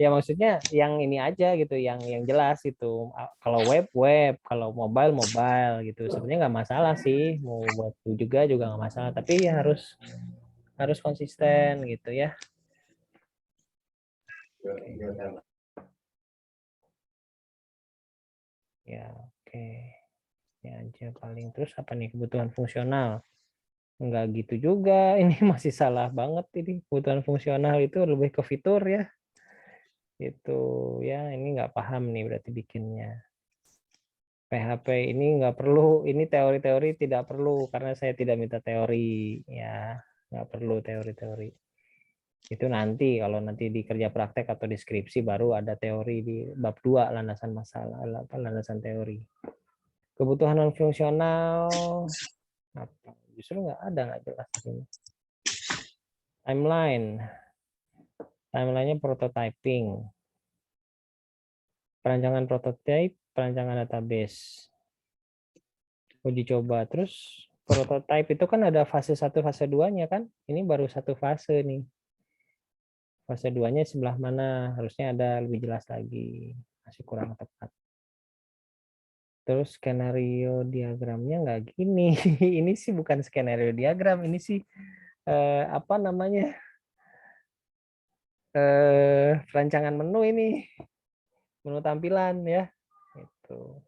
S1: Ya maksudnya yang ini aja gitu, yang jelas itu. Kalau web, kalau mobile gitu. Sebenarnya nggak masalah sih, mau buat juga nggak masalah. Tapi ya harus konsisten gitu ya. Ya oke. Ya aja paling. Terus apa nih kebutuhan fungsional? Enggak gitu juga. Ini masih salah banget ini. Kebutuhan fungsional itu lebih ke fitur ya. Itu ya ini nggak paham nih berarti bikinnya. PHP ini nggak perlu, ini teori-teori tidak perlu karena saya tidak minta teori ya, nggak perlu teori-teori. Itu nanti kalau nanti di kerja praktek atau di skripsi baru ada teori di bab 2 landasan masalah apa landasan teori. Kebutuhan non fungsional apa? Justru nggak ada, nggak jelas di sini. Timeline-nya prototyping. Perancangan prototipe, perancangan database. Uji coba. Terus prototype itu kan ada fase 1, fase 2-nya kan? Ini baru satu fase nih. Fase 2-nya sebelah mana? Harusnya ada lebih jelas lagi. Masih kurang tepat. Terus skenario diagramnya nggak gini. Ini sih bukan skenario diagram, ini sih apa namanya? Rancangan menu ini. Menu tampilan ya. Gitu.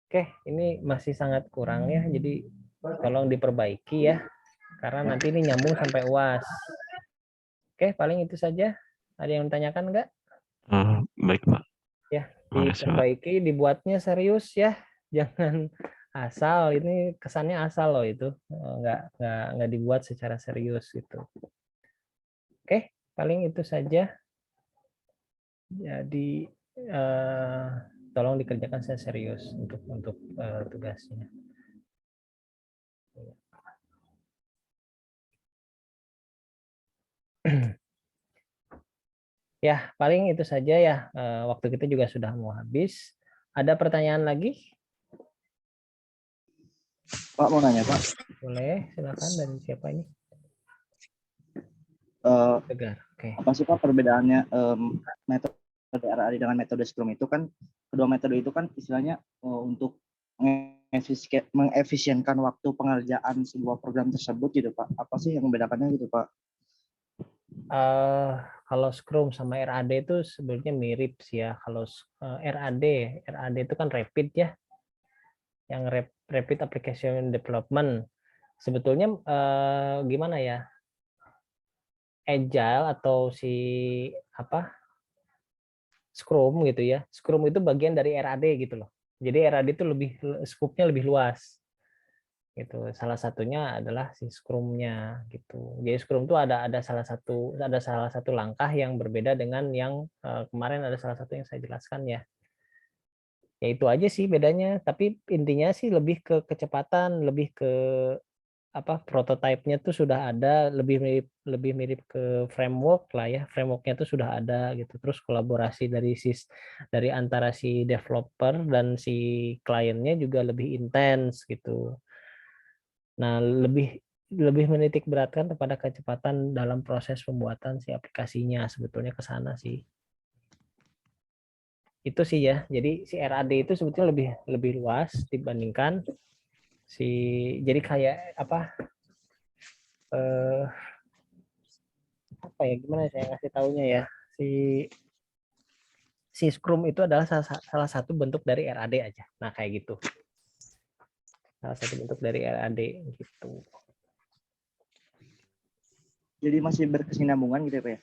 S1: Oke, ini masih sangat kurang ya. Jadi tolong diperbaiki ya. Karena nanti ini nyambung sampai UAS. Oke, paling itu saja. Ada yang menanyakan nggak?
S8: Baik, Pak.
S1: Ya,
S8: Makasih, Pak.
S1: diperbaiki, dibuatnya serius ya. Jangan asal, ini kesannya asal loh itu. Nggak dibuat secara serius gitu. Oke, paling itu saja. Jadi tolong dikerjakan secara serius untuk tugasnya. Ya, paling itu saja ya. Waktu kita juga sudah mau habis. Ada pertanyaan lagi?
S9: Pak mau nanya Pak.
S1: Boleh, silakan. Dari siapa ini? Tegar. Oke.
S9: Apa sih Pak perbedaannya metode RAD dengan metode Scrum itu kan kedua metode itu kan istilahnya untuk mengefisienkan waktu pengerjaan sebuah program tersebut gitu Pak. Apa sih yang membedakannya gitu Pak?
S1: Kalau Scrum sama RAD itu sebenarnya mirip sih ya. Kalau RAD itu kan rapid ya. Yang rapid application development. Sebetulnya gimana ya? Agile atau si apa? Scrum gitu ya. Scrum itu bagian dari RAD gitu loh. Jadi RAD itu lebih scope-nya lebih luas. Gitu. Salah satunya adalah si Scrum-nya gitu. Jadi Scrum itu ada salah satu langkah yang berbeda dengan yang kemarin ada salah satu yang saya jelaskan ya. Ya itu aja sih bedanya, tapi intinya sih lebih ke kecepatan, lebih ke apa prototipe-nya tuh sudah ada, lebih mirip ke framework lah ya. Framework-nya tuh sudah ada gitu. Terus kolaborasi dari antara si developer dan si kliennya juga lebih intens gitu. Nah, lebih menitik beratkan kepada kecepatan dalam proses pembuatan si aplikasinya, sebetulnya ke sana sih. Itu sih ya. Jadi si RAD itu sebetulnya lebih luas dibandingkan jadi kayak apa ya gimana saya ngasih taunya ya. Si Scrum itu adalah salah satu bentuk dari RAD aja. Nah, kayak gitu. Salah satu bentuk dari RAD gitu.
S9: Jadi masih berkesinambungan gitu ya Pak ya?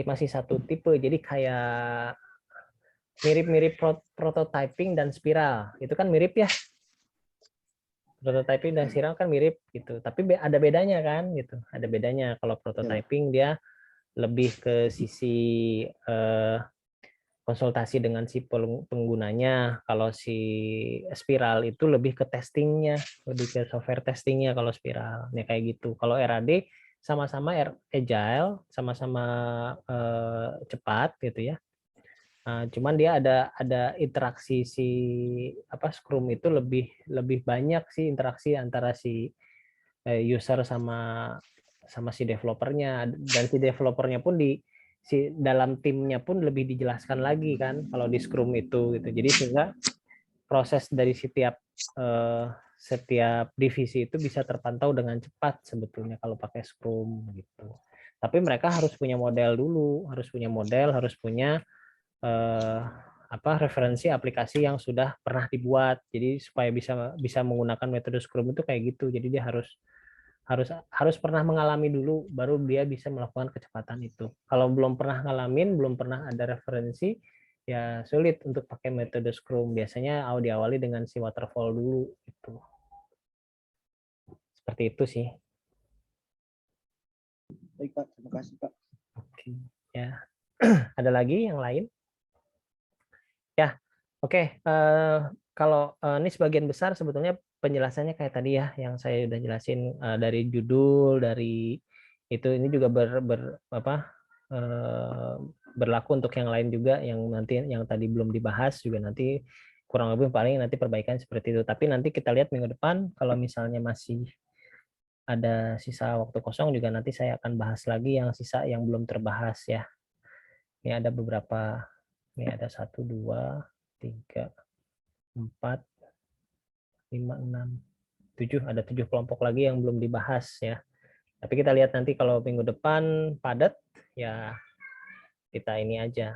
S1: Masih satu tipe. Jadi kayak mirip-mirip prototyping dan spiral. Itu kan mirip ya. Prototyping dan spiral kan mirip gitu. Tapi ada bedanya kan gitu. Ada bedanya. Kalau prototyping dia lebih ke sisi konsultasi dengan si penggunanya. Kalau si spiral itu lebih ke testingnya, lebih ke software testingnya kalau spiral. Nih kayak gitu. Kalau RAD sama-sama agile, sama-sama cepat gitu ya. Nah, cuman dia ada interaksi si Scrum itu lebih banyak sih interaksi antara si user sama si developernya, dan si developernya pun dalam timnya pun lebih dijelaskan lagi kan kalau di Scrum itu gitu. Jadi sehingga proses dari setiap divisi itu bisa terpantau dengan cepat sebetulnya kalau pakai Scrum gitu. Tapi mereka harus punya model dulu, harus punya referensi aplikasi yang sudah pernah dibuat. Jadi supaya bisa menggunakan metode Scrum itu kayak gitu. Jadi dia harus pernah mengalami dulu baru dia bisa melakukan kecepatan itu. Kalau belum pernah ngalamin, belum pernah ada referensi, ya sulit untuk pakai metode Scrum. Biasanya diawali dengan si waterfall dulu gitu. Seperti itu sih.
S9: Baik Pak, terima kasih Pak.
S1: Oke, ya. Ada lagi yang lain? Ya, oke. Kalau ini sebagian besar sebetulnya penjelasannya kayak tadi ya, yang saya udah jelasin dari judul, dari itu, ini juga berlaku untuk yang lain juga, yang nanti yang tadi belum dibahas juga nanti kurang lebih paling nanti perbaikan seperti itu. Tapi nanti kita lihat minggu depan kalau misalnya masih ada sisa waktu kosong juga nanti saya akan bahas lagi yang sisa yang belum terbahas ya. Ini ada beberapa, ini ada 1, 2, 3, 4, 5, 6, 7, ada 7 kelompok lagi yang belum dibahas ya. Tapi kita lihat nanti kalau minggu depan padat ya kita ini aja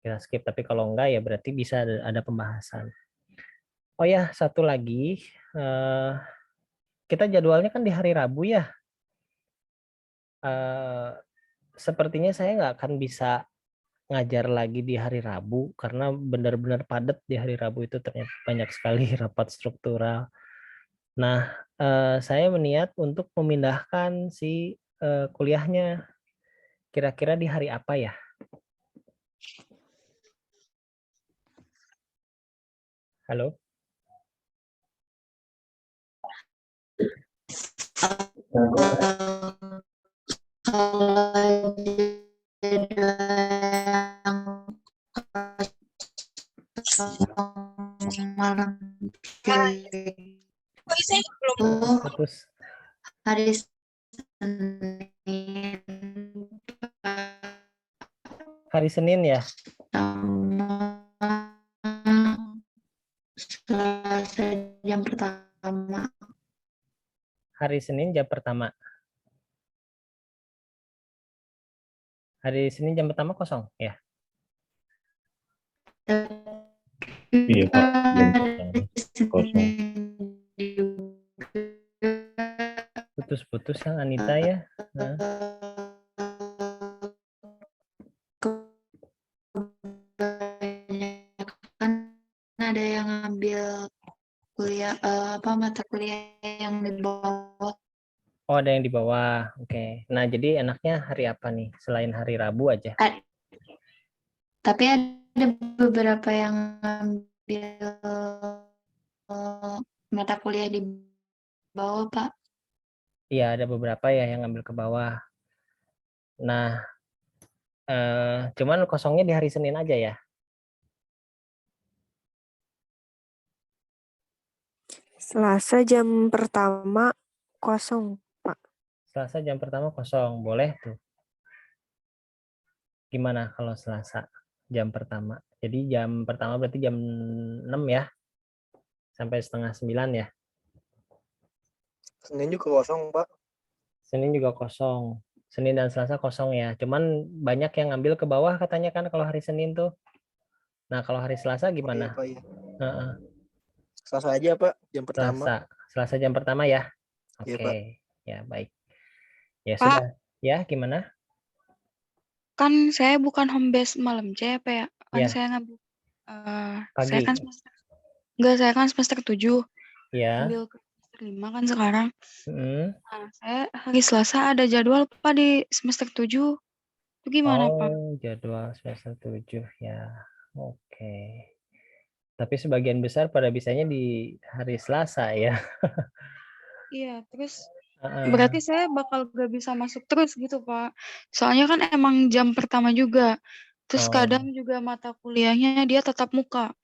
S1: kita skip, tapi kalau enggak ya berarti bisa ada pembahasan. Oh ya, satu lagi, kita jadwalnya kan di hari Rabu ya. Sepertinya saya nggak akan bisa ngajar lagi di hari Rabu karena benar-benar padat di hari Rabu itu, ternyata banyak sekali rapat struktural. Nah, saya berniat untuk memindahkan si kuliahnya kira-kira di hari apa ya? Halo?
S7: Malam
S1: Putus.
S7: hari Senin
S1: Hari Senin ya?
S7: Selasa jam pertama.
S1: Hari Senin jam pertama. Hari Senin jam pertama kosong ya?
S8: Iya Pak, jam pertama kosong.
S1: Putus-putus yang Anita ya. Nah.
S7: Kebanyakan ada yang ngambil kuliah mata kuliah yang di bawah.
S1: Oh, ada yang di bawah. Oke. Nah, jadi enaknya hari apa nih selain hari Rabu aja?
S7: Tapi ada beberapa yang ngambil mata kuliah di bawah, Pak.
S1: Iya, ada beberapa ya yang ngambil ke bawah. Nah, cuman kosongnya di hari Senin aja ya?
S6: Selasa jam pertama kosong, Pak.
S1: Selasa jam pertama kosong, boleh tuh. Gimana kalau Selasa jam pertama? Jadi jam pertama berarti jam 6 ya? Sampai setengah 9 ya?
S4: Senin juga kosong, Pak.
S1: Senin juga kosong. Senin dan Selasa kosong ya. Cuman banyak yang ngambil ke bawah katanya kan kalau hari Senin tuh. Nah, kalau hari Selasa gimana?
S4: Iya, Pak, ya.
S1: Selasa
S4: aja, Pak, jam pertama.
S1: Selasa jam pertama ya?
S4: Iya,
S1: Oke.
S4: Pak.
S1: Ya, baik. Ya,
S2: Pak.
S1: sudah. Ya, gimana?
S2: Kan saya bukan home base malam C apa ya? Kan
S1: Ya.
S2: saya ngambil
S1: Pagi.
S2: saya kan semester 7.
S1: Ya.
S2: Ambil ke semester 5 kan sekarang.
S1: Nah,
S2: saya hari Selasa ada jadwal Pak di semester 7. Itu gimana, Pak?
S1: Oh, jadwal semester 7 ya. Oke. Tapi sebagian besar pada bisanya di hari Selasa ya.
S2: Iya, terus berarti saya bakal gak bisa masuk terus gitu, Pak. Soalnya kan emang jam pertama juga. Terus kadang juga mata kuliahnya dia tatap muka.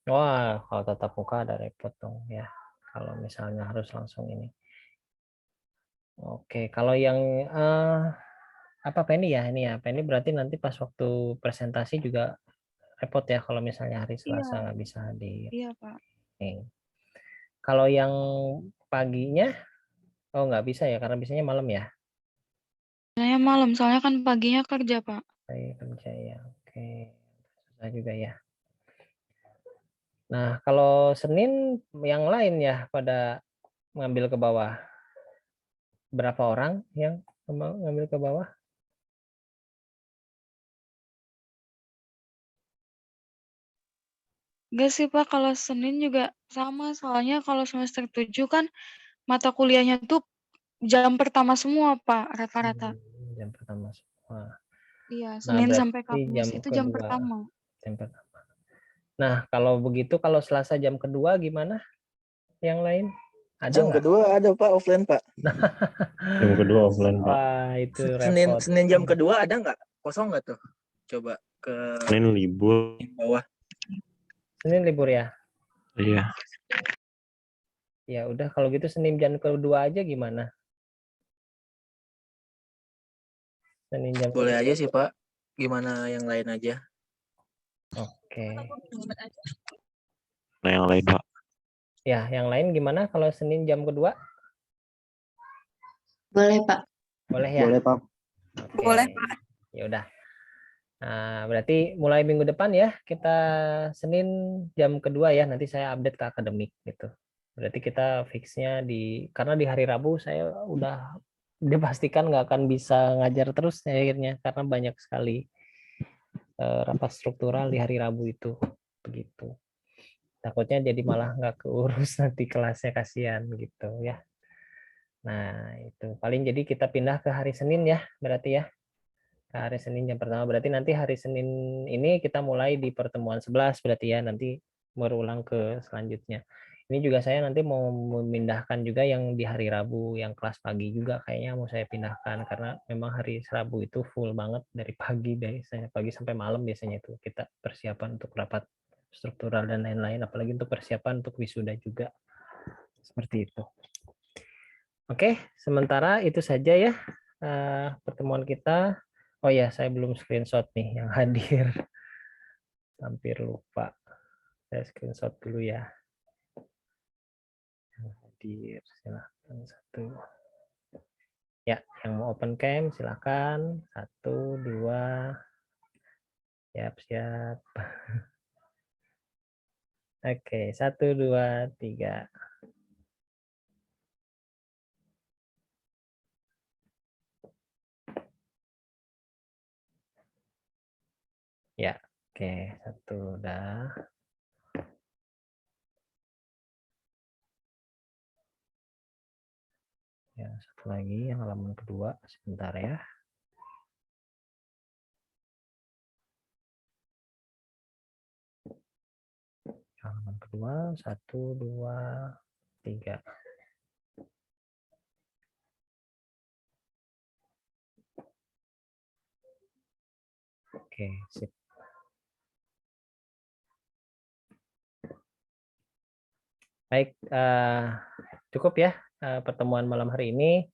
S1: Wah, kalau tatap muka ada repot dong ya. Kalau misalnya harus langsung ini. Oke, kalau yang apa Penny ya ini ya. Penny berarti nanti pas waktu presentasi juga repot ya kalau misalnya hari Selasa nggak bisa hadir.
S2: Iya, Pak.
S1: Kalau yang paginya, oh nggak bisa ya karena biasanya malam ya.
S2: Saya malam, soalnya kan paginya kerja, Pak.
S1: Saya kerja ya, oke. Susah juga ya. Nah, kalau Senin yang lain ya pada ngambil ke bawah. Berapa orang yang ngambil ke bawah?
S2: Enggak sih Pak, kalau Senin juga sama, soalnya kalau semester 7 kan mata kuliahnya tuh jam pertama semua Pak, rata-rata.
S1: Jam pertama semua.
S2: Iya,
S1: Nah,
S2: Senin sampai
S1: berarti jam
S2: Kamis itu jam
S1: kedua.
S2: pertama.
S1: Jam pertama. Nah, kalau begitu, kalau Selasa jam kedua gimana? Yang lain? Ada
S4: Jam
S1: nggak?
S4: kedua ada Pak, offline Pak.
S8: Jam kedua offline, Pak.
S1: Wah, itu repot.
S4: Senin jam kedua ada nggak? Kosong nggak tuh? Coba ke
S8: Senin libur.
S4: bawah.
S1: Senin libur ya?
S8: Iya.
S1: Ya udah, kalau gitu Senin jam kedua aja gimana? Senin jam
S4: Boleh
S1: kedua.
S4: aja sih Pak. Gimana yang lain aja?
S1: Oke.
S8: Nah, yang lain, Pak.
S1: Ya, yang lain gimana kalau Senin jam kedua?
S7: Boleh, Pak.
S1: Boleh ya?
S9: Boleh, Pak.
S1: Oke.
S6: Boleh, Pak.
S1: Ya udah. Nah, berarti mulai minggu depan ya, kita Senin jam kedua ya, nanti saya update ke akademik gitu. Berarti kita fixnya karena di hari Rabu saya udah dipastikan nggak akan bisa ngajar terus akhirnya, karena banyak sekali rapat struktural di hari Rabu itu, begitu. Takutnya jadi malah nggak keurus nanti kelasnya, kasihan gitu ya. Nah, itu paling jadi kita pindah ke hari Senin ya, berarti ya. Hari Senin jam pertama, berarti nanti hari Senin ini kita mulai di pertemuan 11 berarti ya, nanti berulang ke selanjutnya. Ini juga saya nanti mau memindahkan juga yang di hari Rabu, yang kelas pagi juga kayaknya mau saya pindahkan, karena memang hari Rabu itu full banget dari pagi, biasanya pagi sampai malam biasanya itu kita persiapan untuk rapat struktural dan lain-lain, apalagi untuk persiapan untuk wisuda juga. Seperti itu. Oke, sementara itu saja ya pertemuan kita. Oh ya, saya belum screenshot nih yang hadir. Hampir lupa. Saya screenshot dulu ya. Yang hadir, silahkan satu. Ya, yang mau open cam silahkan. 1, 2. Siap-siap. Oke, 1, 2, 3. Ya, oke, 1 udah. Ya, satu lagi yang halaman kedua, sebentar ya. Halaman kedua, 1, 2, 3. Oke, sip. Baik, cukup ya pertemuan malam hari ini.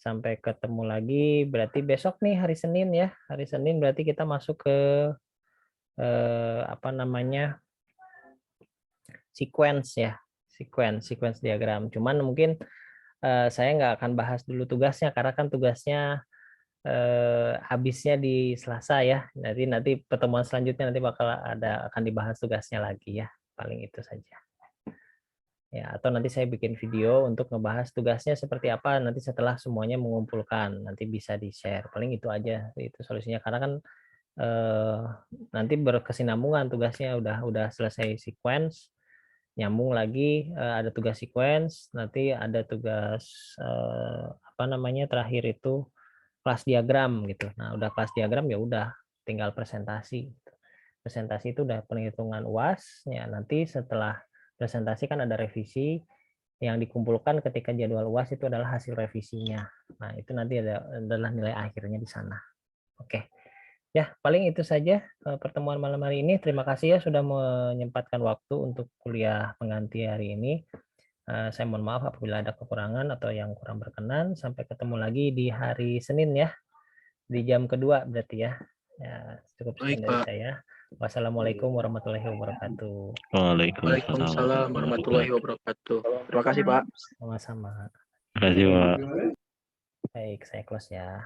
S1: Sampai ketemu lagi, berarti besok nih hari Senin ya. Hari Senin berarti kita masuk ke apa namanya, sequence ya, sequence diagram. Cuman mungkin saya nggak akan bahas dulu tugasnya, karena kan tugasnya habisnya di Selasa ya. Nanti pertemuan selanjutnya nanti akan dibahas tugasnya lagi ya. Paling itu saja. Ya, atau nanti saya bikin video untuk ngebahas tugasnya seperti apa nanti setelah semuanya mengumpulkan, nanti bisa di-share. Paling itu aja, itu solusinya, karena kan nanti berkesinambungan tugasnya, udah selesai sequence, nyambung lagi ada tugas sequence, nanti ada tugas apa namanya terakhir itu kelas diagram gitu. Nah, udah kelas diagram ya udah tinggal presentasi. Presentasi itu udah penghitungan UAS ya, nanti setelah presentasi kan ada revisi yang dikumpulkan ketika jadwal UAS, itu adalah hasil revisinya. Nah, itu nanti adalah nilai akhirnya di sana. Oke. Ya, paling itu saja pertemuan malam hari ini. Terima kasih ya sudah menyempatkan waktu untuk kuliah pengganti hari ini. Saya mohon maaf apabila ada kekurangan atau yang kurang berkenan. Sampai ketemu lagi di hari Senin ya. Di jam kedua berarti ya. Ya, cukup sekian dari saya. Wassalamualaikum warahmatullahi wabarakatuh.
S4: Waalaikumsalam warahmatullahi wabarakatuh. Terima kasih Pak.
S1: Sama-sama.
S8: Terima kasih, Pak.
S1: Baik, saya close ya.